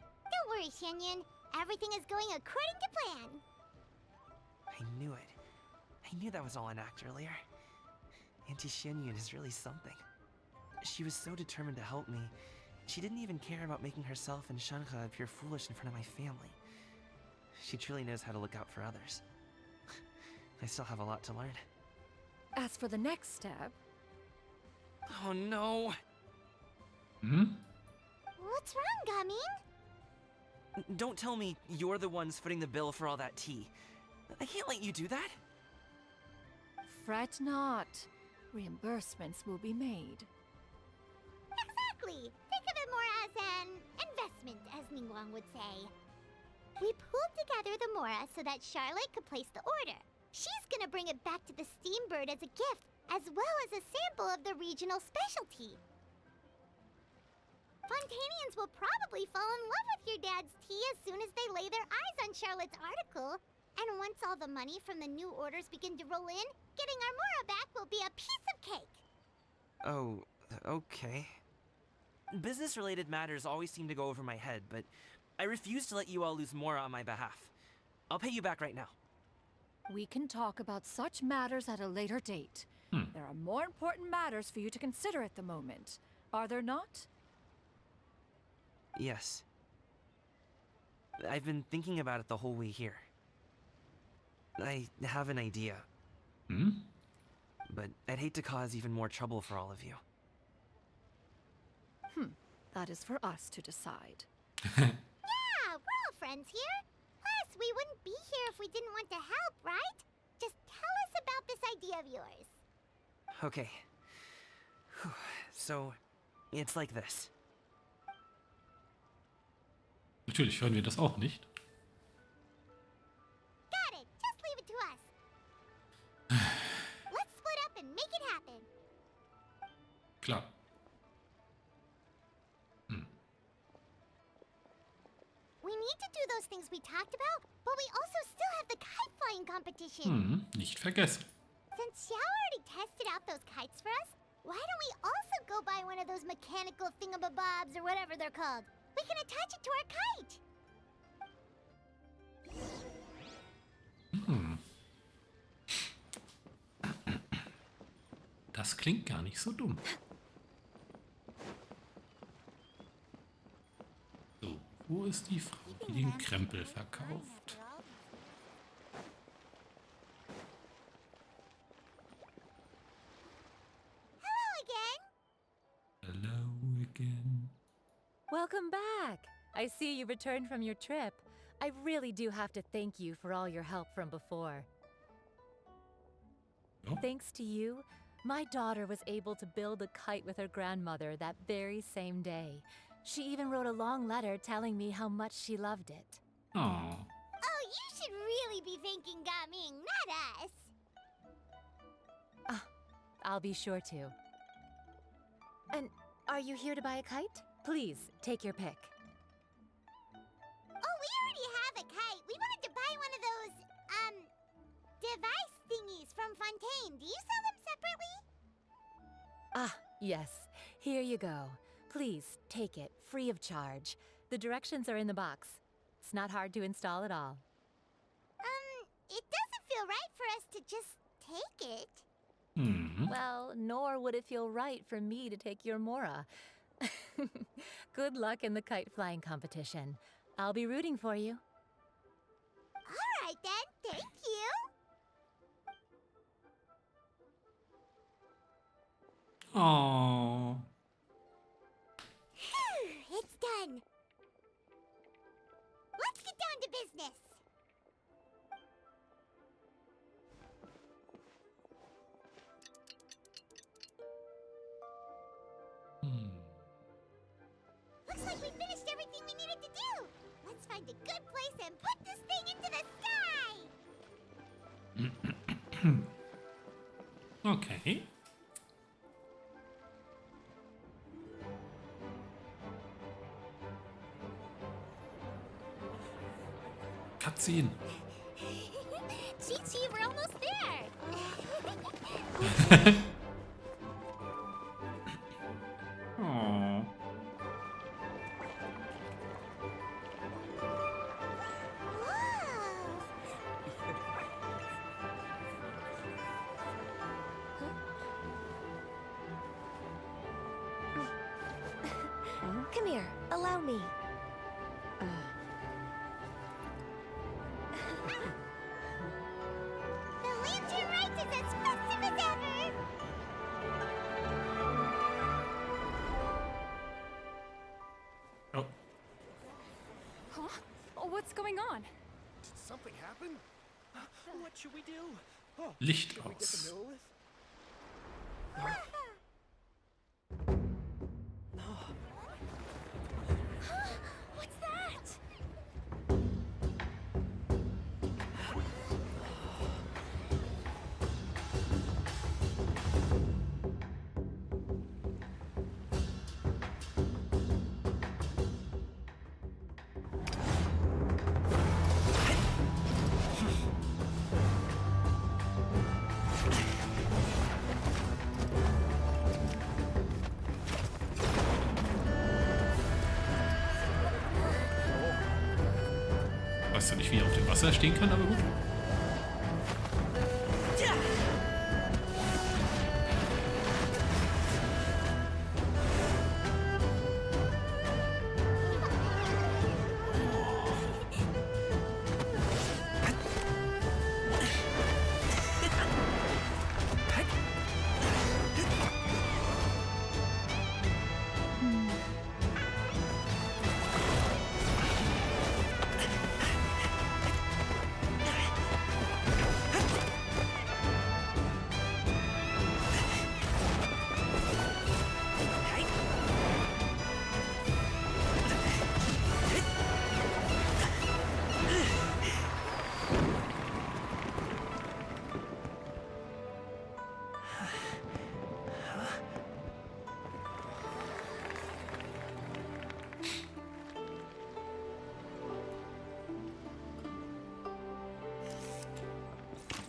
Don't worry, Shenyun. Everything is going according to plan. I knew it. I knew that was all an act earlier. Auntie Shenyun is really something. She was so determined to help me. She didn't even care about making herself and Shenhe appear foolish in front of my family. She truly knows how to look out for others. I still have a lot to learn. As for the next step... Oh no! What's wrong, Gaming? Don't tell me you're the ones footing the bill for all that tea. I can't let you do that. Fret not. Reimbursements will be made. Exactly. Think of it more as an investment, as Ningguang would say. We pooled together the Mora so that Charlotte could place the order. She's gonna bring it back to the Steambird as a gift, as well as a sample of the regional specialty. Fontainians will probably fall in love with your dad's tea as soon as they lay their eyes on Charlotte's article. And once all the money from the new orders begin to roll in, getting our Mora back will be a piece of cake. Oh, okay. Business-related matters always seem to go over my head, but I refuse to let you all lose more on my behalf. I'll pay you back right now. We can talk about such matters at a later date. There are more important matters for you to consider at the moment, are there not? Yes. I've been thinking about it the whole way here. I have an idea. Hmm? But I'd hate to cause even more trouble for all of you. That is for us to decide. Yeah, we're all friends here. Plus, we wouldn't be here if we didn't want to help, right? Just tell us about this idea of yours. Okay. So, it's like this. Natürlich hören wir das auch nicht. Got it. Just leave it to us. Let's split up and make it happen. Klar. We need to do those things we talked about, but we also still have the kite flying competition. Nicht vergessen. Since Xiao already tested out those kites for us, why don't we also go buy one of those mechanical thingamabobs or whatever they're called? We can attach it to our kite. Das klingt gar nicht so dumm. So, wo ist die Frau, die den Krempel verkauft? Hello again. Welcome back. I see you returned from your trip. I really do have to thank you for all your help from before. Oh. Thanks to you, my daughter was able to build a kite with her grandmother that very same day. She even wrote a long letter telling me how much she loved it. Oh. Oh, you should really be thanking Gaming, not us. I'll be sure to. And are you here to buy a kite? Please, take your pick. Oh, we already have a kite. We wanted to buy one of those, device thingies from Fontaine. Do you sell them separately? Yes. Here you go. Please, take it, free of charge. The directions are in the box. It's not hard to install at all. It doesn't feel right for us to just take it. Well, nor would it feel right for me to take your Mora. Good luck in the kite flying competition. I'll be rooting for you. All right then, thank you. Oh. It's done. Let's get down to business. Looks like we finished everything we needed to do. Let's find a good place and put this thing into the sky. Okay. Cutscene. Chi-Chi, we're almost there. Oh. Come here, allow me. The Lantern Rite is as festive as ever. Oh. Huh? Oh, what's going on? Did something happen? What should we do? Oh, Licht should we get the aus. Millilith? What's that? Weißt du nicht, wie er auf dem Wasser stehen kann, aber gut.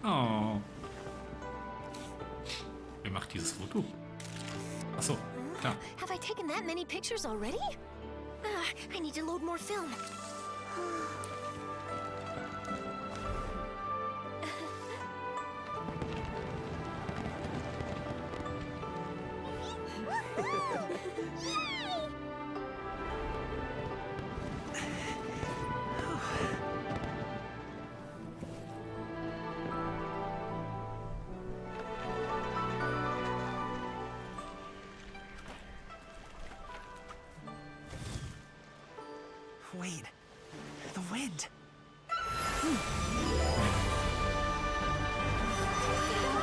Oh. Wer macht dieses Foto? Achso, klar. Have I taken that many pictures already? I need to load more film. Wait, the wind. Oh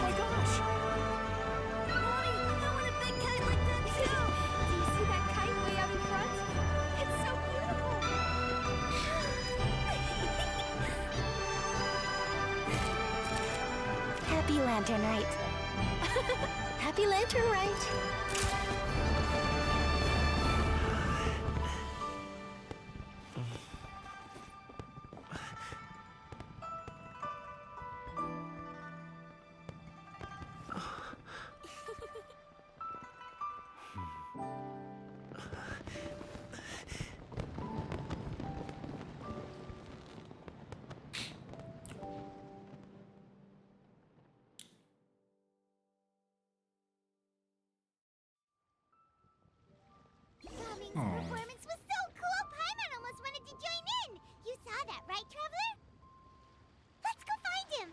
my gosh! Mommy, I want a big kite like that too! Do you see that kite way out in front? It's so beautiful! Happy Lantern Rite. Happy Lantern Rite! Gaming's Aw. performance was so cool, Paimon almost wanted to join in. You saw that, right, Traveler? Let's go find him.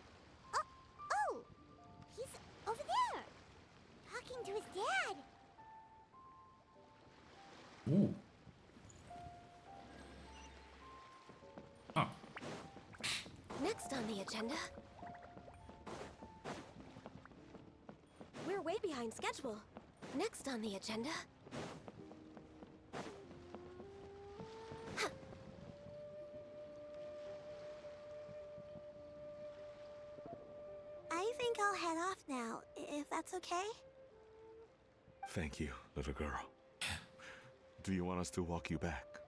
Oh, he's over there, talking to his dad. Oh. Ah. Next on the agenda. We're way behind schedule. Next on the agenda. I think I'll head off now, if that's okay. Thank you, little girl. Do you want us to walk you back?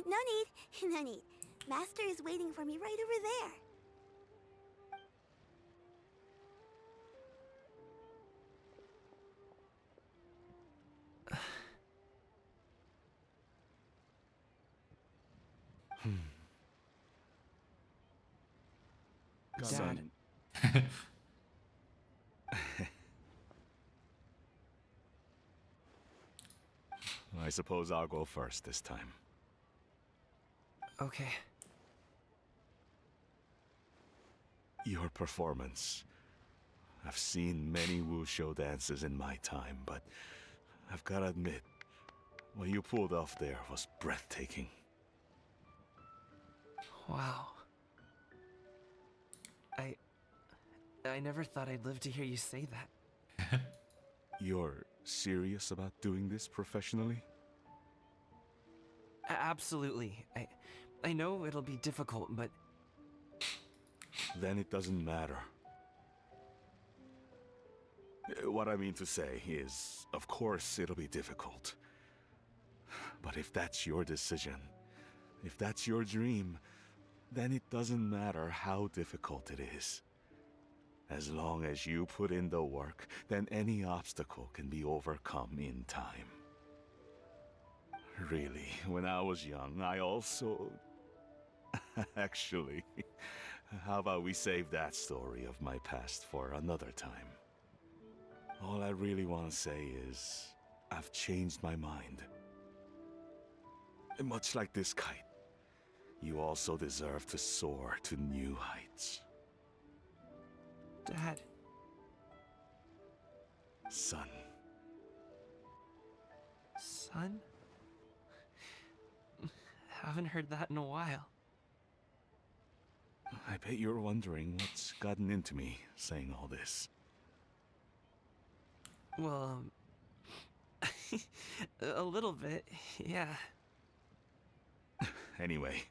No need, no need. Master is waiting for me right over there. Dad. I suppose I'll go first this time. Okay. Your performance. I've seen many wushou dances in my time, but I've got to admit, what you pulled off there was breathtaking. Wow. I never thought I'd live to hear you say that. You're serious about doing this professionally? Absolutely. I know it'll be difficult, but Then it doesn't matter. What I mean to say is, of course it'll be difficult. But if that's your decision, if that's your dream, then it doesn't matter how difficult it is. As long as you put in the work, then any obstacle can be overcome in time. Really, when I was young, I also... Actually, how about we save that story of my past for another time? All I really want to say is, I've changed my mind. Much like this kite, you also deserve to soar to new heights. Dad. Son. Son? Haven't heard that in a while. I bet you're wondering what's gotten into me saying all this. Well, a little bit, yeah. Anyway,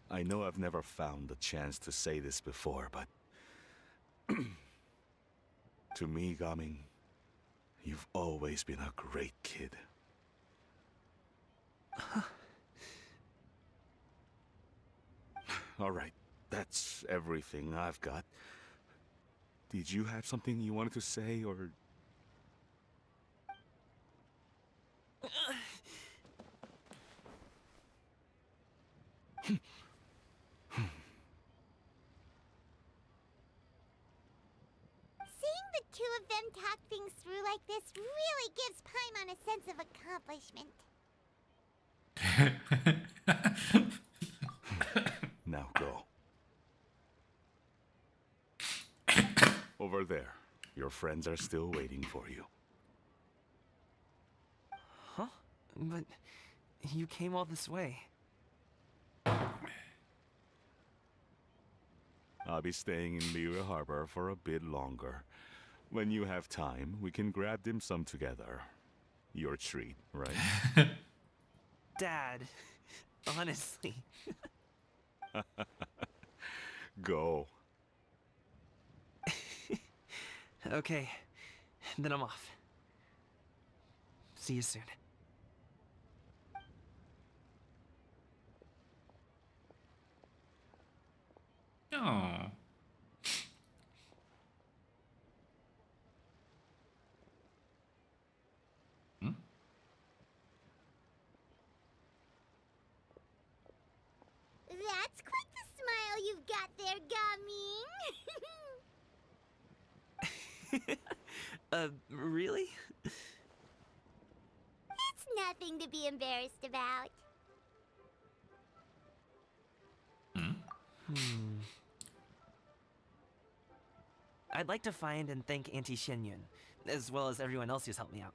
I know I've never found the chance to say this before, but... to me, Gaming, you've always been a great kid. All right, that's everything I've got. Did you have something you wanted to say, or... Seeing the two of them talk things through like this really gives Paimon a sense of accomplishment. Now go. Over there. Your friends are still waiting for you. Huh? But you came all this way. I'll be staying in Liyue Harbor for a bit longer. When you have time, we can grab dim sum together. Your treat, right? Dad, honestly. Go. Okay, then I'm off. See you soon. Oh. That's quite the smile you've got there, Gaming. Really? It's nothing to be embarrassed about. I'd like to find and thank Auntie Shenyun, as well as everyone else who's helped me out.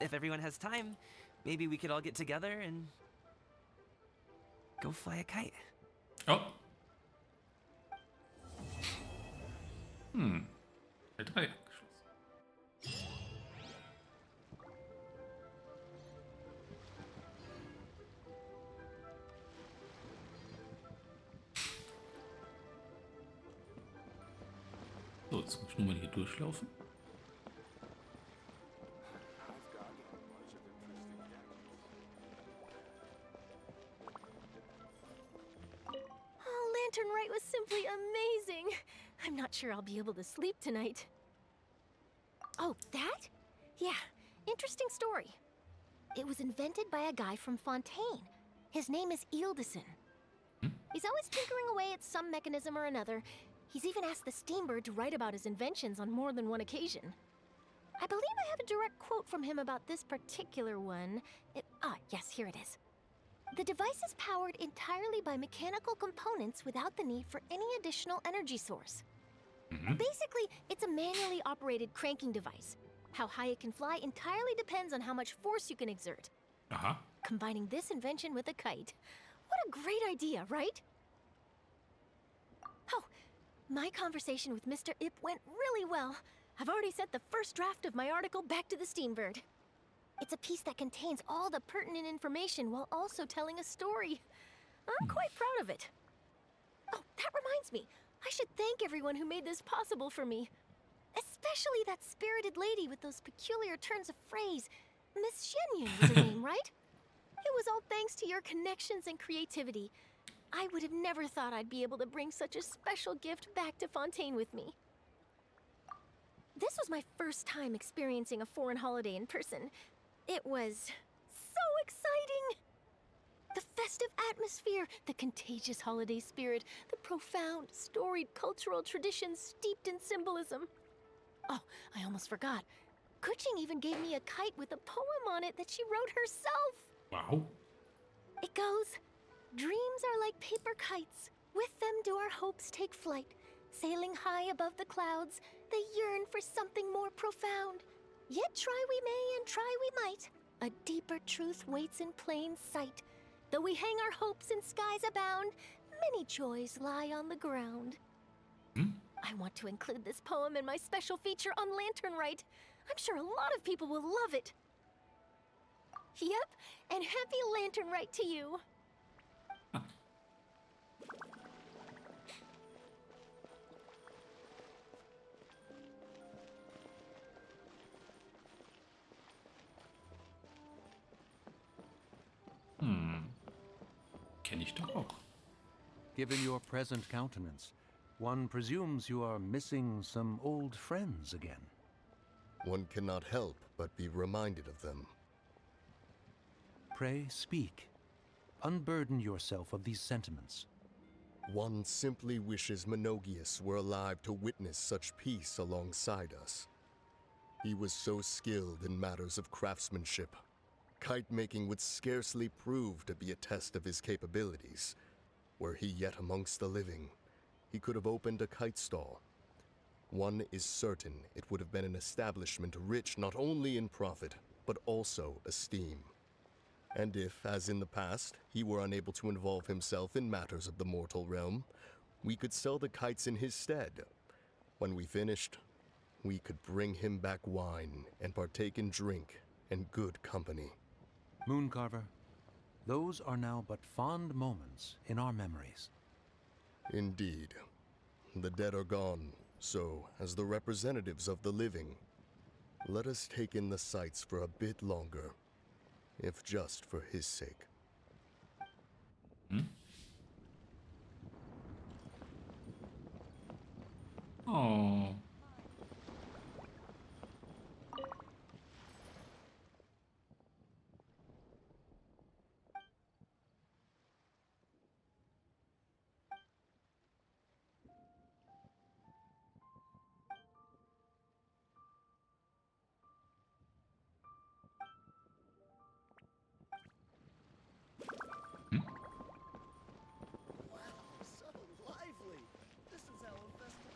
If everyone has time, maybe we could all get together and go fly a kite. Oh. Drei abgeschlossen. So, jetzt muss ich nur mal hier durchlaufen. Oh, Lantern Rite was simply amazing. I'm not sure I'll be able to sleep tonight. Oh, that? Yeah, interesting story. It was invented by a guy from Fontaine. His name is Ildison. He's always tinkering away at some mechanism or another. He's even asked the Steambird to write about his inventions on more than one occasion. I believe I have a direct quote from him about this particular one. Yes, here it is. The device is powered entirely by mechanical components without the need for any additional energy source. Basically, it's a manually operated cranking device. How high it can fly entirely depends on how much force you can exert. Combining this invention with a kite. What a great idea, right? Oh, my conversation with Mr. Ip went really well. I've already sent the first draft of my article back to the Steambird. It's a piece that contains all the pertinent information while also telling a story. I'm quite proud of it. Oh, that reminds me. I should thank everyone who made this possible for me. Especially that spirited lady with those peculiar turns of phrase. Miss Shenyun was her name, right? It was all thanks to your connections and creativity. I would have never thought I'd be able to bring such a special gift back to Fontaine with me. This was my first time experiencing a foreign holiday in person. It was so exciting! The festive atmosphere, the contagious holiday spirit, the profound, storied cultural traditions steeped in symbolism. Oh, I almost forgot. Kuching even gave me a kite with a poem on it that she wrote herself. Wow. It goes, dreams are like paper kites. With them do our hopes take flight. Sailing high above the clouds, they yearn for something more profound. Yet try we may and try we might. A deeper truth waits in plain sight. Though we hang our hopes in skies abound, many joys lie on the ground. I want to include this poem in my special feature on Lantern Rite. I'm sure a lot of people will love it. Yep, and happy Lantern Rite to you. Kenne ich doch auch. Given your present countenance, one presumes you are missing some old friends again. One cannot help but be reminded of them. Pray speak. Unburden yourself of these sentiments. One simply wishes Menogius were alive to witness such peace alongside us. He was so skilled in matters of craftsmanship. Kite-making would scarcely prove to be a test of his capabilities. Were he yet amongst the living, he could have opened a kite stall. One is certain it would have been an establishment rich not only in profit, but also esteem. And if, as in the past, he were unable to involve himself in matters of the mortal realm, we could sell the kites in his stead. When we finished, we could bring him back wine and partake in drink and good company. Mooncarver, those are now but fond moments in our memories. Indeed. The dead are gone, so, as the representatives of the living, let us take in the sights for a bit longer, if just for his sake. Oh. So lively. This is how a festival.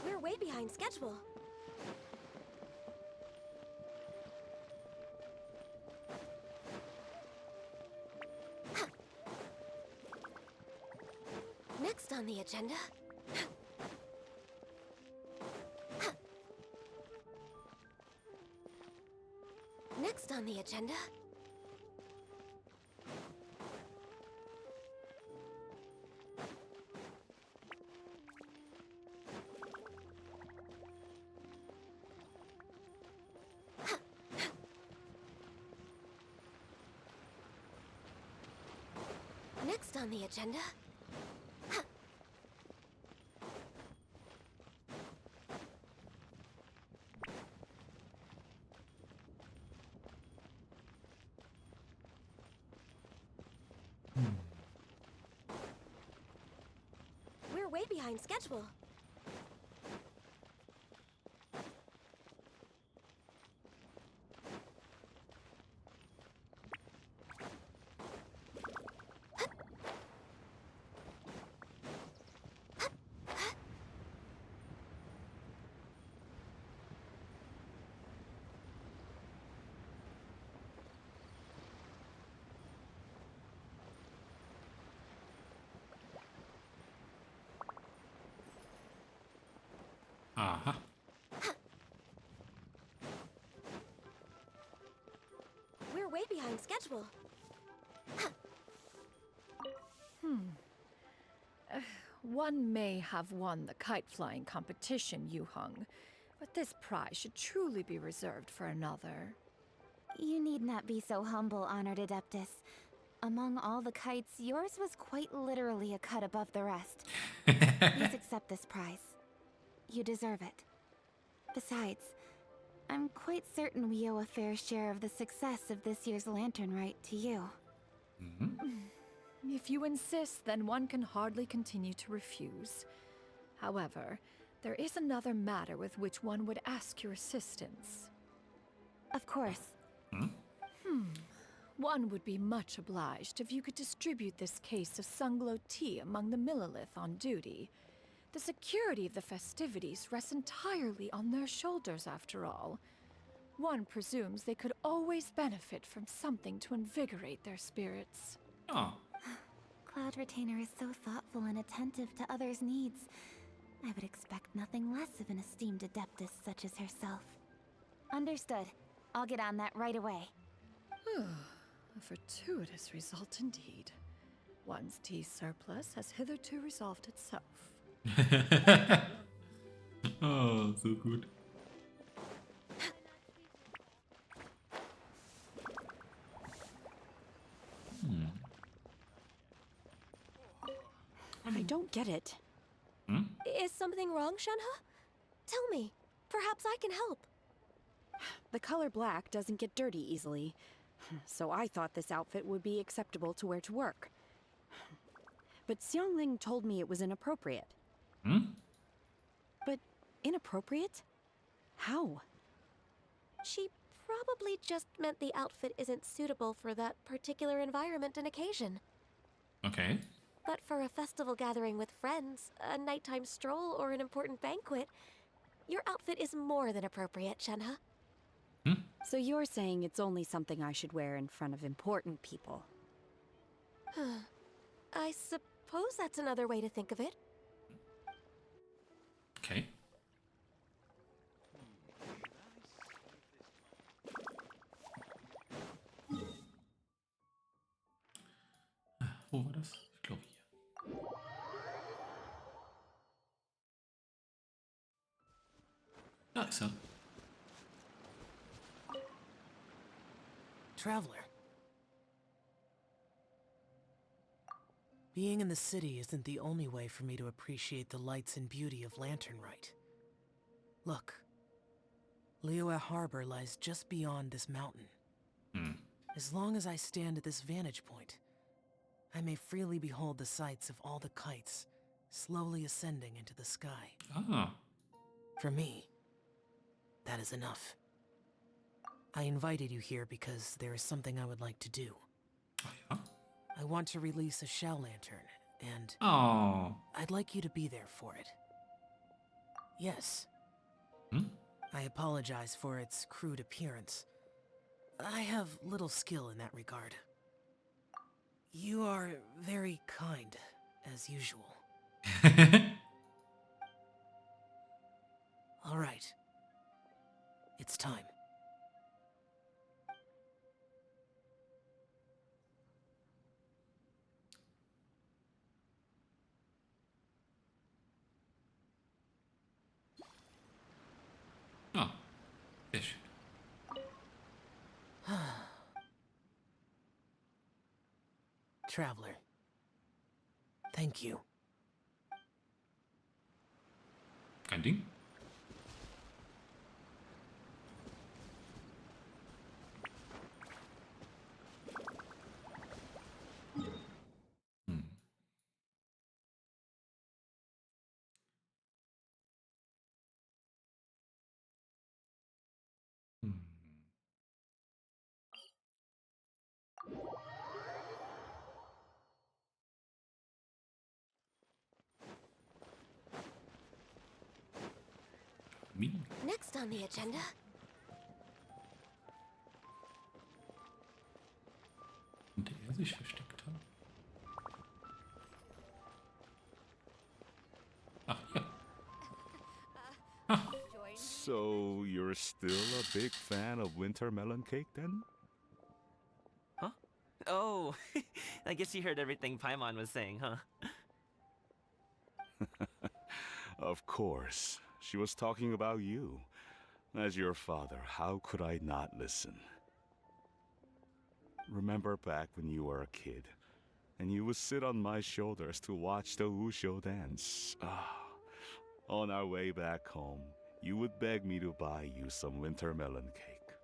We're way behind schedule. Next on the agenda. Next on the agenda. Next on the agenda. We're way behind schedule. Aha. We're way behind schedule. One may have won the kite flying competition, Yuheng, but this prize should truly be reserved for another. You need not be so humble, Honored Adeptus. Among all the kites, yours was quite literally a cut above the rest. Please accept this prize. You deserve it. Besides, I'm quite certain we owe a fair share of the success of this year's Lantern Rite to you. If you insist, then one can hardly continue to refuse. However, there is another matter with which one would ask your assistance. Of course. One would be much obliged if you could distribute this case of Sunglow tea among the Millilith on duty. The security of the festivities rests entirely on their shoulders, after all. One presumes they could always benefit from something to invigorate their spirits. Oh. Cloud Retainer is so thoughtful and attentive to others' needs. I would expect nothing less of an esteemed adeptus such as herself. Understood. I'll get on that right away. A fortuitous result indeed. One's tea surplus has hitherto resolved itself. Oh, so gut. I don't get it. Is something wrong, Shenhe? Tell me. Perhaps I can help. The color black doesn't get dirty easily, so I thought this outfit would be acceptable to wear to work. But Xiangling told me it was inappropriate. But inappropriate? How? She probably just meant the outfit isn't suitable for that particular environment and occasion. Okay. But for a festival gathering with friends, a nighttime stroll, or an important banquet, your outfit is more than appropriate, Shenhe. So you're saying it's only something I should wear in front of important people? I suppose that's another way to think of it. Okay. Wo war das? Ich glaube hier. Da ist er. Traveler. Being in the city isn't the only way for me to appreciate the lights and beauty of Lantern Rite. Look. Liyue Harbor lies just beyond this mountain. As long as I stand at this vantage point, I may freely behold the sights of all the kites slowly ascending into the sky. For me, that is enough. I invited you here because there is something I would like to do. I want to release a shell lantern, and I'd like you to be there for it. Yes. I apologize for its crude appearance. I have little skill in that regard. You are very kind, as usual. All right. It's time. Ah, sehr schön. Traveler. Thank you. Kein Ding. Next on the agenda. Und er sich versteckt hat. Ach, ja. So, you're still a big fan of winter melon cake then? Huh? Oh, I guess you heard everything Paimon was saying, huh? Of course. She was talking about you. As your father, how could I not listen? Remember back when you were a kid, and you would sit on my shoulders to watch the Wushu dance. On our way back home, you would beg me to buy you some winter melon cake.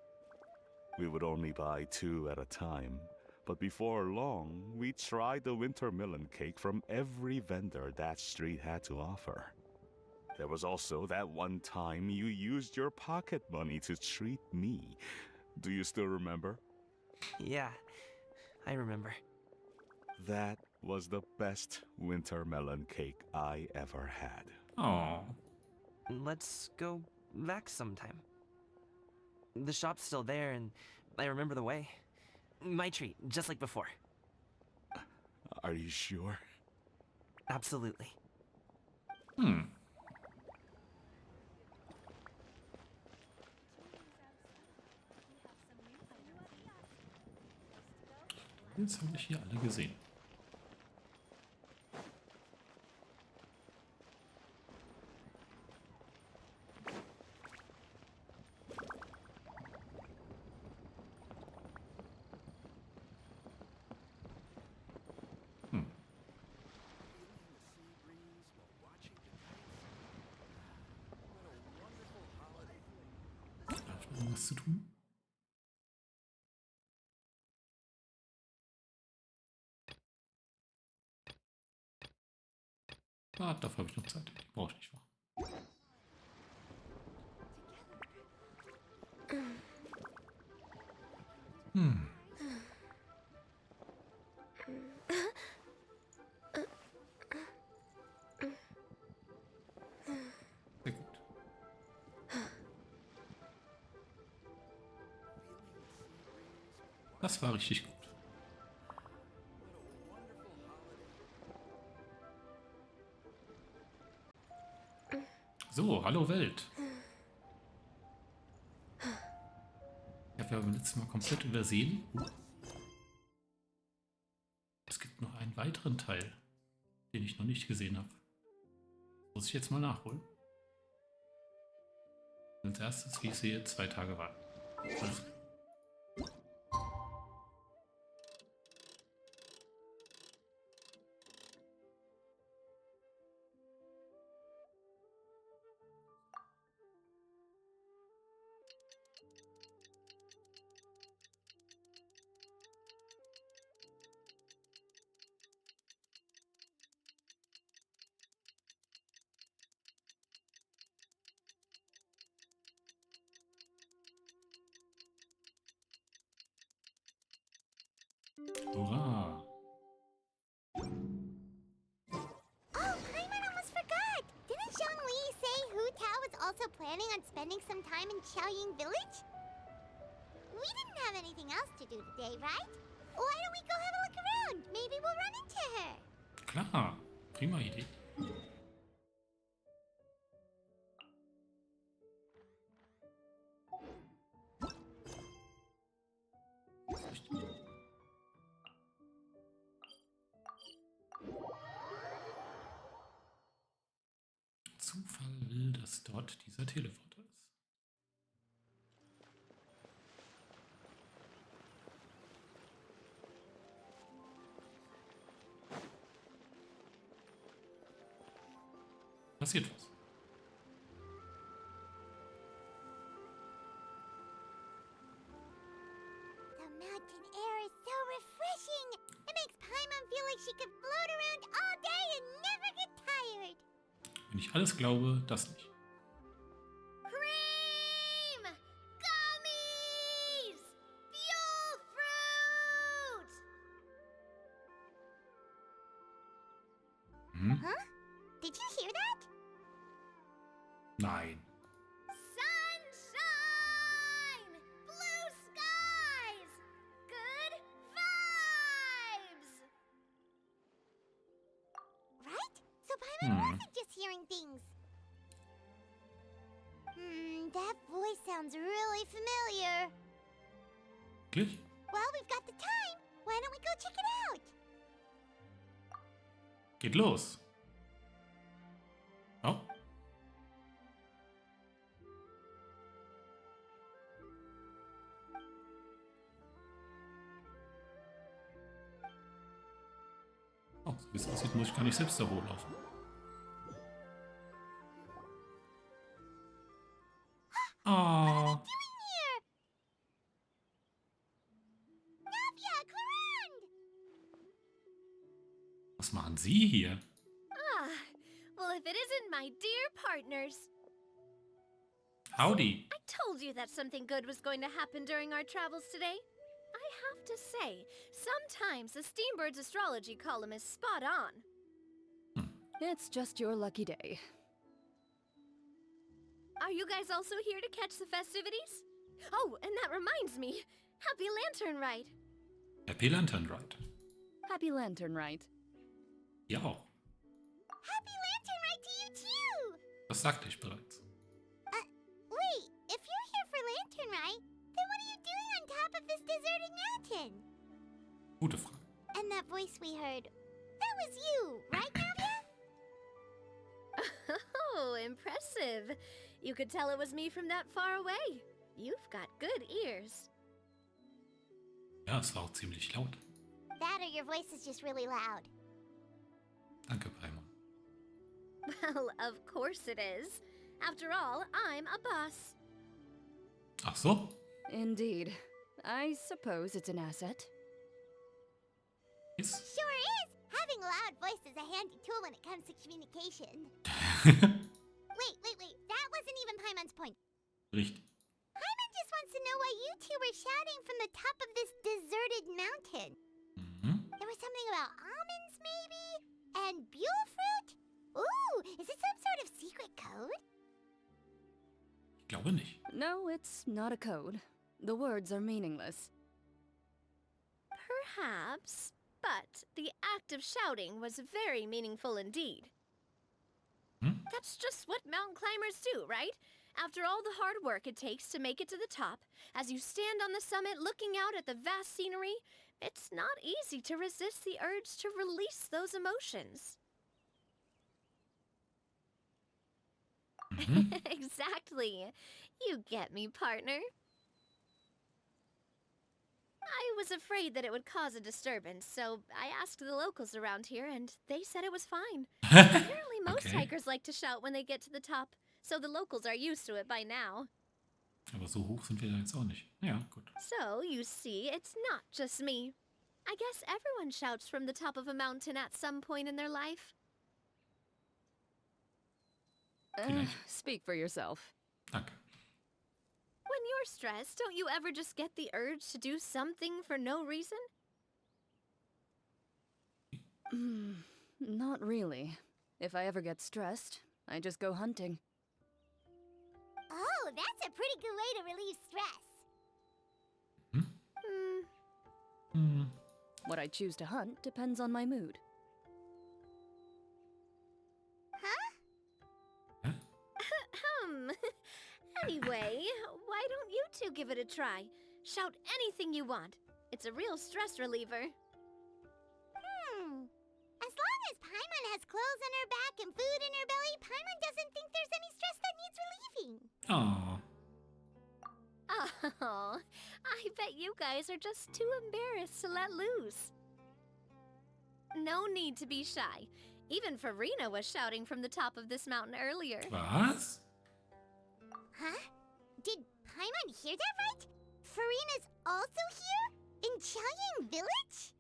We would only buy 2 at a time, but before long, we tried the winter melon cake from every vendor that street had to offer. There was also that one time you used your pocket money to treat me. Do you still remember? Yeah, I remember. That was the best winter melon cake I ever had. Oh. Let's go back sometime. The shop's still there, and I remember the way. My treat, just like before. Are you sure? Absolutely. Jetzt habe ich hier alle gesehen. Was zu tun? Ah, dafür habe ich noch Zeit. Die brauche ich nicht wahr. Hm. Sehr gut. Das war richtig gut. So, hallo Welt. Ich habe ja beim letzten Mal komplett übersehen. Es gibt noch einen weiteren Teil, den ich noch nicht gesehen habe. Muss ich jetzt mal nachholen. Als erstes, wie ich sehe, 2 Tage warten. Also. Hurra! Oh, Paimon almost forgot! Didn't Zhongli say Hu Tao was also planning on spending some time in Xiaoying Village? We didn't have anything else to do today, right? Why don't we go have a look around? Maybe we'll run into her. Klar, prima Idee. Zufall will, dass dort dieser Teleporter ist. Passiert was. The mountain air is so refreshing. It makes Paimon feel like she could float around all day and never get tired. Wenn ich alles glaube, das nicht. Cream! Gummies! Fuel fruit! Hm? Huh? Did you hear that? Nein. Sunshine! Blue skies! Good vibes! Right? So Paimon wasn't just hearing things. That voice sounds really familiar. Wirklich? Well, we've got the time. Why don't we go check it out? Geht los. Oh. Oh, so wie es aussieht, muss ich gar nicht selbst da hochlaufen. Oh. Was machen Sie hier? Ah, well, if it isn't my dear partners. Howdy. I told you that something good was going to happen during our travels today. I have to say, sometimes the Steambird's astrology column is spot on. It's just your lucky day. Are you guys also here to catch the festivities? Oh, and that reminds me. Happy Lantern Rite. Happy Lantern Rite. Happy Lantern Rite. Ja auch. Happy Lantern Rite to you too! Das sagte ich bereits. Wait, if you're here for Lantern Rite, then what are you doing on top of this deserted mountain? Gute Frage. impressive. You could tell it was me from that far away. You've got good ears. Ja, es war auch ziemlich laut. That or your voice is just really loud. Danke, Paimon. Well, of course it is. After all, I'm a boss. Ach so? Indeed. I suppose it's an asset. Yes. Sure is! Having a loud voice is a handy tool when it comes to communication. Wait. That wasn't even Paimon's point. Richtig. Paimon just wants to know why you two were shouting from the top of this deserted mountain. There was something about almonds, maybe? And buell fruit? Ooh, is it some sort of secret code? Ich glaube nicht. No, it's not a code. The words are meaningless. Perhaps, but the act of shouting was very meaningful indeed. That's just what mountain climbers do, right? After all the hard work it takes to make it to the top, as you stand on the summit looking out at the vast scenery, it's not easy to resist the urge to release those emotions. Exactly. You get me, partner. I was afraid that it would cause a disturbance, so I asked the locals around here, and they said it was fine. Apparently most hikers like to shout when they get to the top, so the locals are used to it by now. Aber so hoch sind wir da jetzt auch nicht. Ja, gut. So, you see, it's not just me. I guess everyone shouts from the top of a mountain at some point in their life. Speak for yourself. Danke. When you're stressed, don't you ever just get the urge to do something for no reason? Not really. If I ever get stressed, I just go hunting. Oh, that's a pretty good way to relieve stress. What I choose to hunt depends on my mood. Anyway, why don't you two give it a try? Shout anything you want. It's a real stress reliever. As long as Paimon has clothes on her back and food in her belly, Paimon doesn't think there's any stress that needs relieving. Oh. Oh, I bet you guys are just too embarrassed to let loose. No need to be shy. Even Farina was shouting from the top of this mountain earlier. Was? Huh? Did Paimon hear that right? Farina's also here? In Qiaoying Village?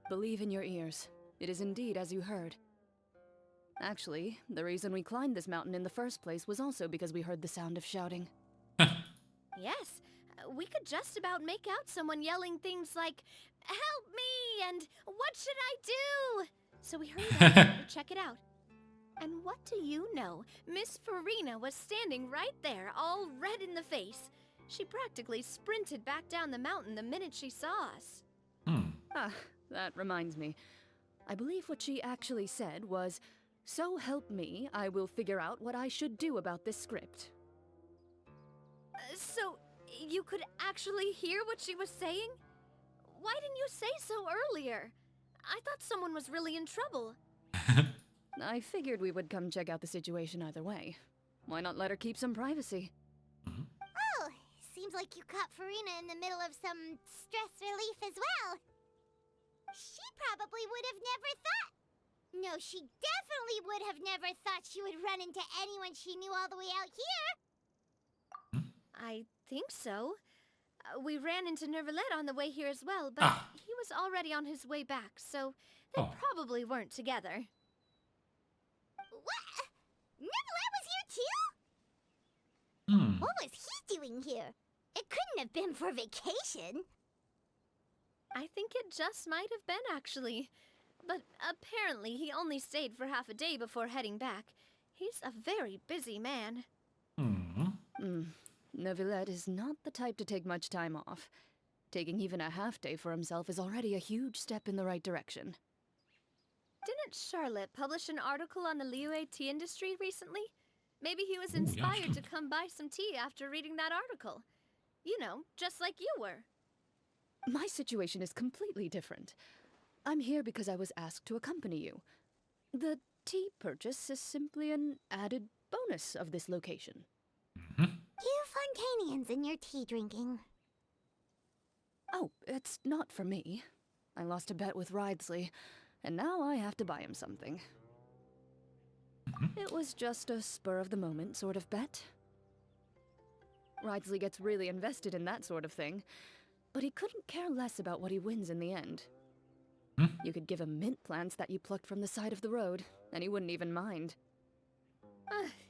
Believe in your ears. It is indeed as you heard. Actually, the reason we climbed this mountain in the first place was also because we heard the sound of shouting. Yes, we could just about make out someone yelling things like, "Help me!" and "What should I do?" So we hurried out to check it out. And what do you know? Miss Farina was standing right there, all red in the face. She practically sprinted back down the mountain the minute she saw us. That reminds me. I believe what she actually said was, "So help me, I will figure out what I should do about this script." So, you could actually hear what she was saying? Why didn't you say so earlier? I thought someone was really in trouble. I figured we would come check out the situation either way. Why not let her keep some privacy? Oh, seems like you caught Farina in the middle of some stress relief as well. She probably would have never thought. No, she definitely would have never thought she would run into anyone she knew all the way out here. I think so. We ran into Nervalet on the way here as well, but he was already on his way back, so they probably weren't together. What? Nervalet was here too? What was he doing here? It couldn't have been for vacation. I think it just might have been, actually. But apparently he only stayed for half a day before heading back. He's a very busy man. Neuvillette is not the type to take much time off. Taking even a half day for himself is already a huge step in the right direction. Didn't Charlotte publish an article on the Liyue tea industry recently? Maybe he was inspired to come buy some tea after reading that article. You know, just like you were. My situation is completely different. I'm here because I was asked to accompany you. The tea purchase is simply an added bonus of this location. You Fontainians and your tea drinking. Oh, it's not for me. I lost a bet with Ridesley, and now I have to buy him something. It was just a spur-of-the-moment sort of bet. Ridesley gets really invested in that sort of thing, but he couldn't care less about what he wins in the end. You could give him mint plants that you plucked from the side of the road, and he wouldn't even mind.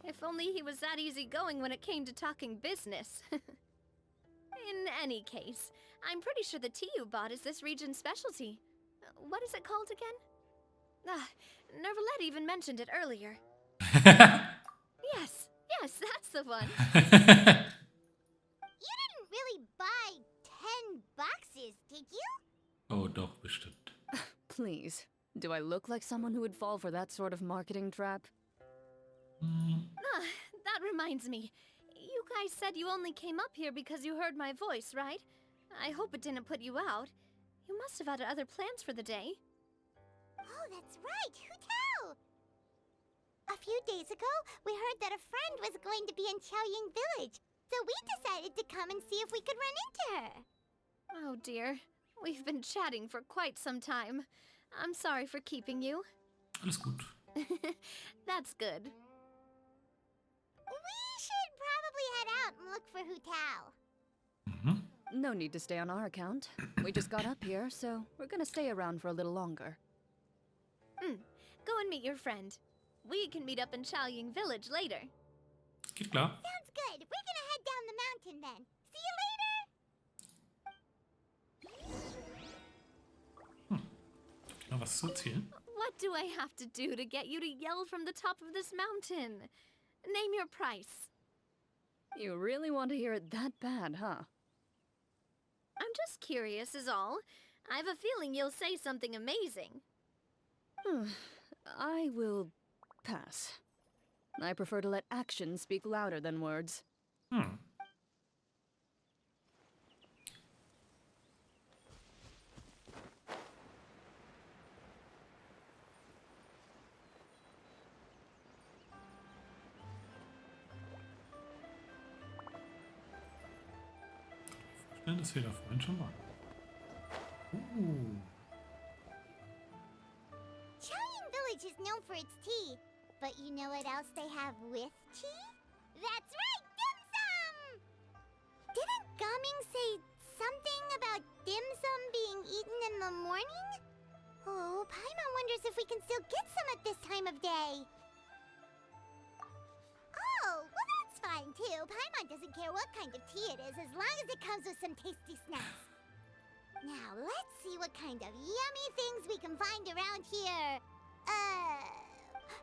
If only he was that easygoing when it came to talking business. In any case, I'm pretty sure the tea you bought is this region's specialty. What is it called again? Nervalette even mentioned it earlier. Yes, that's the one. You didn't really buy 10 boxes, did you? Oh, doch, bestimmt. Please, do I look like someone who would fall for that sort of marketing trap? That reminds me. You guys said you only came up here because you heard my voice, right? I hope it didn't put you out. You must have had other plans for the day. Oh, that's right, Hutao! A few days ago, we heard that a friend was going to be in Qiaoying Village, so we decided to come and see if we could run into her. Oh dear, we've been chatting for quite some time. I'm sorry for keeping you. Alles gut. That's good. We should probably head out and look for Hutao. No need to stay on our account. We just got up here, so we're gonna stay around for a little longer. Go and meet your friend. We can meet up in Qiaoying Village later. Geht klar. Sounds good. We're gonna head down the mountain then. See you later! Noch was zu erzählen? What do I have to do to get you to yell from the top of this mountain? Name your price. You really want to hear it that bad, huh? I'm just curious is all. I have a feeling you'll say something amazing. I will pass. I prefer to let actions speak louder than words. Das wir da vorhin schon waren. Qiaoying Village is known for its tea, but you know what else they have with tea? That's right, dim sum! Didn't Gaming say something about dim sum being eaten in the morning? Oh, Paimon wonders if we can still get some at this time of day. Oh, well that's fine too. Paimon doesn't care what kind of tea it is as long as it comes with some tasty snacks. Now, let's see what kind of yummy things we can find around here.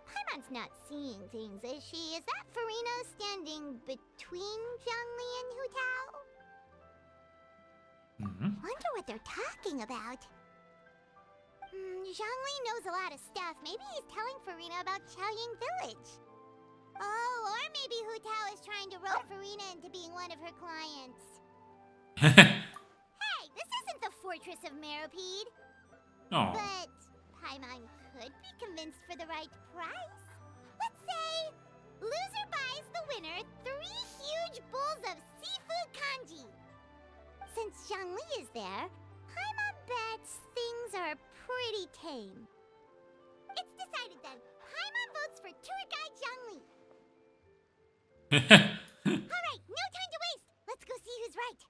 Paimon's not seeing things, is she? Is that Farina standing between Zhongli and Hutao? Wonder what they're talking about. Zhongli knows a lot of stuff. Maybe he's telling Farina about Qiaoying Village. Oh, or maybe Hutao is trying to rope Farina into being one of her clients. Hey, this isn't the Fortress of Meropide. Oh. But Paimon could be convinced for the right price. Let's say loser buys the winner 3 huge bowls of seafood kanji. Since Zhongli is there, Paimon bets things are pretty tame. It's decided then. Paimon votes for tour guide Zhongli. Alright, no time to waste. Let's go see who's right.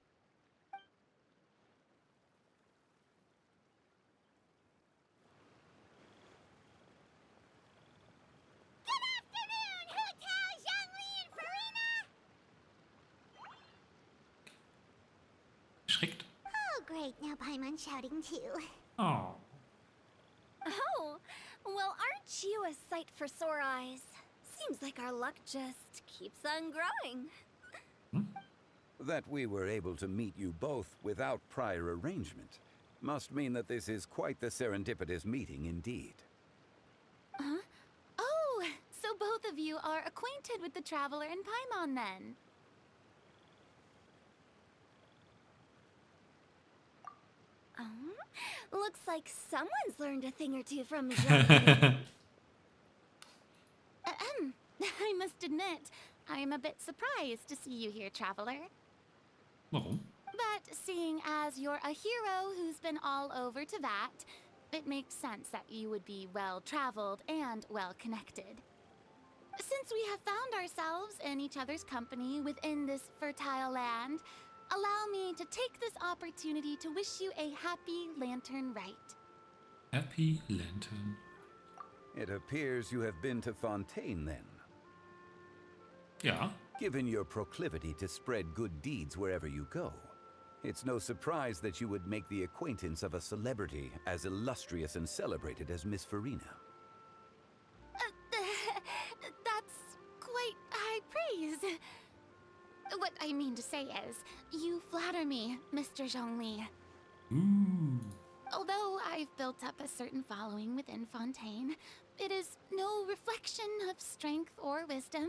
Good afternoon, Hutao, Zhongli, and Farina! Schreckt. Oh, great. Now Paimon's shouting too. Oh. Oh, well, aren't you a sight for sore eyes? Seems like our luck just keeps on growing. That we were able to meet you both without prior arrangement must mean that this is quite the serendipitous meeting indeed. Huh? Oh, so both of you are acquainted with the Traveler and Paimon then? Looks like someone's learned a thing or two from Zhongli. I must admit, I'm a bit surprised to see you here, Traveler. Warum? But seeing as you're a hero who's been all over Teyvat, it makes sense that you would be well-traveled and well-connected. Since we have found ourselves in each other's company within this fertile land, allow me to take this opportunity to wish you a happy Lantern Rite. Happy Lantern. It appears you have been to Fontaine, then. Yeah. Given your proclivity to spread good deeds wherever you go, it's no surprise that you would make the acquaintance of a celebrity as illustrious and celebrated as Miss Farina. That's quite high praise. What I mean to say is, you flatter me, Mr. Zhongli. Although I've built up a certain following within Fontaine, it is no reflection of strength or wisdom.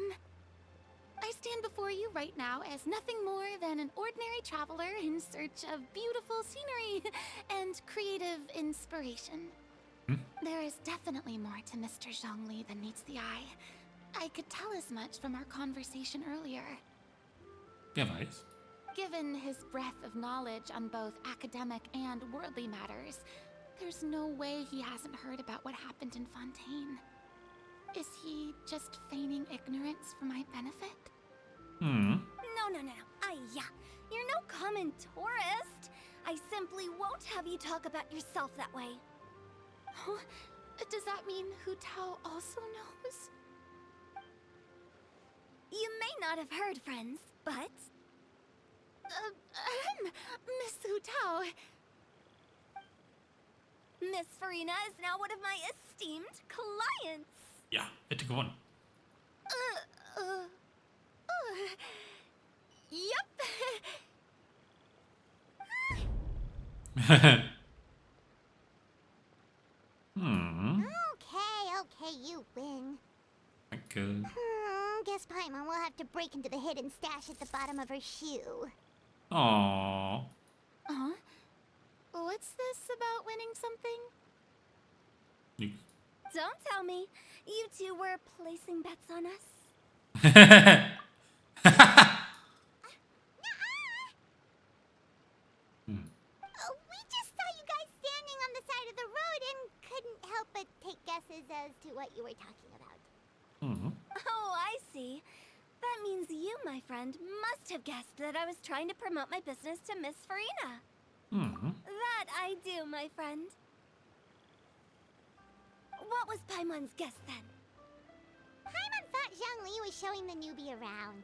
I stand before you right now as nothing more than an ordinary traveler in search of beautiful scenery and creative inspiration. There is definitely more to Mr. Zhongli than meets the eye. I could tell as much from our conversation earlier. Wer weiß? Given his breadth of knowledge on both academic and worldly matters, there's no way he hasn't heard about what happened in Fontaine. Is he just feigning ignorance for my benefit? No. Yeah. You're no common tourist. I simply won't have you talk about yourself that way. Huh? Does that mean Hu Tao also knows? You may not have heard, friends, but... Miss Hu Tao. Miss Farina is now one of my esteemed clients. Ja, hätte gewonnen. Yep. Okay, you win. Danke. Guess Paimon will have to break into the hidden stash at the bottom of her shoe. Aww. Huh? What's this about winning something? Don't tell me. You two were placing bets on us. We just saw you guys standing on the side of the road and couldn't help but take guesses as to what you were talking about. Oh, I see. That means you, my friend, must have guessed that I was trying to promote my business to Miss Farina. That I do, my friend. What was Paimon's guess then? Paimon thought Zhongli was showing the newbie around.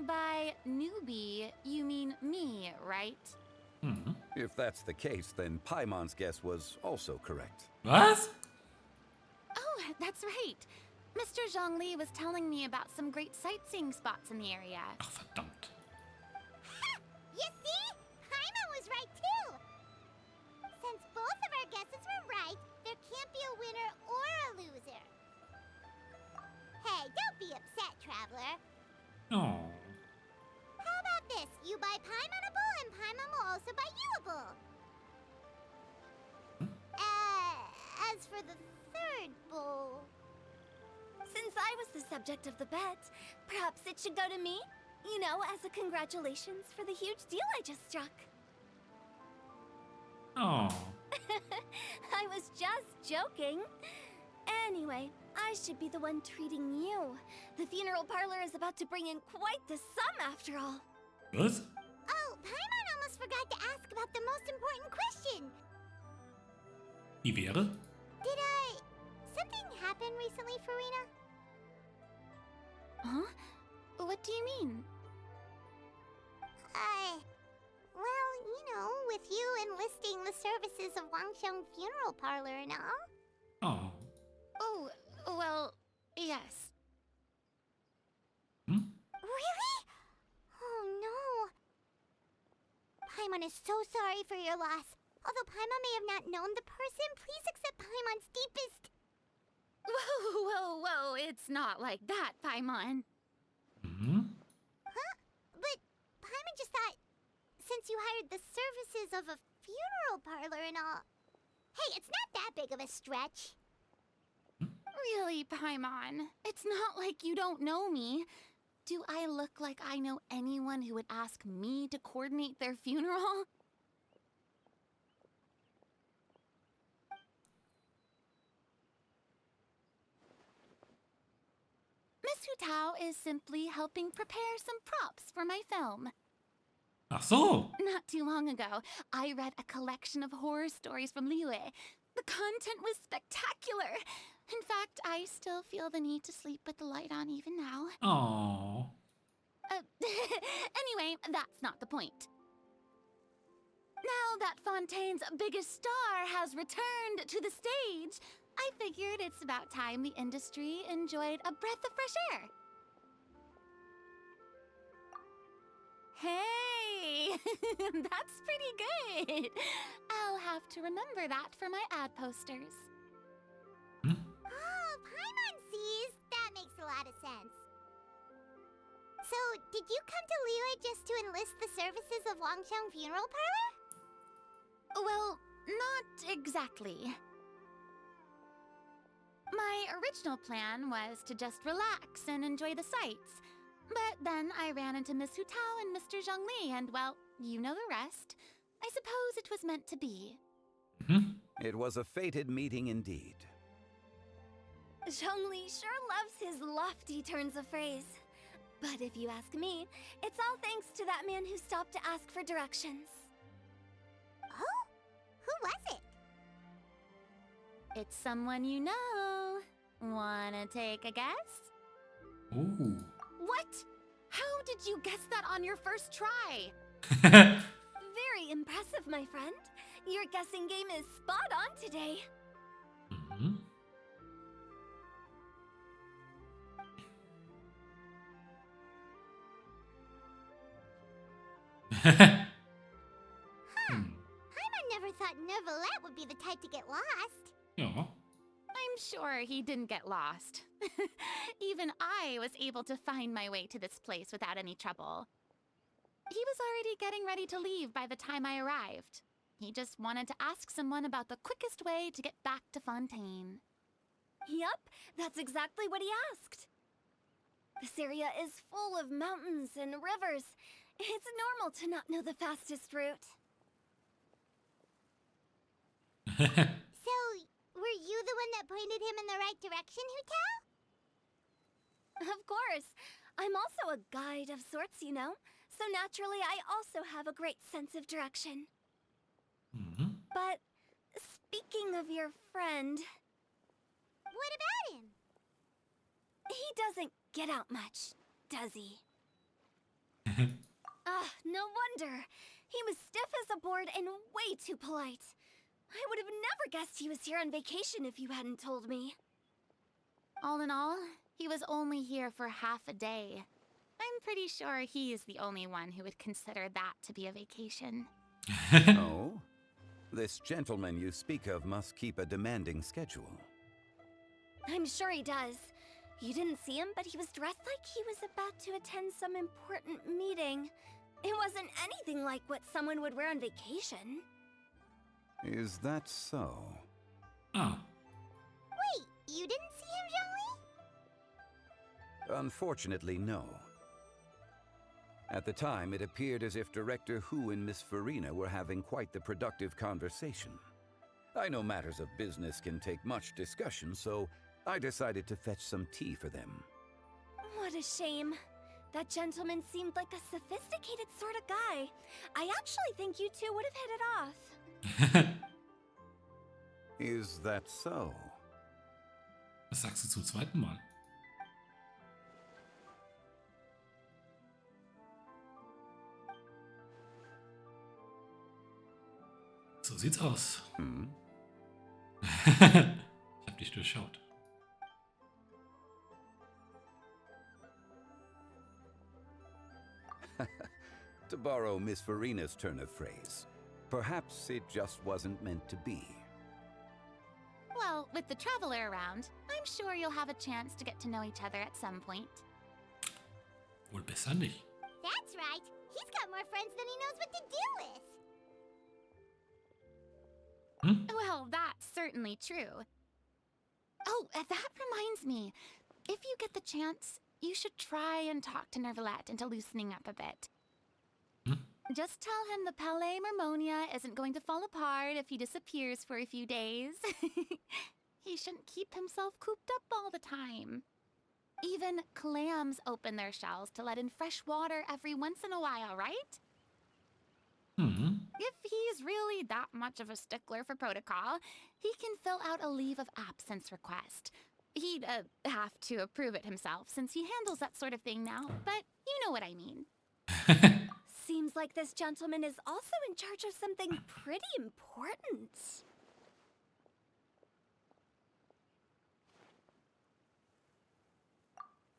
By newbie, you mean me, right? If that's the case, then Paimon's guess was also correct. Was? Oh, that's right. Mr. Zhongli was telling me about some great sightseeing spots in the area. Ach, verdammt. You see? Paimon was right too. Since both of our guesses were right, there can't be a winner or a loser. Hey, don't be upset, Traveler. Oh. How about this? You buy Paimon a bowl and Paimon will also buy you a bowl. As for the third bowl... Since I was the subject of the bet, perhaps it should go to me? You know, as a congratulations for the huge deal I just struck. Oh. I was just joking. Anyway, I should be the one treating you. The funeral parlor is about to bring in quite the sum after all. What? Oh, Paimon almost forgot to ask about the most important question. Die wäre? Something happen recently, Farina? Huh? What do you mean? Well, you know, with you enlisting the services of Wangsheng Funeral Parlor and all. Oh. Oh, well, yes. Really? Oh no. Paimon is so sorry for your loss. Although Paimon may have not known the person, please accept Paimon's deepest... Whoa, it's not like that, Paimon. Huh? But Paimon just thought, since you hired the services of a funeral parlor and all... Hey, it's not that big of a stretch. Really, Paimon, it's not like you don't know me. Do I look like I know anyone who would ask me to coordinate their funeral? Miss Hutao is simply helping prepare some props for my film. Ach so. Not too long ago, I read a collection of horror stories from Liyue. The content was spectacular. In fact, I still feel the need to sleep with the light on even now. Oh. Anyway, that's not the point. Now that Fontaine's biggest star has returned to the stage, I figured it's about time the industry enjoyed a breath of fresh air. Hey, that's pretty good. I'll have to remember that for my ad posters. Oh, Paimon sees. That makes a lot of sense. So, did you come to Liyue just to enlist the services of Longcheng Funeral Parlor? Well, not exactly. My original plan was to just relax and enjoy the sights. But then I ran into Miss Hutao and Mr. Zhongli, and well, you know the rest. I suppose it was meant to be. It was a fated meeting indeed. Zhongli sure loves his lofty turns of phrase. But if you ask me, it's all thanks to that man who stopped to ask for directions. Oh? Who was it? It's someone you know. Wanna take a guess? Ooh. What? How did you guess that on your first try? Very impressive, my friend. Your guessing game is spot on today. Paimon never thought Neuvillette would be the type to get lost. Yeah. I'm sure he didn't get lost. Even I was able to find my way to this place without any trouble. He was already getting ready to leave by the time I arrived. He just wanted to ask someone about the quickest way to get back to Fontaine. Yup, that's exactly what he asked. This area is full of mountains and rivers. It's normal to not know the fastest route. So, were you the one that pointed him in the right direction, Hutao? Of course. I'm also a guide of sorts, you know. So naturally, I also have a great sense of direction. But speaking of your friend... What about him? He doesn't get out much, does he? No wonder. He was stiff as a board and way too polite. I would have never guessed he was here on vacation if you hadn't told me. All in all, he was only here for half a day. I'm pretty sure he is the only one who would consider that to be a vacation. Oh? This gentleman you speak of must keep a demanding schedule. I'm sure he does. You didn't see him, but he was dressed like he was about to attend some important meeting. It wasn't anything like what someone would wear on vacation. Is that so? Oh. Wait, you didn't see him, Zhongli? Unfortunately, no. At the time, it appeared as if Director Hu and Miss Farina were having quite the productive conversation. I know matters of business can take much discussion, so I decided to fetch some tea for them. What a shame. That gentleman seemed like a sophisticated sort of guy. I actually think you two would have hit it off. Is that so? Was sagst du zum zweiten Mal? So sieht's aus. Ich hab dich durchschaut. To borrow Miss Farina's turn of phrase, perhaps it just wasn't meant to be. Well, with the traveler around, I'm sure you'll have a chance to get to know each other at some point. Wohl besser nicht. That's right. He's got more friends than he knows what to do with. Well, that's certainly true. Oh, that reminds me. If you get the chance, you should try and talk to Nervalette into loosening up a bit. Just tell him the Palais Mermonia isn't going to fall apart if he disappears for a few days. He shouldn't keep himself cooped up all the time. Even clams open their shells to let in fresh water every once in a while, right? If he's really that much of a stickler for protocol, he can fill out a leave of absence request. He'd have to approve it himself since he handles that sort of thing now, but you know what I mean. Seems like this gentleman is also in charge of something pretty important.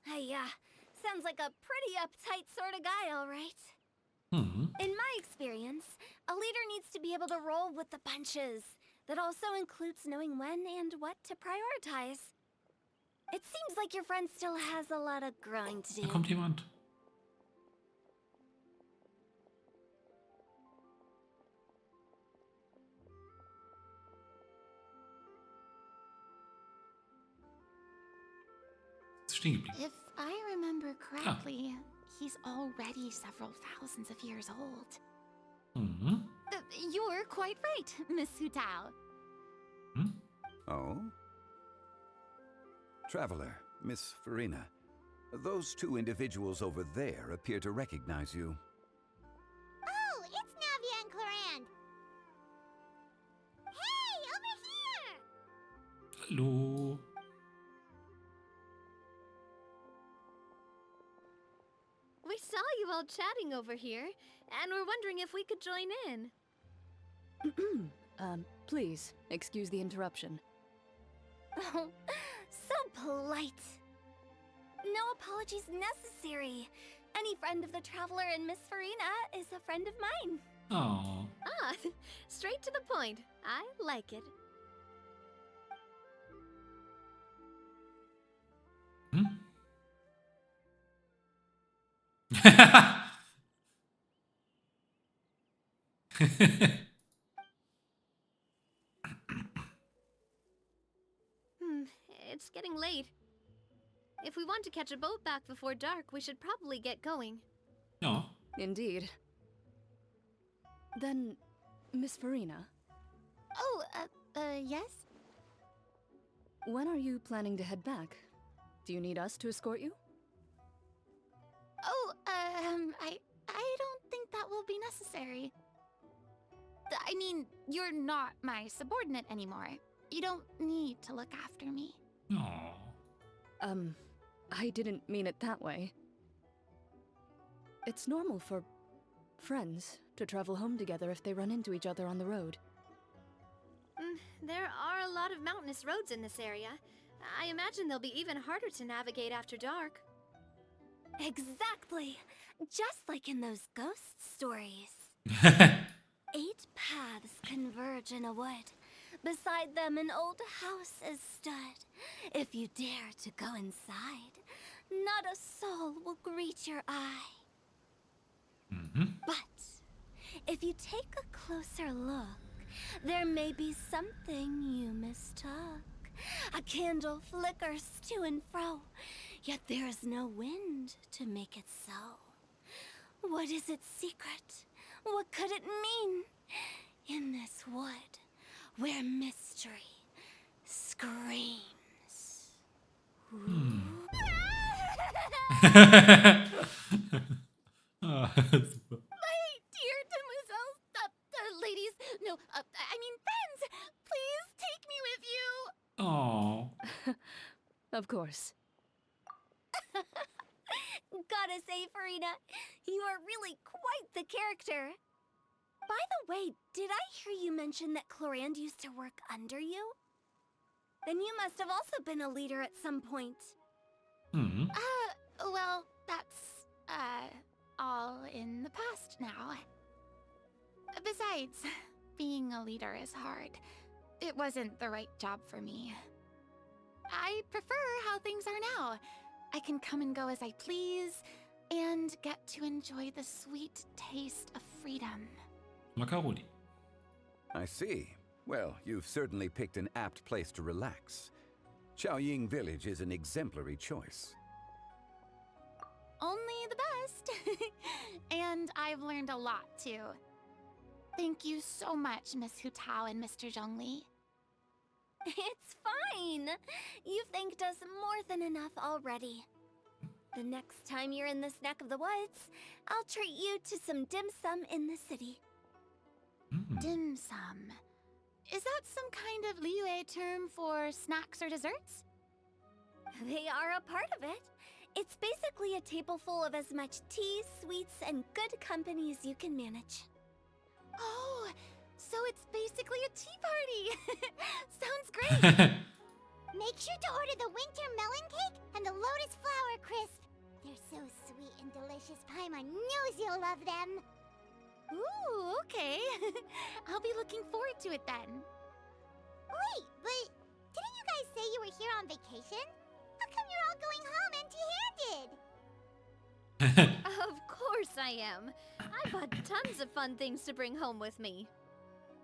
Hey, sounds like a pretty uptight sort of guy, all right. In my experience, a leader needs to be able to roll with the punches. That also includes knowing when and what to prioritize. It seems like your friend still has a lot of growing to do. Da kommt jemand. If I remember correctly, he's already several thousands of years old. You're quite right, Miss Hutao. Oh? Traveler, Miss Farina, those two individuals over there appear to recognize you. Oh, it's Navia and Clorand. Hey, over here! Hallo. We saw you all chatting over here, and we're wondering if we could join in. Please, excuse the interruption. Oh, so polite. No apologies necessary. Any friend of the Traveler and Miss Farina is a friend of mine. Oh. Ah, straight to the point. I like it. It's getting late. If we want to catch a boat back before dark, we should probably get going. No. Indeed. Then, Miss Farina. Oh, yes? When are you planning to head back? Do you need us to escort you? Oh, I don't think that will be necessary. I mean, you're not my subordinate anymore. You don't need to look after me. I didn't mean it that way. It's normal for friends to travel home together if they run into each other on the road. There are a lot of mountainous roads in this area. I imagine they'll be even harder to navigate after dark. Exactly. Just like in those ghost stories. 8 paths converge in a wood. Beside them an old house is stood. If you dare to go inside, not a soul will greet your eye. But if you take a closer look, there may be something you mistook. A candle flickers to and fro, yet there is no wind to make it so. What is its secret? What could it mean? In this wood, where mystery screams. My dear demoiselles, ladies, no, I mean friends, please take me with you. Oh. Of course. Gotta say, Farina, you are really quite the character. By the way, did I hear you mention that Clorand used to work under you? Then you must have also been a leader at some point. Well, that's, all in the past now. Besides, being a leader is hard. It wasn't the right job for me. I prefer how things are now. I can come and go as I please, and get to enjoy the sweet taste of freedom. Macaroni. I see. Well, you've certainly picked an apt place to relax. Chaoying Village is an exemplary choice. Only the best. And I've learned a lot, too. Thank you so much, Miss Hutao and Mr. Zhongli. It's fine. You've thanked us more than enough already. The next time you're in this neck of the woods, I'll treat you to some dim sum in the city. Dim sum. Is that some kind of Liyue term for snacks or desserts? They are a part of it. It's basically a table full of as much tea, sweets, and good company as you can manage. Oh, so it's basically a tea party. Sounds great. Make sure to order the winter melon cake and the lotus flower crisp. They're so sweet and delicious. Paimon knows you'll love them. Ooh, okay. I'll be looking forward to it then. Wait, but didn't you guys say you were here on vacation? How come you're all going home empty-handed? Of course I am. I bought tons of fun things to bring home with me.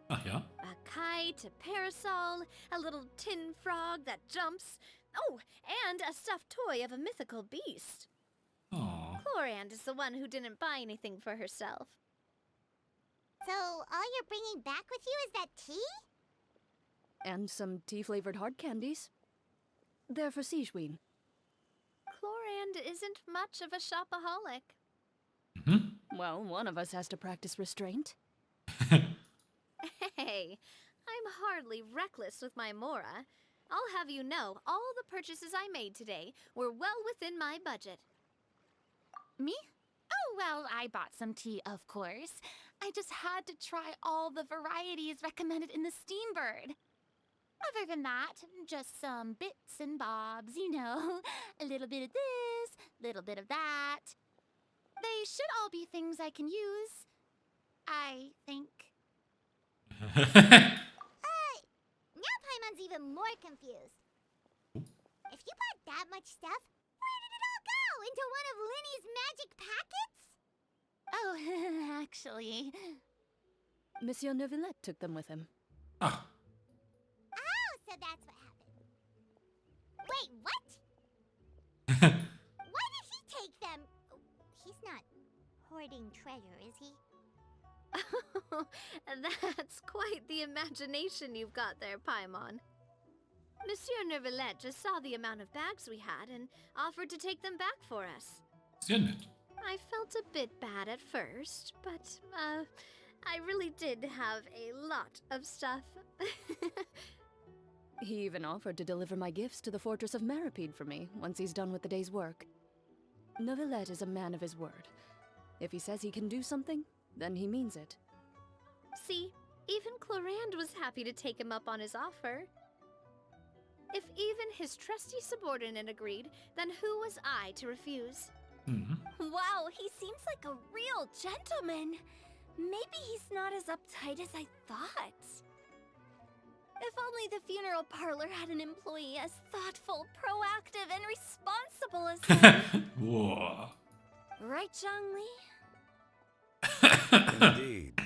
Ach ja? A kite, a parasol, a little tin frog that jumps. Oh, and a stuffed toy of a mythical beast. Aww. Chlorand is the one who didn't buy anything for herself. So, all you're bringing back with you is that tea? And some tea-flavored hard candies. They're for Sigewin. Chlorand isn't much of a shopaholic. Well, one of us has to practice restraint. Hey, I'm hardly reckless with my Mora. I'll have you know, all the purchases I made today were well within my budget. Me? Oh, well, I bought some tea, of course. I just had to try all the varieties recommended in the Steambird. Other than that, just some bits and bobs, you know. A little bit of this, little bit of that. They should all be things I can use, I think. Now Paimon's even more confused. If you bought that much stuff, where did it all go? Into one of Linny's magic packets? Oh, actually... Monsieur Neuvillette took them with him. Oh, so that's what happened. Wait, what? Why did he take them? He's not hoarding treasure, is he? That's quite the imagination you've got there, Paimon. Monsieur Neuvillette just saw the amount of bags we had and offered to take them back for us. Sehr nett. I felt a bit bad at first, but, I really did have a lot of stuff. He even offered to deliver my gifts to the Fortress of Meripede for me once he's done with the day's work. Neuvillette is a man of his word. If he says he can do something, then he means it. See, even Chlorand was happy to take him up on his offer. If even his trusty subordinate agreed, then who was I to refuse? Wow, he seems like a real gentleman. Maybe he's not as uptight as I thought. If only the funeral parlor had an employee as thoughtful, proactive, and responsible as him. Whoa. Right, Zhongli? Indeed.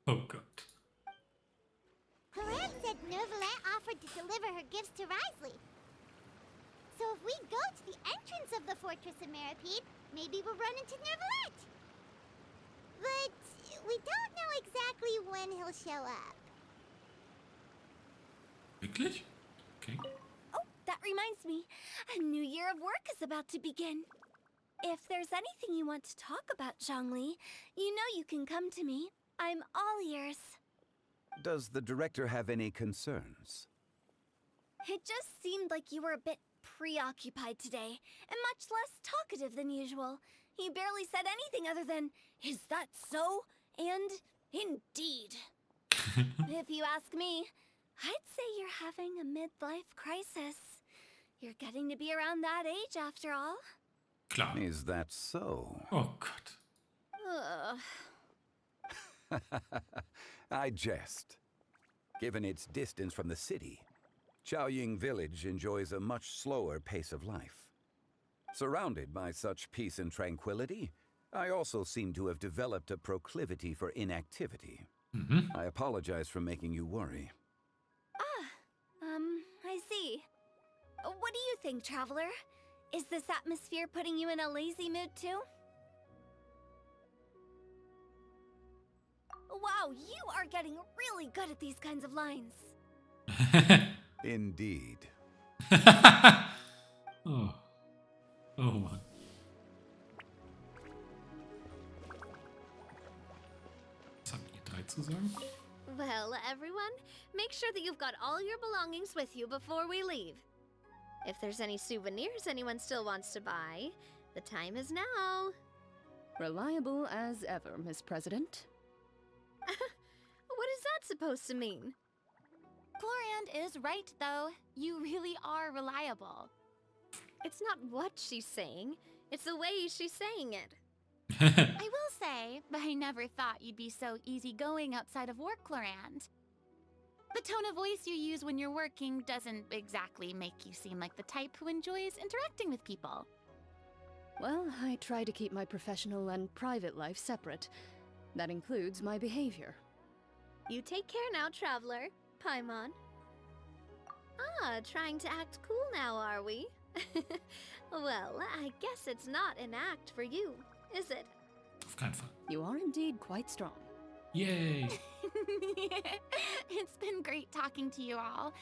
Oh god. Chlorand said Neuvillette offered to deliver her gifts to Risley. So if we go to the entrance of the Fortress of Meripede, maybe we'll run into Neuvillette. But we don't know exactly when he'll show up. Wirklich? Okay. Oh, that reminds me. A new year of work is about to begin. If there's anything you want to talk about, Zhongli, you know you can come to me. I'm all ears. Does the director have any concerns? It just seemed like you were a bit preoccupied today, and much less talkative than usual. He barely said anything other than, "Is that so?" and "Indeed." If you ask me, I'd say you're having a midlife crisis. You're getting to be around that age after all. Klar. Is that so? Oh Gott. I jest. Given its distance from the city, Chaoying Village enjoys a much slower pace of life. Surrounded by such peace and tranquility, I also seem to have developed a proclivity for inactivity. I apologize for making you worry. I see. think, Traveler? Is this atmosphere putting you in a lazy mood too? Wow, you are getting really good at these kinds of lines. Indeed. Oh. Oh Mann. Was habt ihr drei zu sagen? Well, everyone, make sure that you've got all your belongings with you before we leave. If there's any souvenirs anyone still wants to buy, the time is now. Reliable as ever, Miss President. What is that supposed to mean? Chlorand is right, though. You really are reliable. It's not what she's saying, it's the way she's saying it. I will say, I never thought you'd be so easygoing outside of work, Chlorand. The tone of voice you use when you're working doesn't exactly make you seem like the type who enjoys interacting with people. Well, I try to keep my professional and private life separate. That includes my behavior. You take care now, Traveler. Paimon. Ah, trying to act cool now, are we? Well, I guess it's not an act for you, is it? Auf keinen Fall. You are indeed quite strong. Yay! It's been great talking to you all.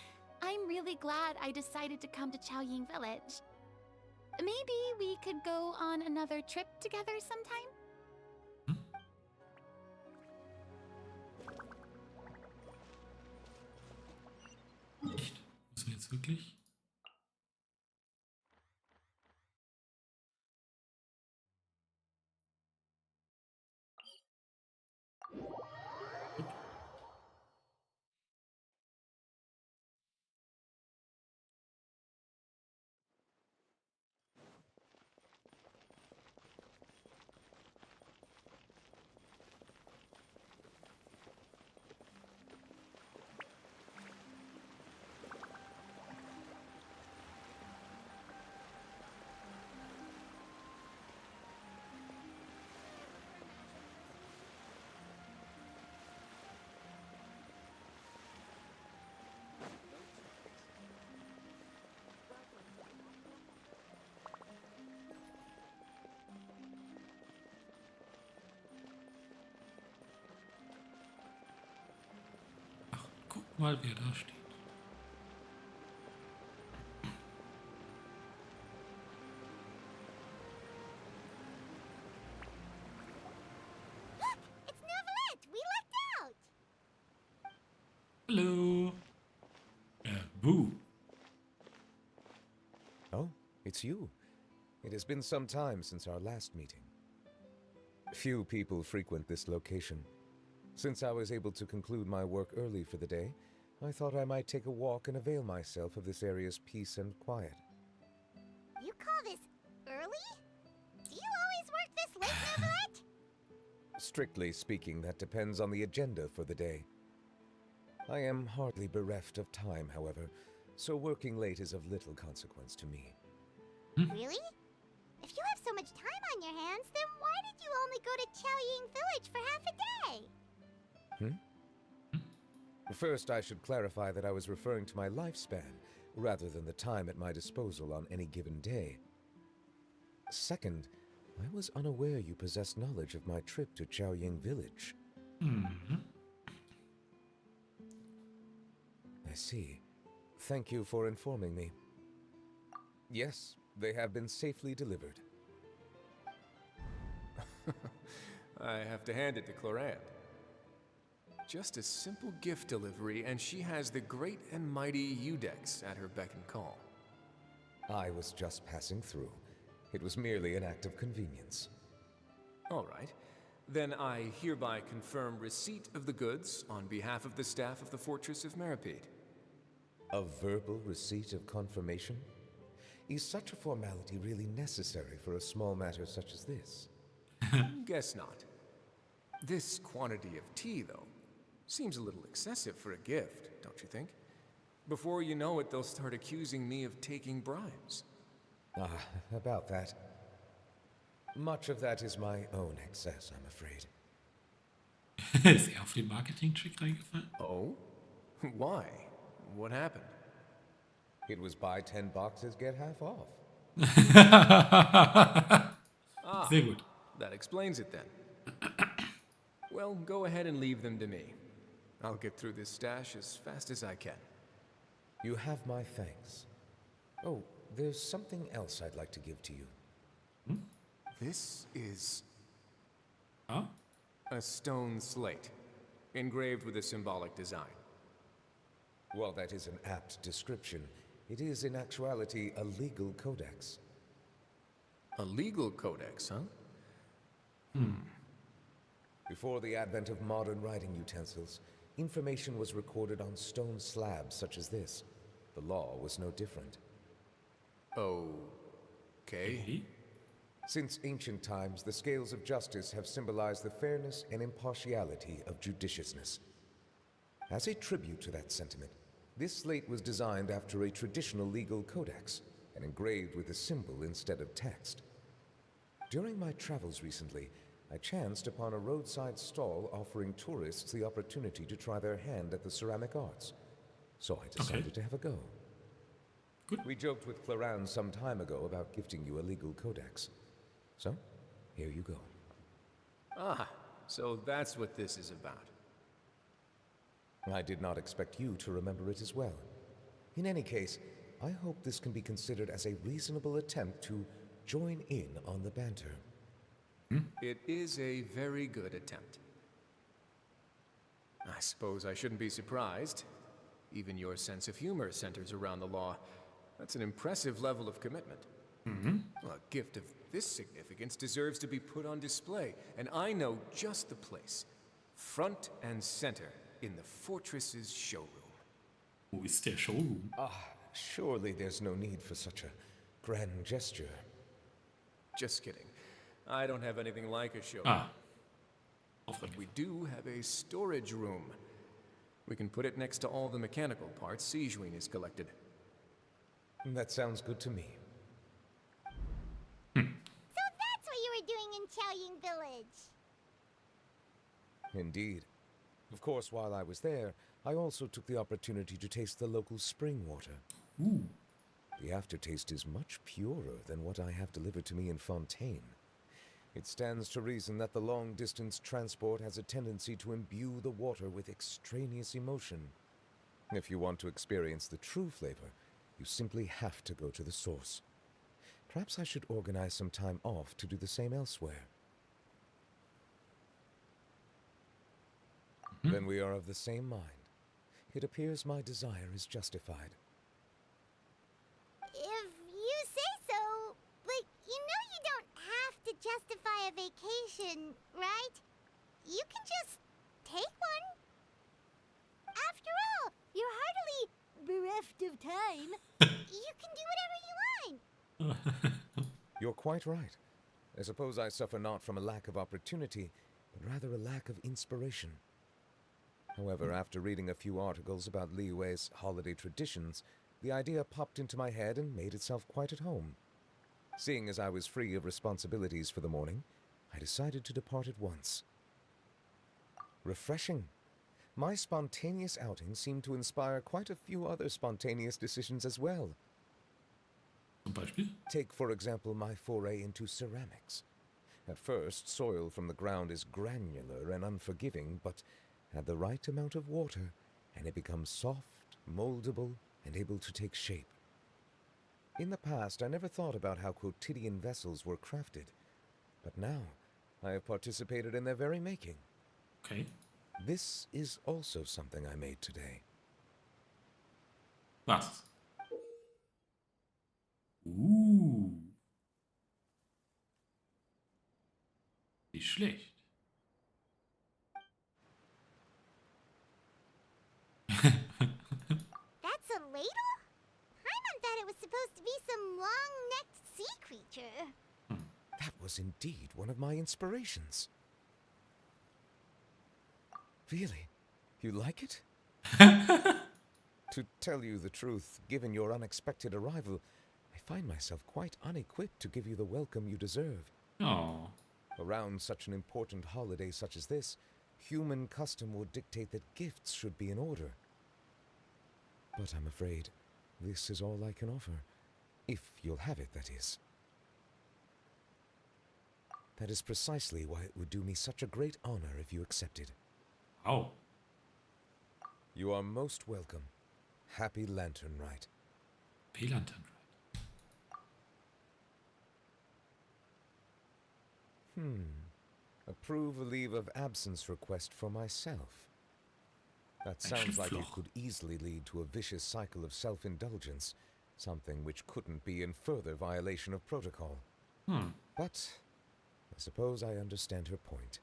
I'm really glad I decided to come to Chaoying Village. Maybe we could go on another trip together sometime? Echt? Müssen wir jetzt wirklich? Guck mal, wer da steht. Look! It's Neuvillette! We lucked out! Hello. Boo. Oh, it's you. It has been some time since our last meeting. Few people frequent this location. Since I was able to conclude my work early for the day, I thought I might take a walk and avail myself of this area's peace and quiet. You call this early? Do you always work this late, Neuvillette? Strictly speaking, that depends on the agenda for the day. I am hardly bereft of time, however, so working late is of little consequence to me. Really? If you have so much time on your hands, then why did you only go to Chaoying Village for half a day? First, I should clarify that I was referring to my lifespan, rather than the time at my disposal on any given day. Second, I was unaware you possessed knowledge of my trip to Chaoying Village. I see. Thank you for informing me. Yes, they have been safely delivered. I have to hand it to Chlorand. Just a simple gift delivery, and she has the great and mighty Udex at her beck and call. I was just passing through. It was merely an act of convenience. All right. Then I hereby confirm receipt of the goods on behalf of the staff of the Fortress of Meripede. A verbal receipt of confirmation? Is such a formality really necessary for a small matter such as this? Guess not. This quantity of tea, though, seems a little excessive for a gift, don't you think? Before you know it, they'll start accusing me of taking bribes. Ah, about that. Much of that is my own excess, I'm afraid. Ist er auf den Marketing-Trick reingefallen? Oh? Why? What happened? It was buy 10 boxes, get half off. Sehr gut. That explains it then. Well, go ahead and leave them to me. I'll get through this stash as fast as I can. You have my thanks. Oh, there's something else I'd like to give to you. This is... Huh? A stone slate, engraved with a symbolic design. While that is an apt description, it is in actuality a legal codex. A legal codex, huh? Before the advent of modern writing utensils, information was recorded on stone slabs such as this. The law was no different. Okay. Since ancient times, the scales of justice have symbolized the fairness and impartiality of judiciousness. As a tribute to that sentiment, this slate was designed after a traditional legal codex and engraved with a symbol instead of text. During my travels recently, I chanced upon a roadside stall offering tourists the opportunity to try their hand at the ceramic arts. So I decided to have a go. Good. We joked with Claran some time ago about gifting you a legal codex. So, here you go. Ah, so that's what this is about. I did not expect you to remember it as well. In any case, I hope this can be considered as a reasonable attempt to join in on the banter. It is a very good attempt. I suppose I shouldn't be surprised. Even your sense of humor centers around the law. That's an impressive level of commitment. Well, a gift of this significance deserves to be put on display, and I know just the place. Front and center in the fortress's showroom. Wo ist der Showroom? Surely there's no need for such a grand gesture. Just kidding. I don't have anything like a showroom. But we do have a storage room. We can put it next to all the mechanical parts Sijuin has collected. That sounds good to me. So that's what you were doing in Chaoying Village. Indeed. Of course, while I was there, I also took the opportunity to taste the local spring water. The aftertaste is much purer than what I have delivered to me in Fontaine. It stands to reason that the long-distance transport has a tendency to imbue the water with extraneous emotion. If you want to experience the true flavor, you simply have to go to the source. Perhaps I should organize some time off to do the same elsewhere. Then we are of the same mind. It appears my desire is justified. If you say so, but you know you don't have to justify a vacation, right? You can just take one. After all, you're hardly bereft of time. You can do whatever you want. You're quite right. I suppose I suffer not from a lack of opportunity, but rather a lack of inspiration. However, after reading a few articles about Liyue's holiday traditions, the idea popped into my head and made itself quite at home. Seeing as I was free of responsibilities for the morning, I decided to depart at once. Refreshing. My spontaneous outing seemed to inspire quite a few other spontaneous decisions as well. Take, for example, my foray into ceramics. At first, soil from the ground is granular and unforgiving, but add the right amount of water, and it becomes soft, moldable, and able to take shape. In the past, I never thought about how quotidian vessels were crafted, but now I have participated in their very making. Okay. This is also something I made today. Was? Nicht schlecht. That's a ladle? Paimon thought it was supposed to be some long-necked sea creature. That was indeed one of my inspirations. Really? You like it? To tell you the truth, given your unexpected arrival, I find myself quite unequipped to give you the welcome you deserve. Oh. Around such an important holiday such as this, human custom would dictate that gifts should be in order. But I'm afraid this is all I can offer. If you'll have it, that is. That is precisely why it would do me such a great honor if you accepted. Oh. You are most welcome. Happy Lantern Rite. Happy Lantern Rite. Approve a leave of absence request for myself. That sounds like it could easily lead to a vicious cycle of self-indulgence, something which couldn't be in further violation of protocol. But I suppose I understand her point.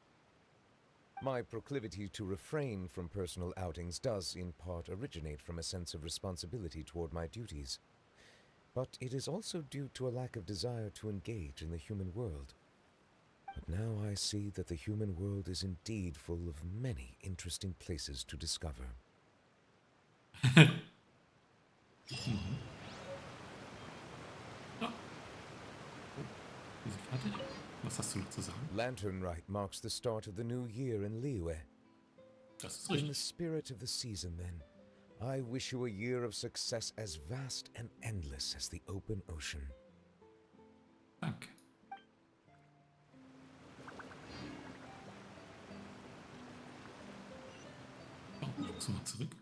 My proclivity to refrain from personal outings does, in part, originate from a sense of responsibility toward my duties. But it is also due to a lack of desire to engage in the human world. But now I see that the human world is indeed full of many interesting places to discover. Was hast du noch zu sagen? Lantern Rite marks the start of the new year in Liyue. Das ist In the richtig. spirit of the season, then, I wish you a year of success as vast and endless as the open ocean. Danke. Oh, ich muss mal zurück.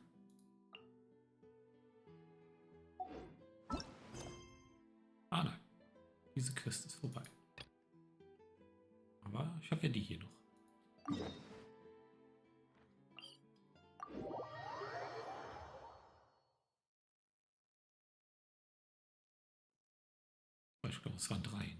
Ah nein, diese Quest ist vorbei. Aber ich habe ja die hier noch. Ich glaube, es waren 3, ne?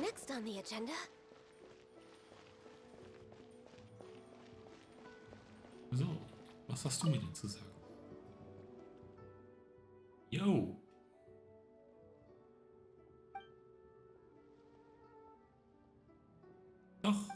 Next on the agenda. So, was hast du mir denn zu sagen? Yo! Doch.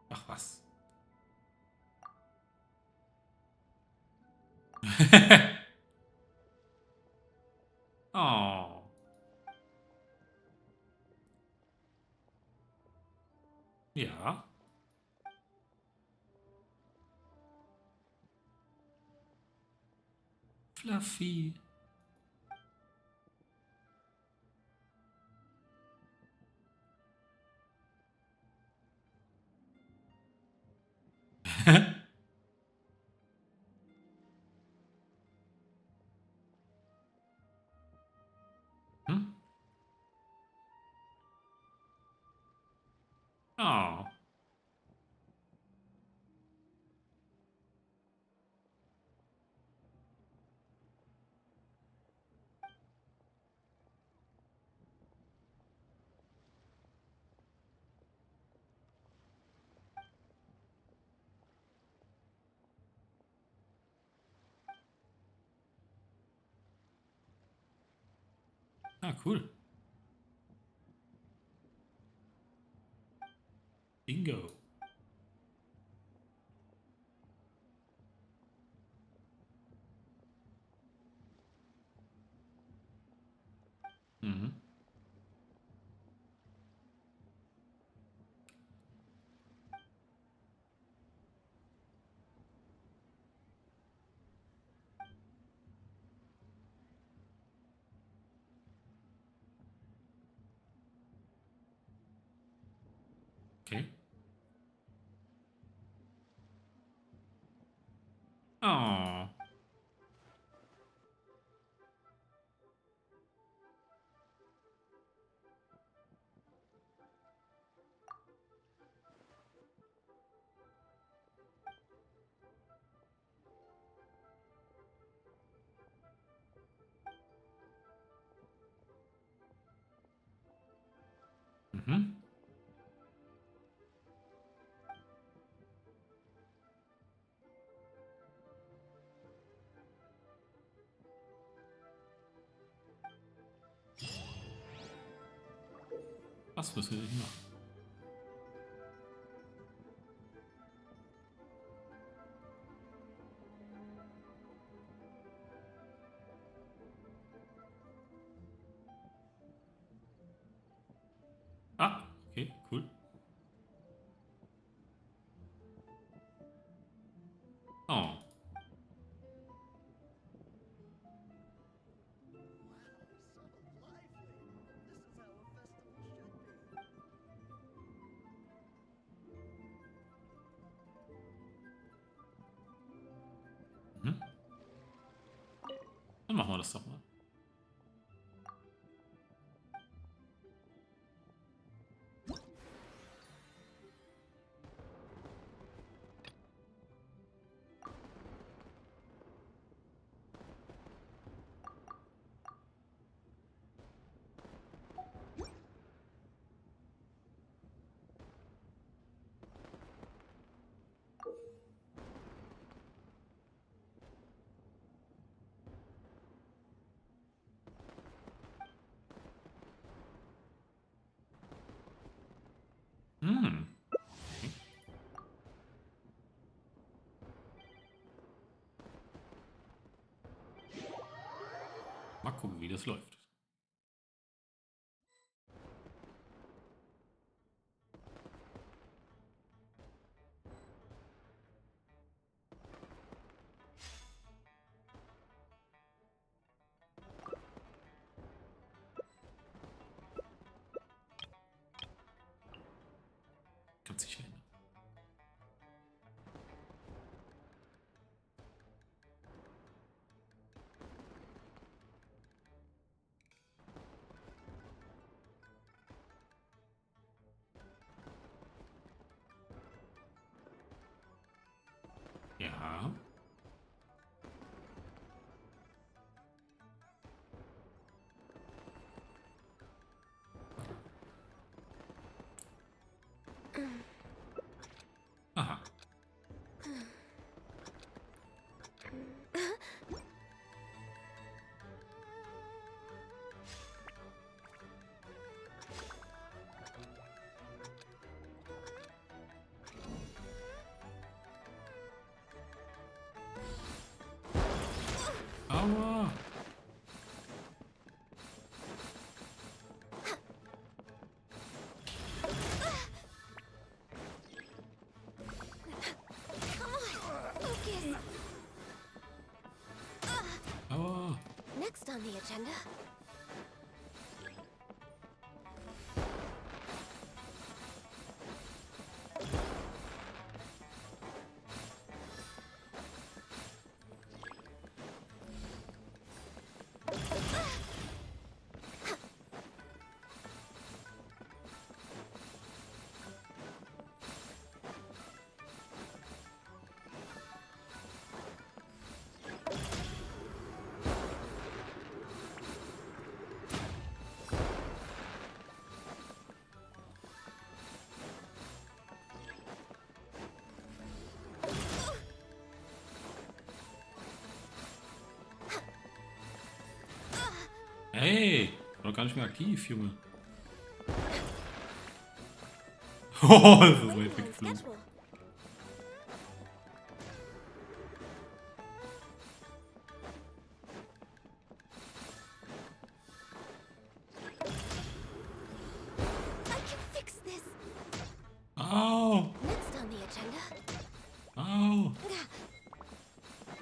Ach was. Oh. Ja. Fluffy. Oh. Ah, cool. Bingo. Mhm. Okay. Oh. Mhm. Was müssen wir denn machen? Ah, okay, cool. Oh. Mhm. Dann machen wir das doch mal. Hm. Mal gucken, wie das läuft. Ganz sicher. Ja. Aha. Aua. Aua. Next on the agenda. Hey, war doch gar nicht mehr aktiv, Junge. Oh, das ist weit weggeflogen. Au! Next on the agenda. Au!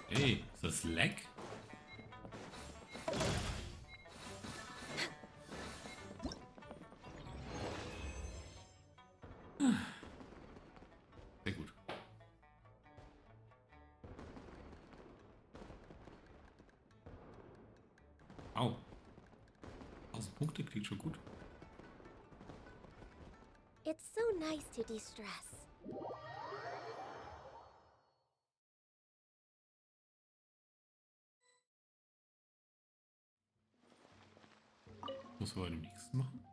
Hey, ist das Lag? Sehr gut. Au. 1000 Punkte klingt schon gut. It's so nice to de-stress. Muss man beim nächsten machen.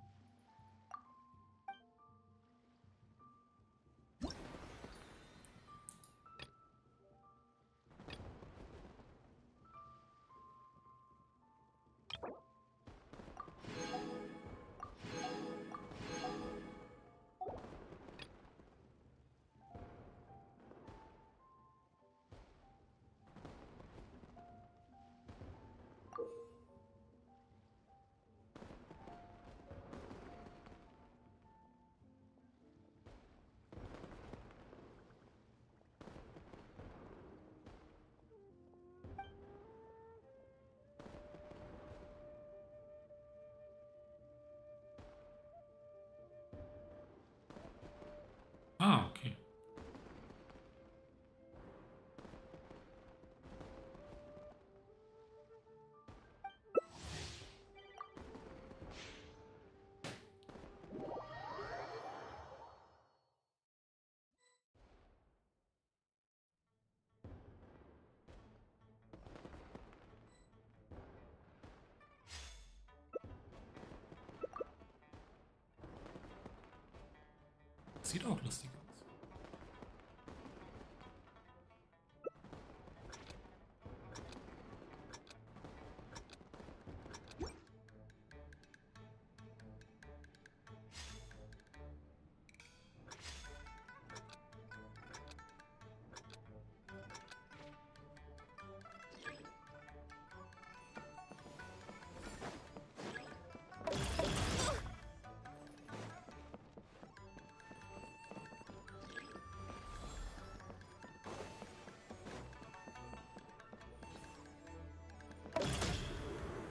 Sieht auch lustig aus.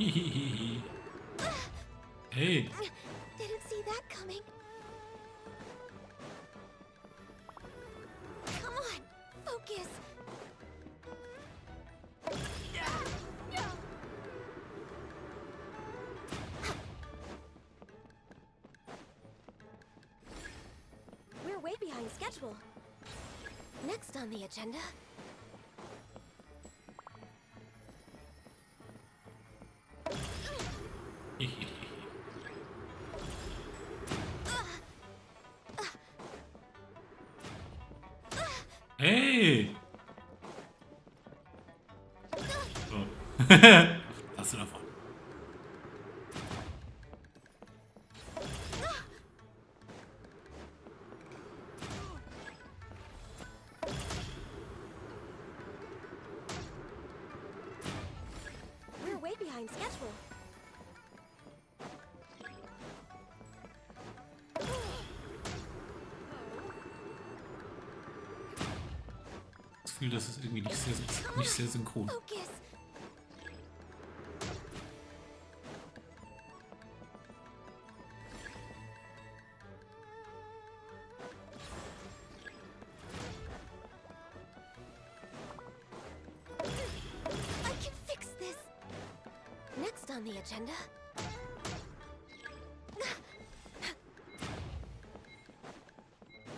Hihihihi. Hey. Didn't see that coming. Come on, focus. We're way behind schedule. Next on the agenda. Hey! So. Hast du davon? We're way behind schedule. Das Gefühl, das ist irgendwie nicht sehr synchron. Focus. I can fix this. Next on the agenda.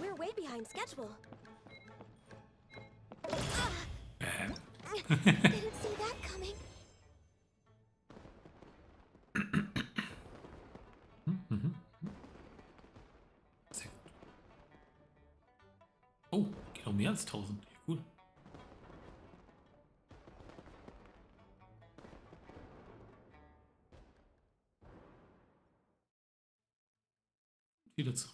We're way behind schedule. Didn't see that coming. Sehr gut. Oh, geht auch mehr als 1000. Cool. Wieder zurück.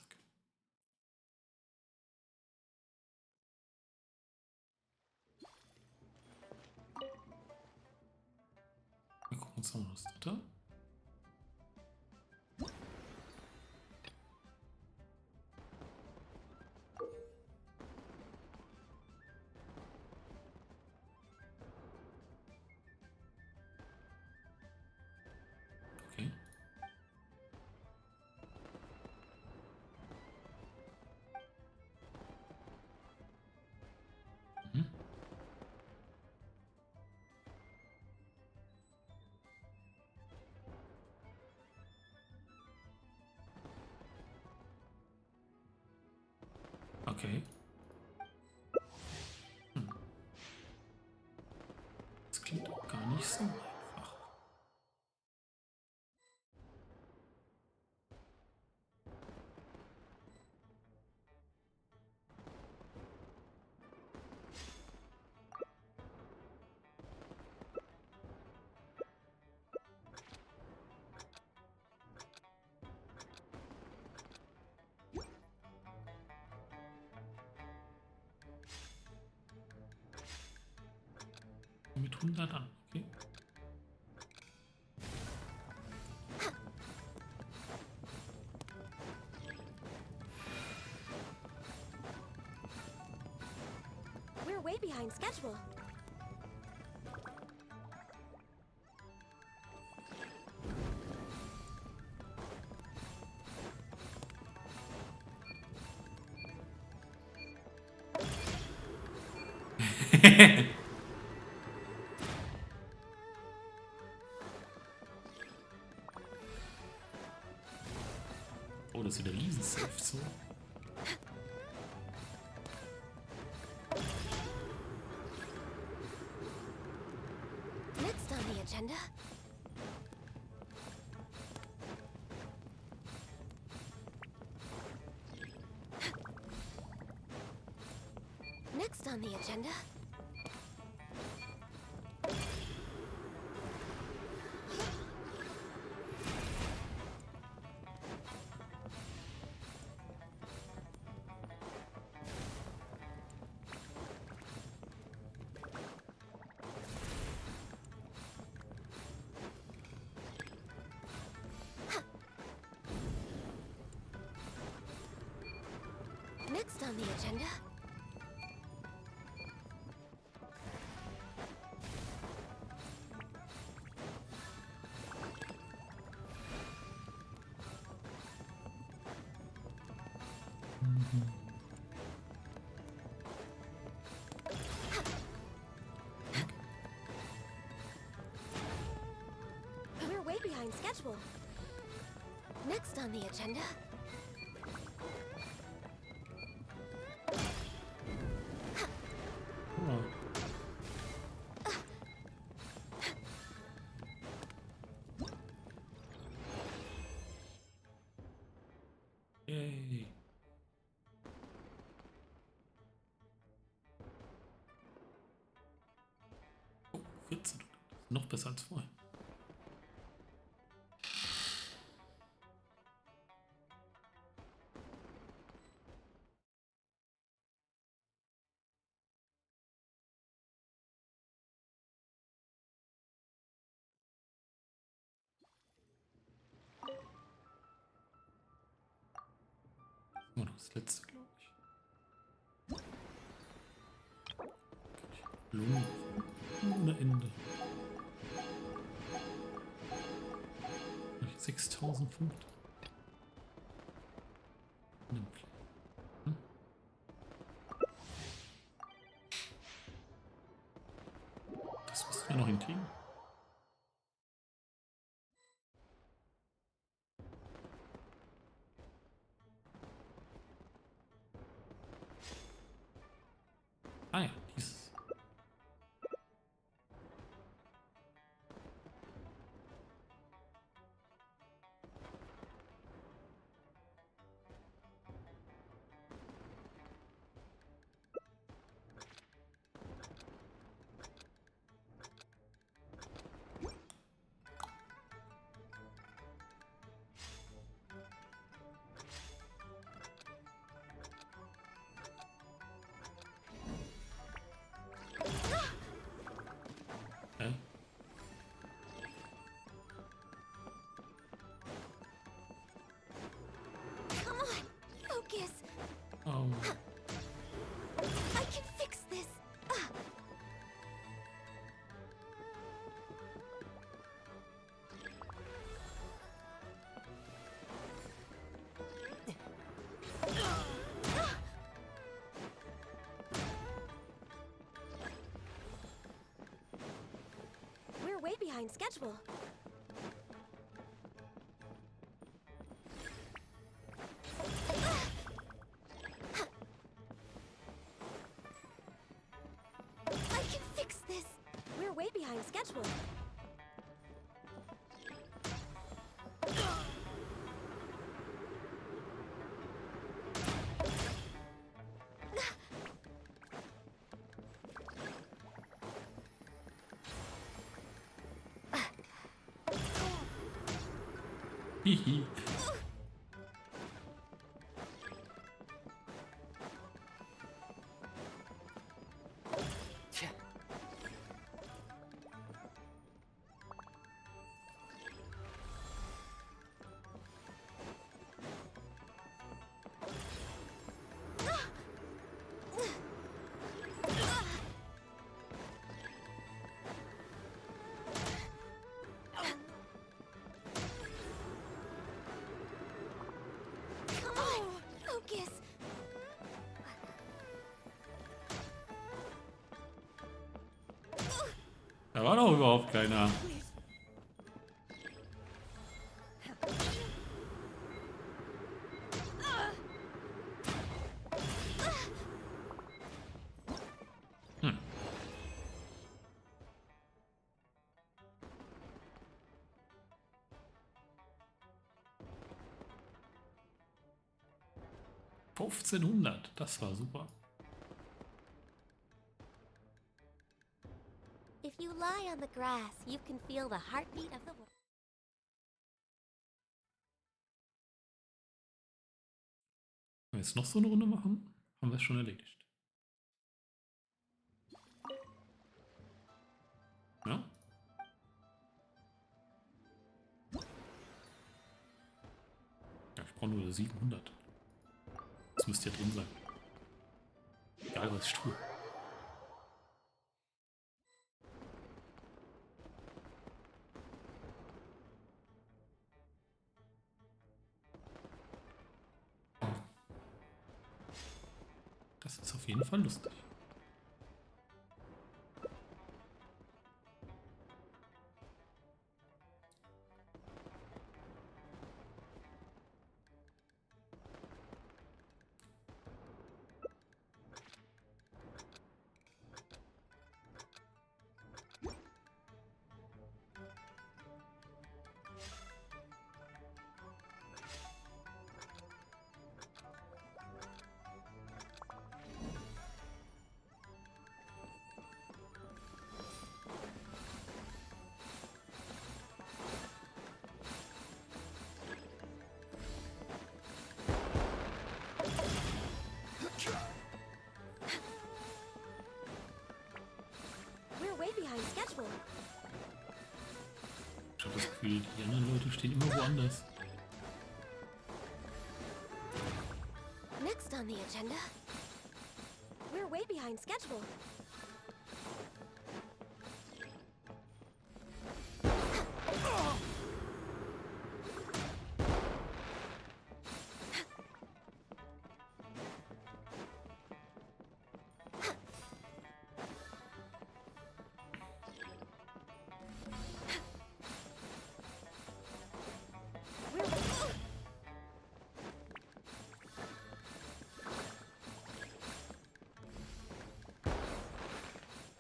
Wir gucken uns noch mal das dritte. Okay. Mhm. Okay. Das klingt auch gar nicht so einfach. Mit 100 an, okay. We're way behind schedule. Oh, das ist wieder riesen-safe so. Next on the agenda. on the agenda? Next on the agenda? We're way behind schedule. Next on the agenda? Yay. Oh, 14. Noch besser als vorher. Oh, das letzte, glaube ich. Blumen ohne Ende. 6000 Punkte. Hm? Das müssen wir noch hinkriegen. Ah ja, dieses. Focus! Oh. I can fix this! We're way behind schedule. I can fix this! We're way behind schedule. Hihi. Come on! Focus! Da war doch überhaupt keiner. Hm. $1500, das war super. you lie on the grass, you can feel the heartbeat of the world. Wenn wir jetzt noch so eine Runde machen, haben wir es schon erledigt. Ja? Ja, ich brauche nur 700. Das müsste ja drin sein. Egal, was ich tue. Das ist auf jeden Fall lustig. We're way behind schedule. Ich habe das Gefühl, die anderen Leute stehen immer woanders. Next on the agenda, we're way behind schedule.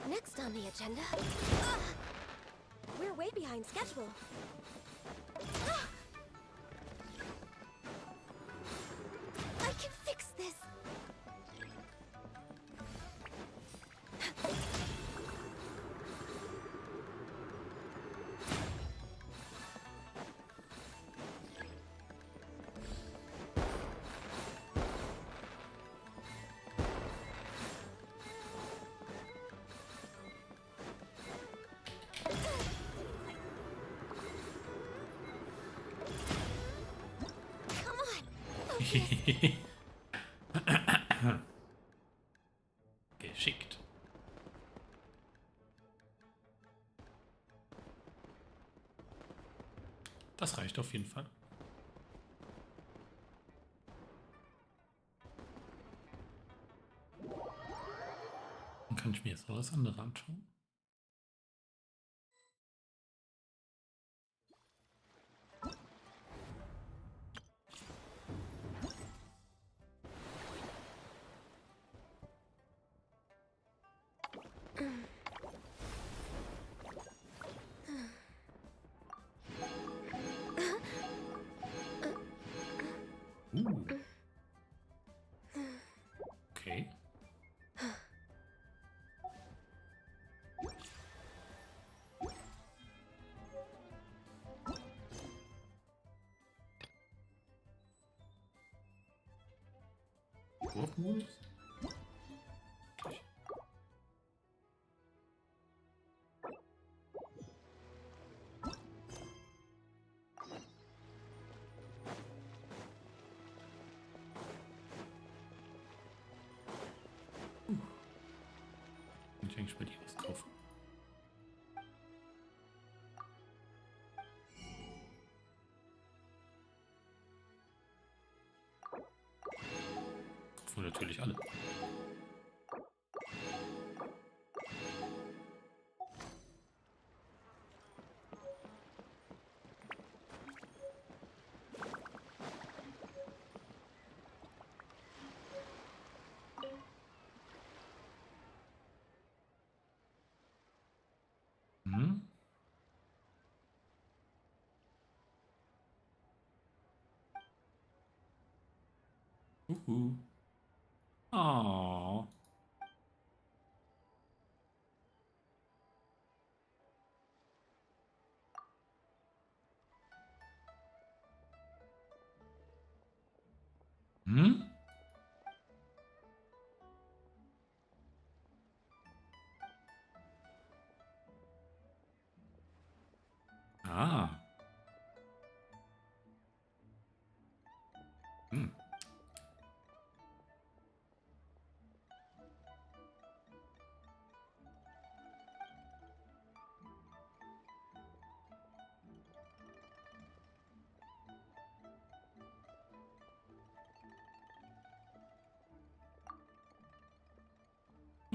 Next on the agenda, we're way behind schedule. I can fix this. Geschickt. Das reicht auf jeden Fall. Dann kann ich mir jetzt noch das andere anschauen. Okay. Burgmodus? Kann ich eigentlich bei dir was kaufen? Kaufen wir natürlich alle. Hm? Oh.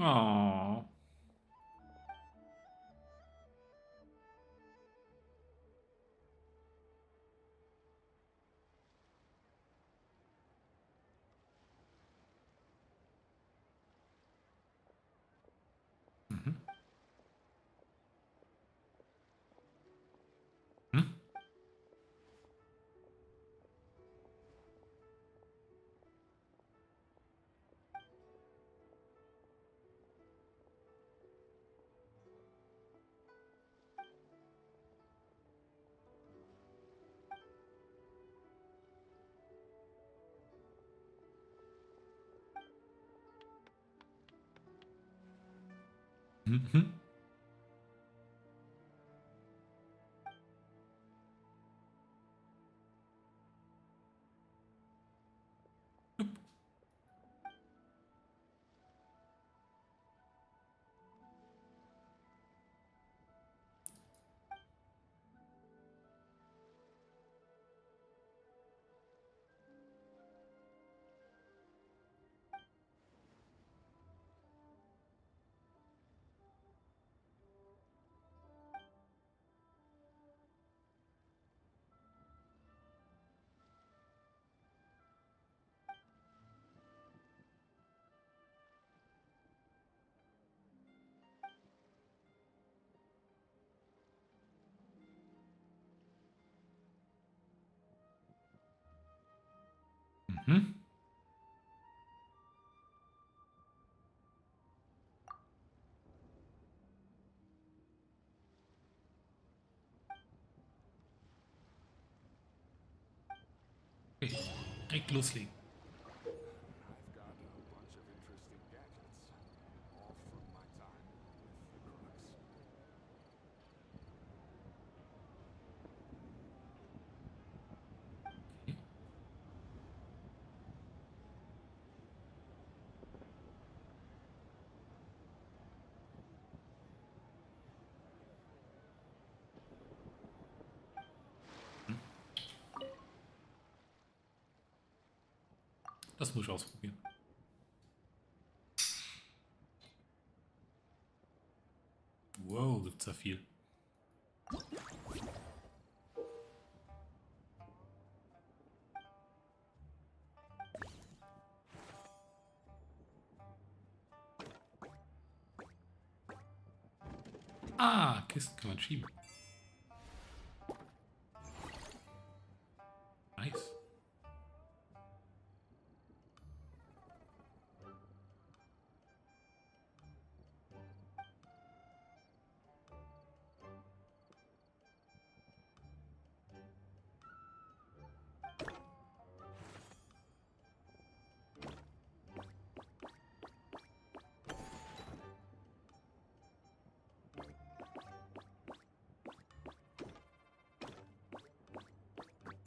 Oh. Mhm. Hm? Mhm. Mhm. Okay, direkt loslegen. Das muss ich ausprobieren. Wow, gibt's da viel. Ah, Kisten kann man schieben. Nice.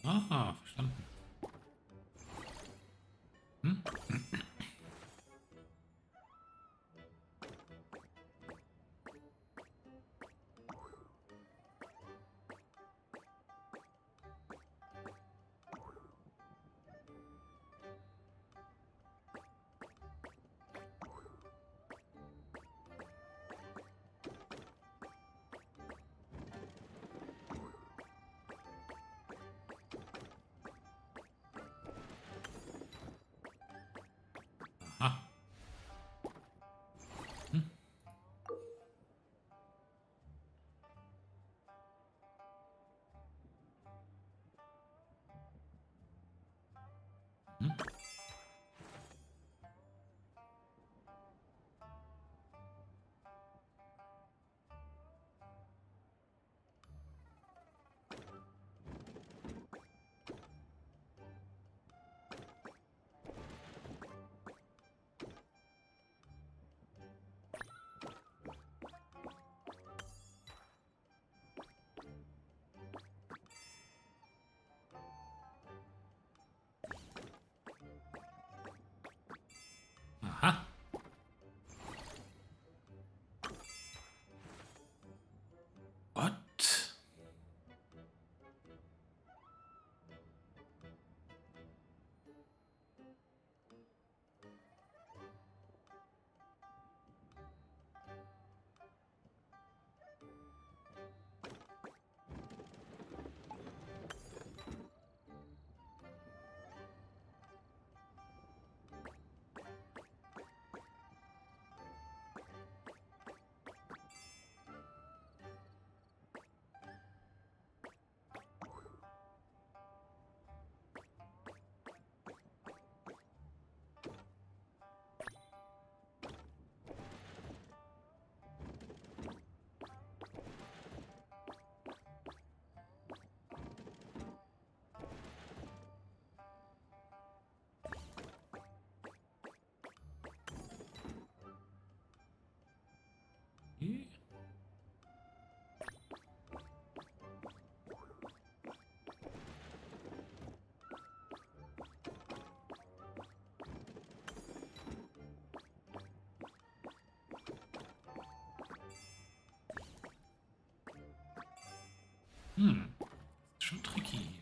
Ah, verstanden. Hm? Schon tricky.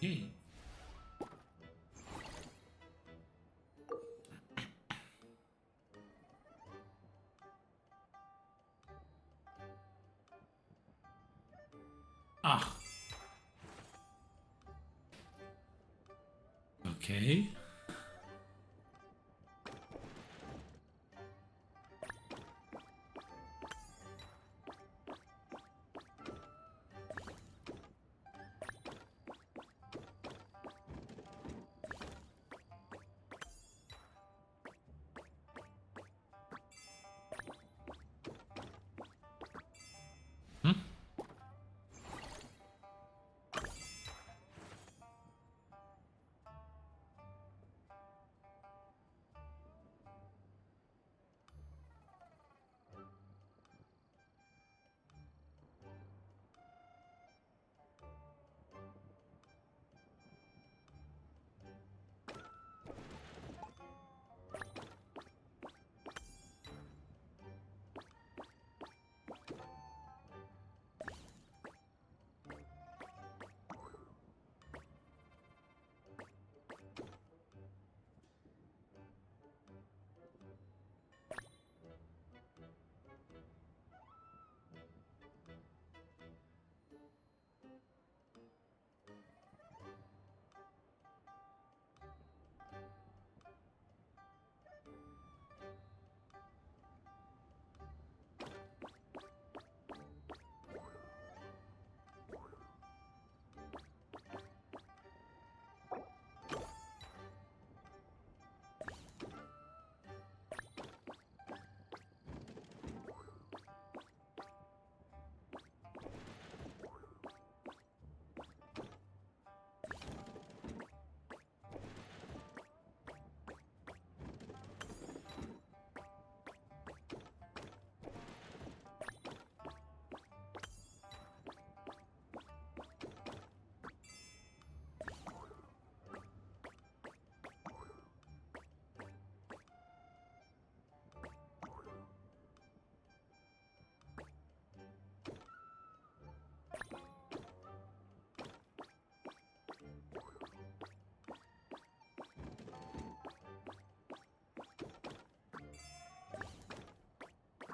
Hey. Ach. Okay.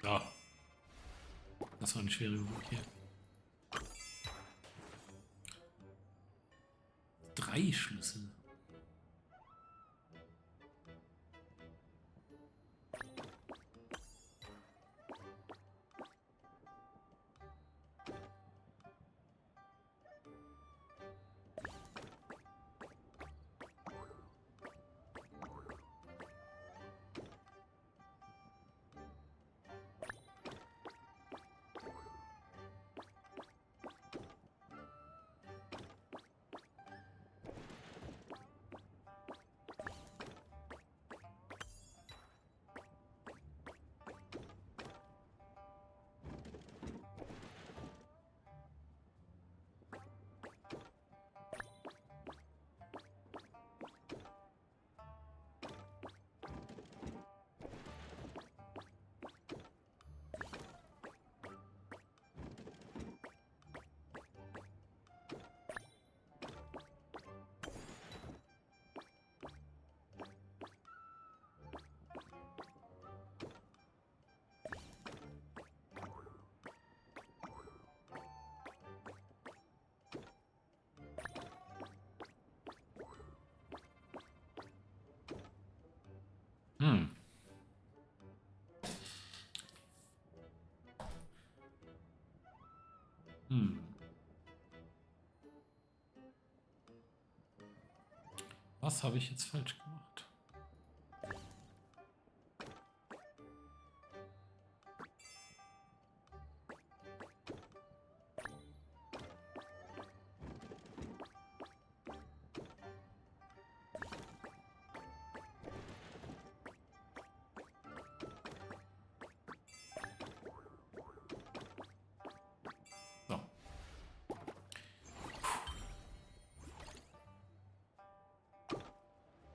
Ja. Das war eine schwere Übung hier. 3 Schlüssel. Was habe ich jetzt falsch gemacht?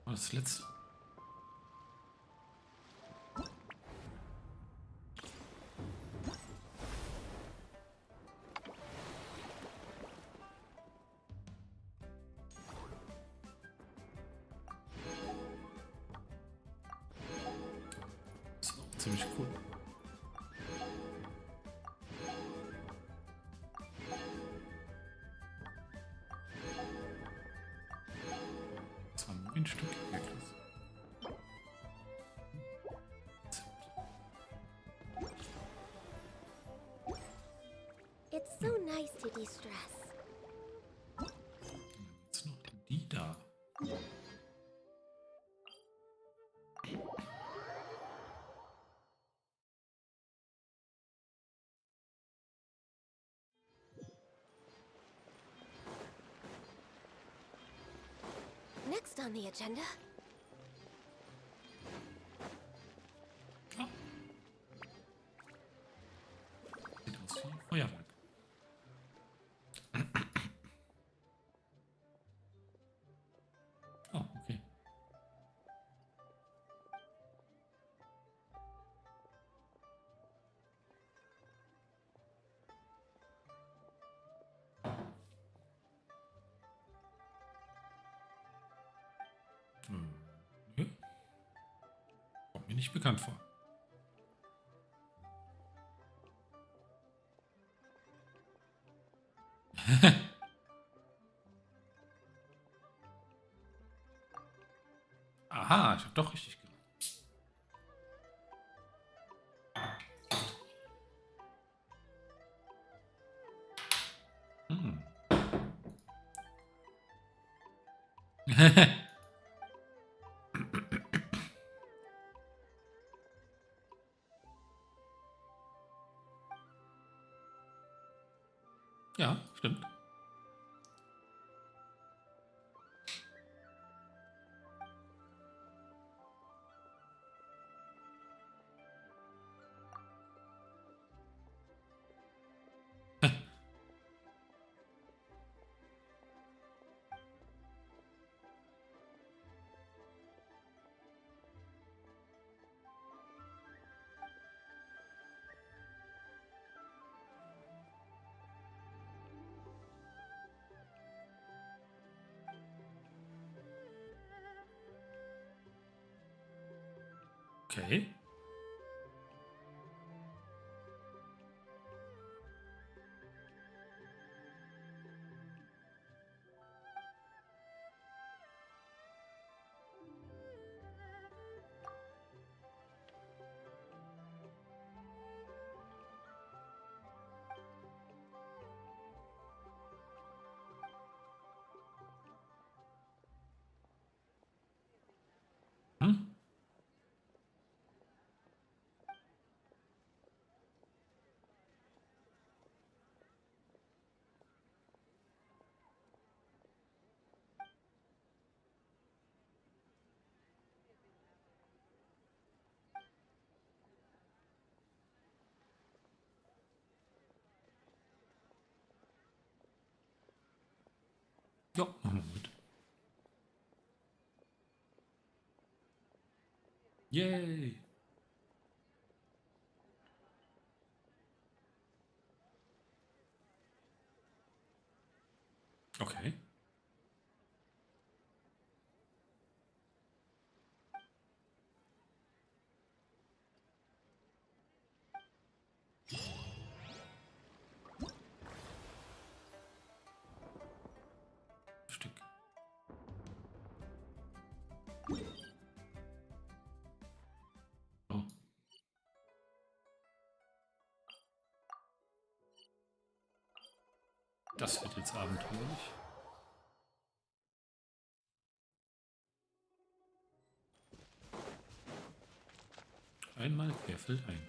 Das letzte. Das ist auch ziemlich cool. Das war nur ein Stück. Ja, krass. It's so nice to de-stress. Jetzt noch die da. Next on the agenda. Sieht aus wie Feuerwerk. Oh, okay. Nö. Kommt mir nicht bekannt vor. Aha, ich habe doch richtig geraten. Hm. Ja, stimmt. Okay. Hm? Ja, machen wir mit. Yay! Okay. Stück. Oh. Das wird jetzt abenteuerlich. einmal querfeldein.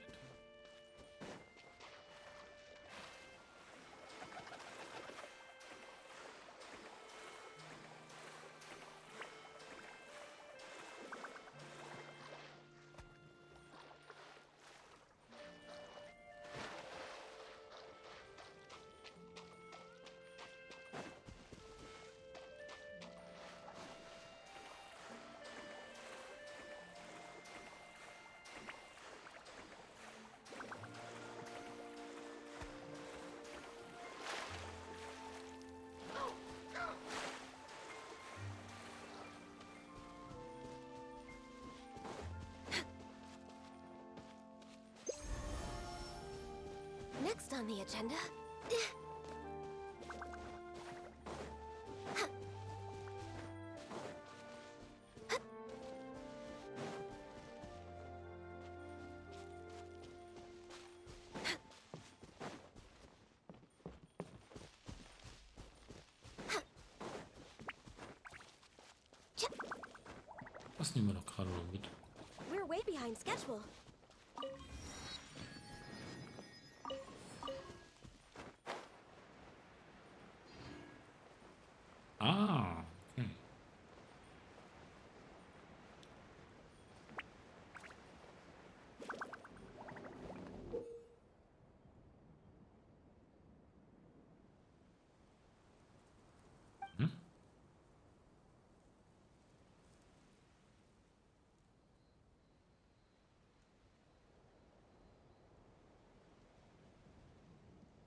Next on the agenda. Was nehmen wir doch gerade mal mit? We're way behind schedule. Ah, okay. Hm?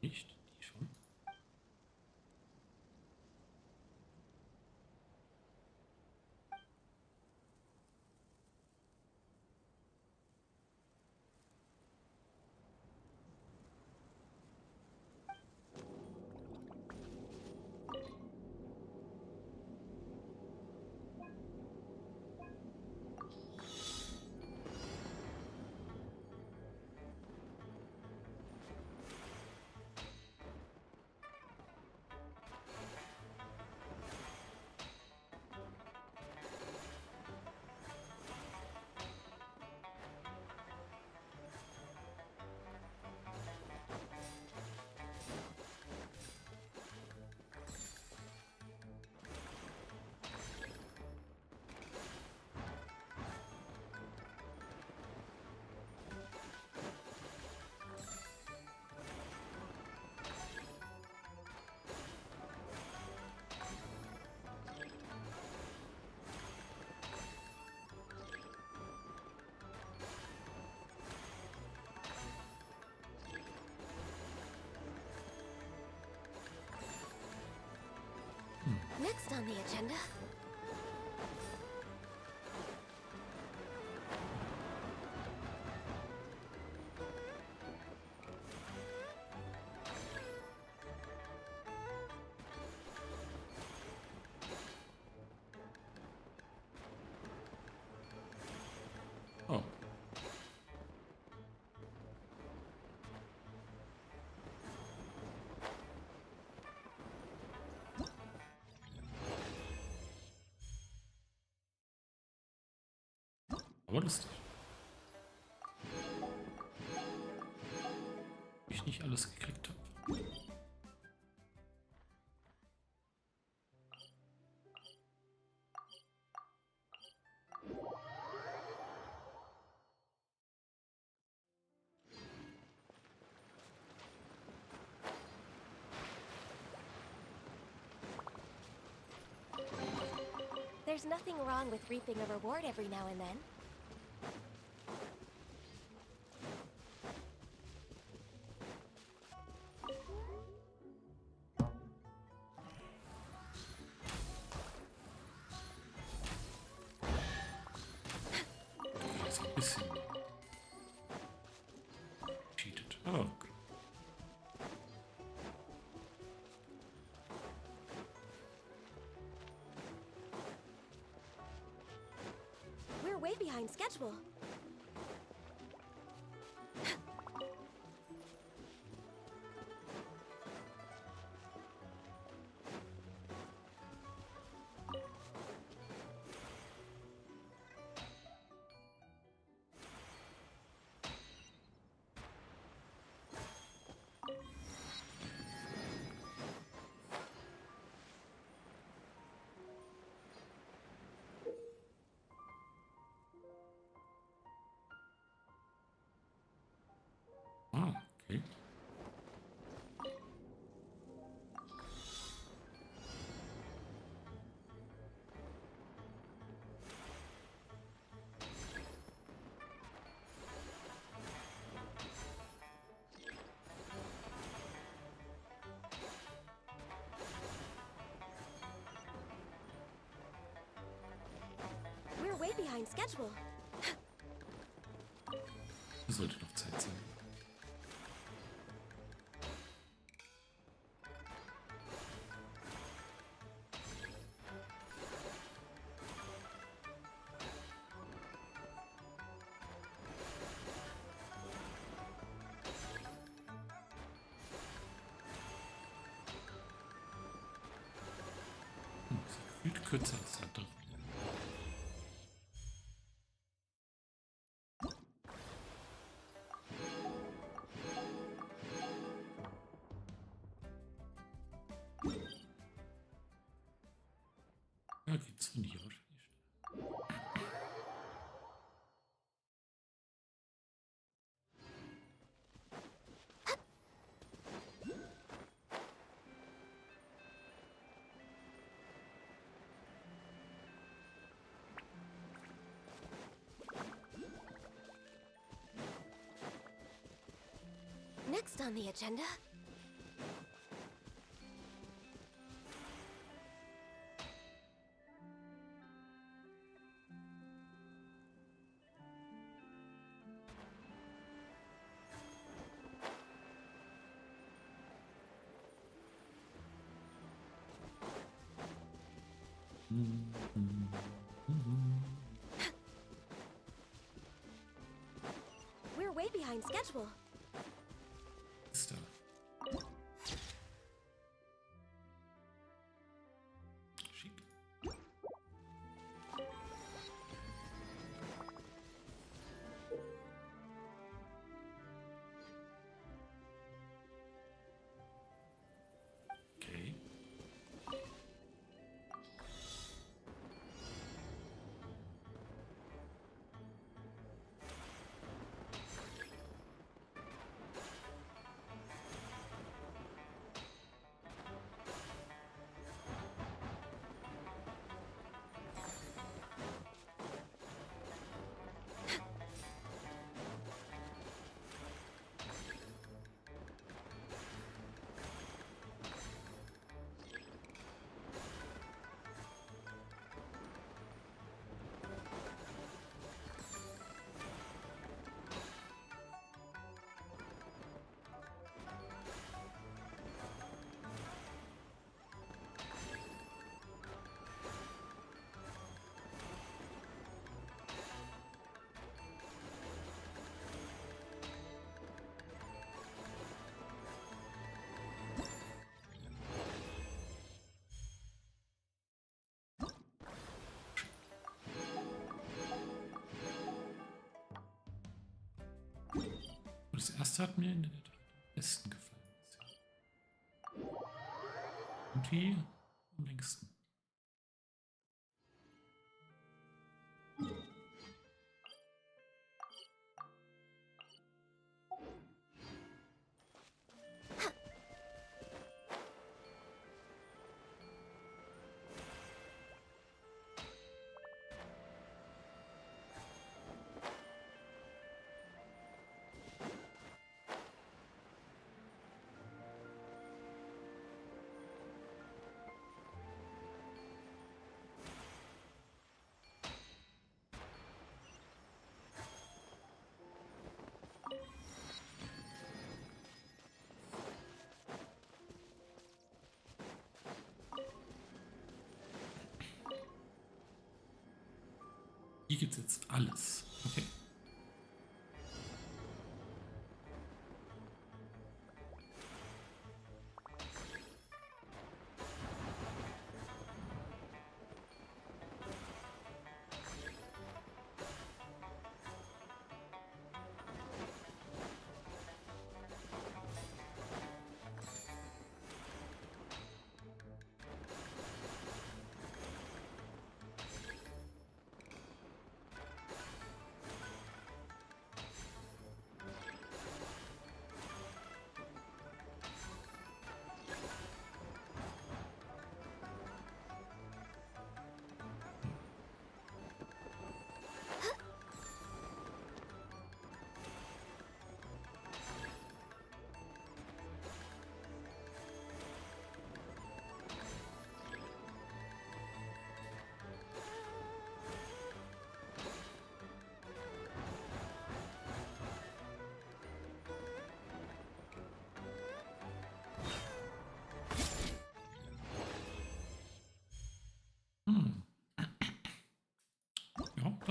Nicht? Die schon? Next on the agenda. Oh. Aber lustig. Ich nicht alles gekriegt habe. There's nothing wrong with reaping a reward every now and then. Jetzt ein bisschen cheated. Oh, okay. We're way behind schedule. schedule. Das sollte noch Zeit sein. Viel kürzer als der andere. Ja, geht's von hier wahrscheinlich. Next on the agenda. We're way behind schedule. Ist da. Schick. Okay. Das erste hat mir in der Tat am besten gefallen. Irgendwie am längsten. Hier gibt es jetzt alles. Okay.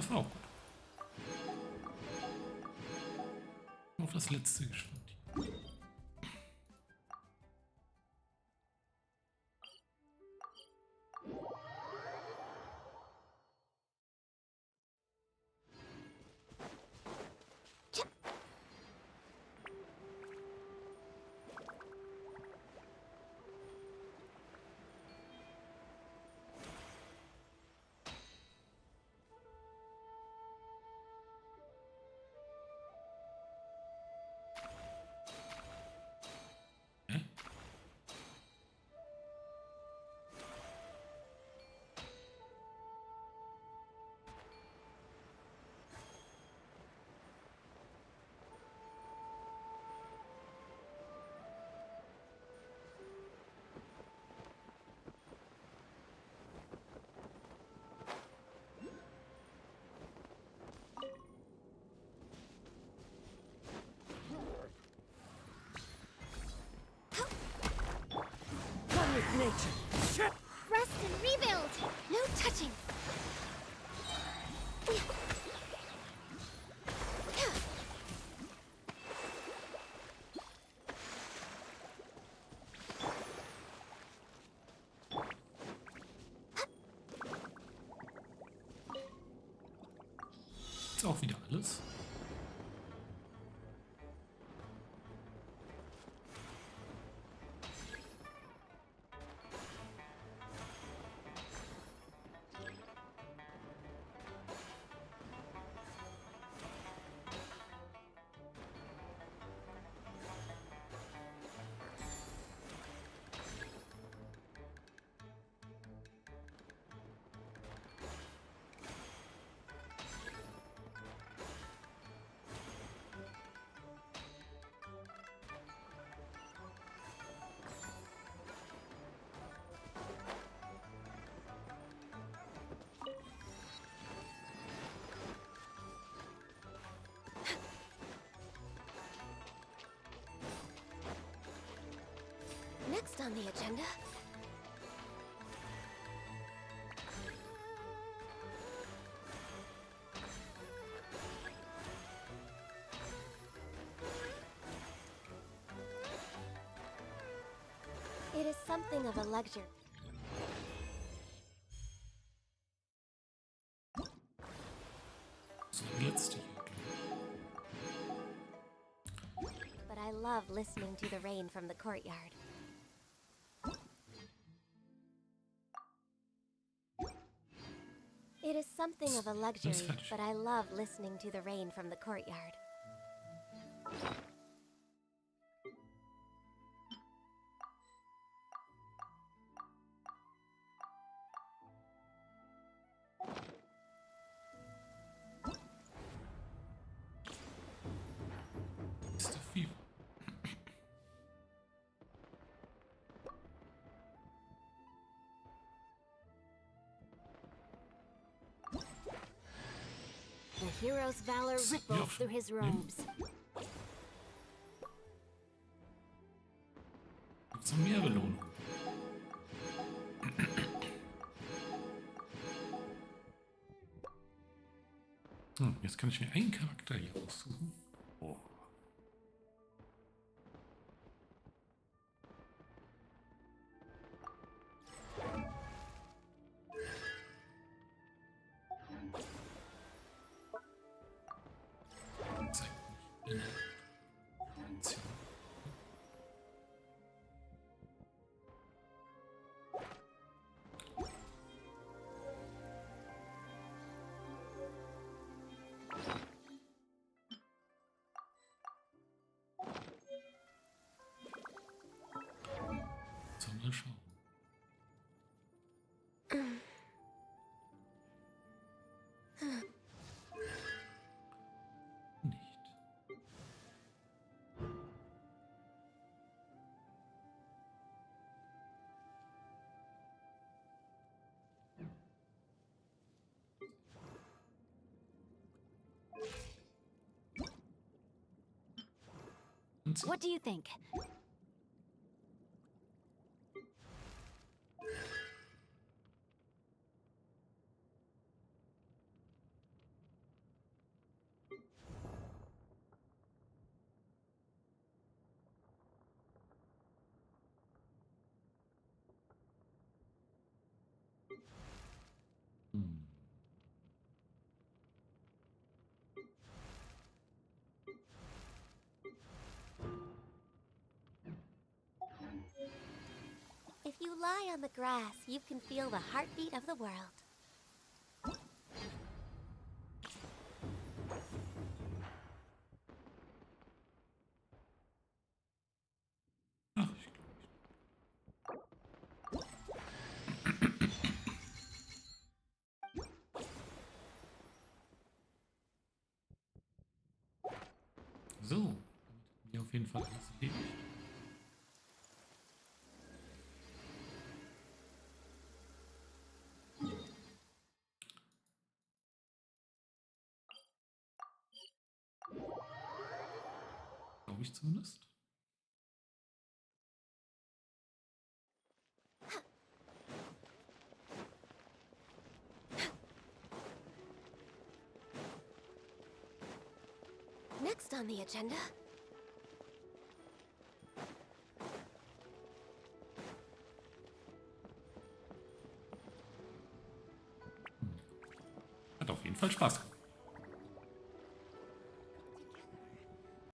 Das war auch gut. Auf das letzte gespannt. Nature. Rest and rebuild. No touching. Ist auch wieder alles. Next on the agenda. It is something of a luxury. So, letzte hier. But I love listening to the rain from the courtyard. It is something of a luxury, but I love listening to the rain from the courtyard. The hero's valor ripples through his robes. Gibt's noch mehr Belohnung? Jetzt kann ich mir einen Charakter hier aussuchen. Oh. Mal schauen. What do you think? If you lie on the grass, you can feel the heartbeat of the world. So, damit haben wir auf jeden Fall alles erledigt. Glaube ich zumindest. Next on the agenda. Hat auf jeden Fall Spaß gemacht.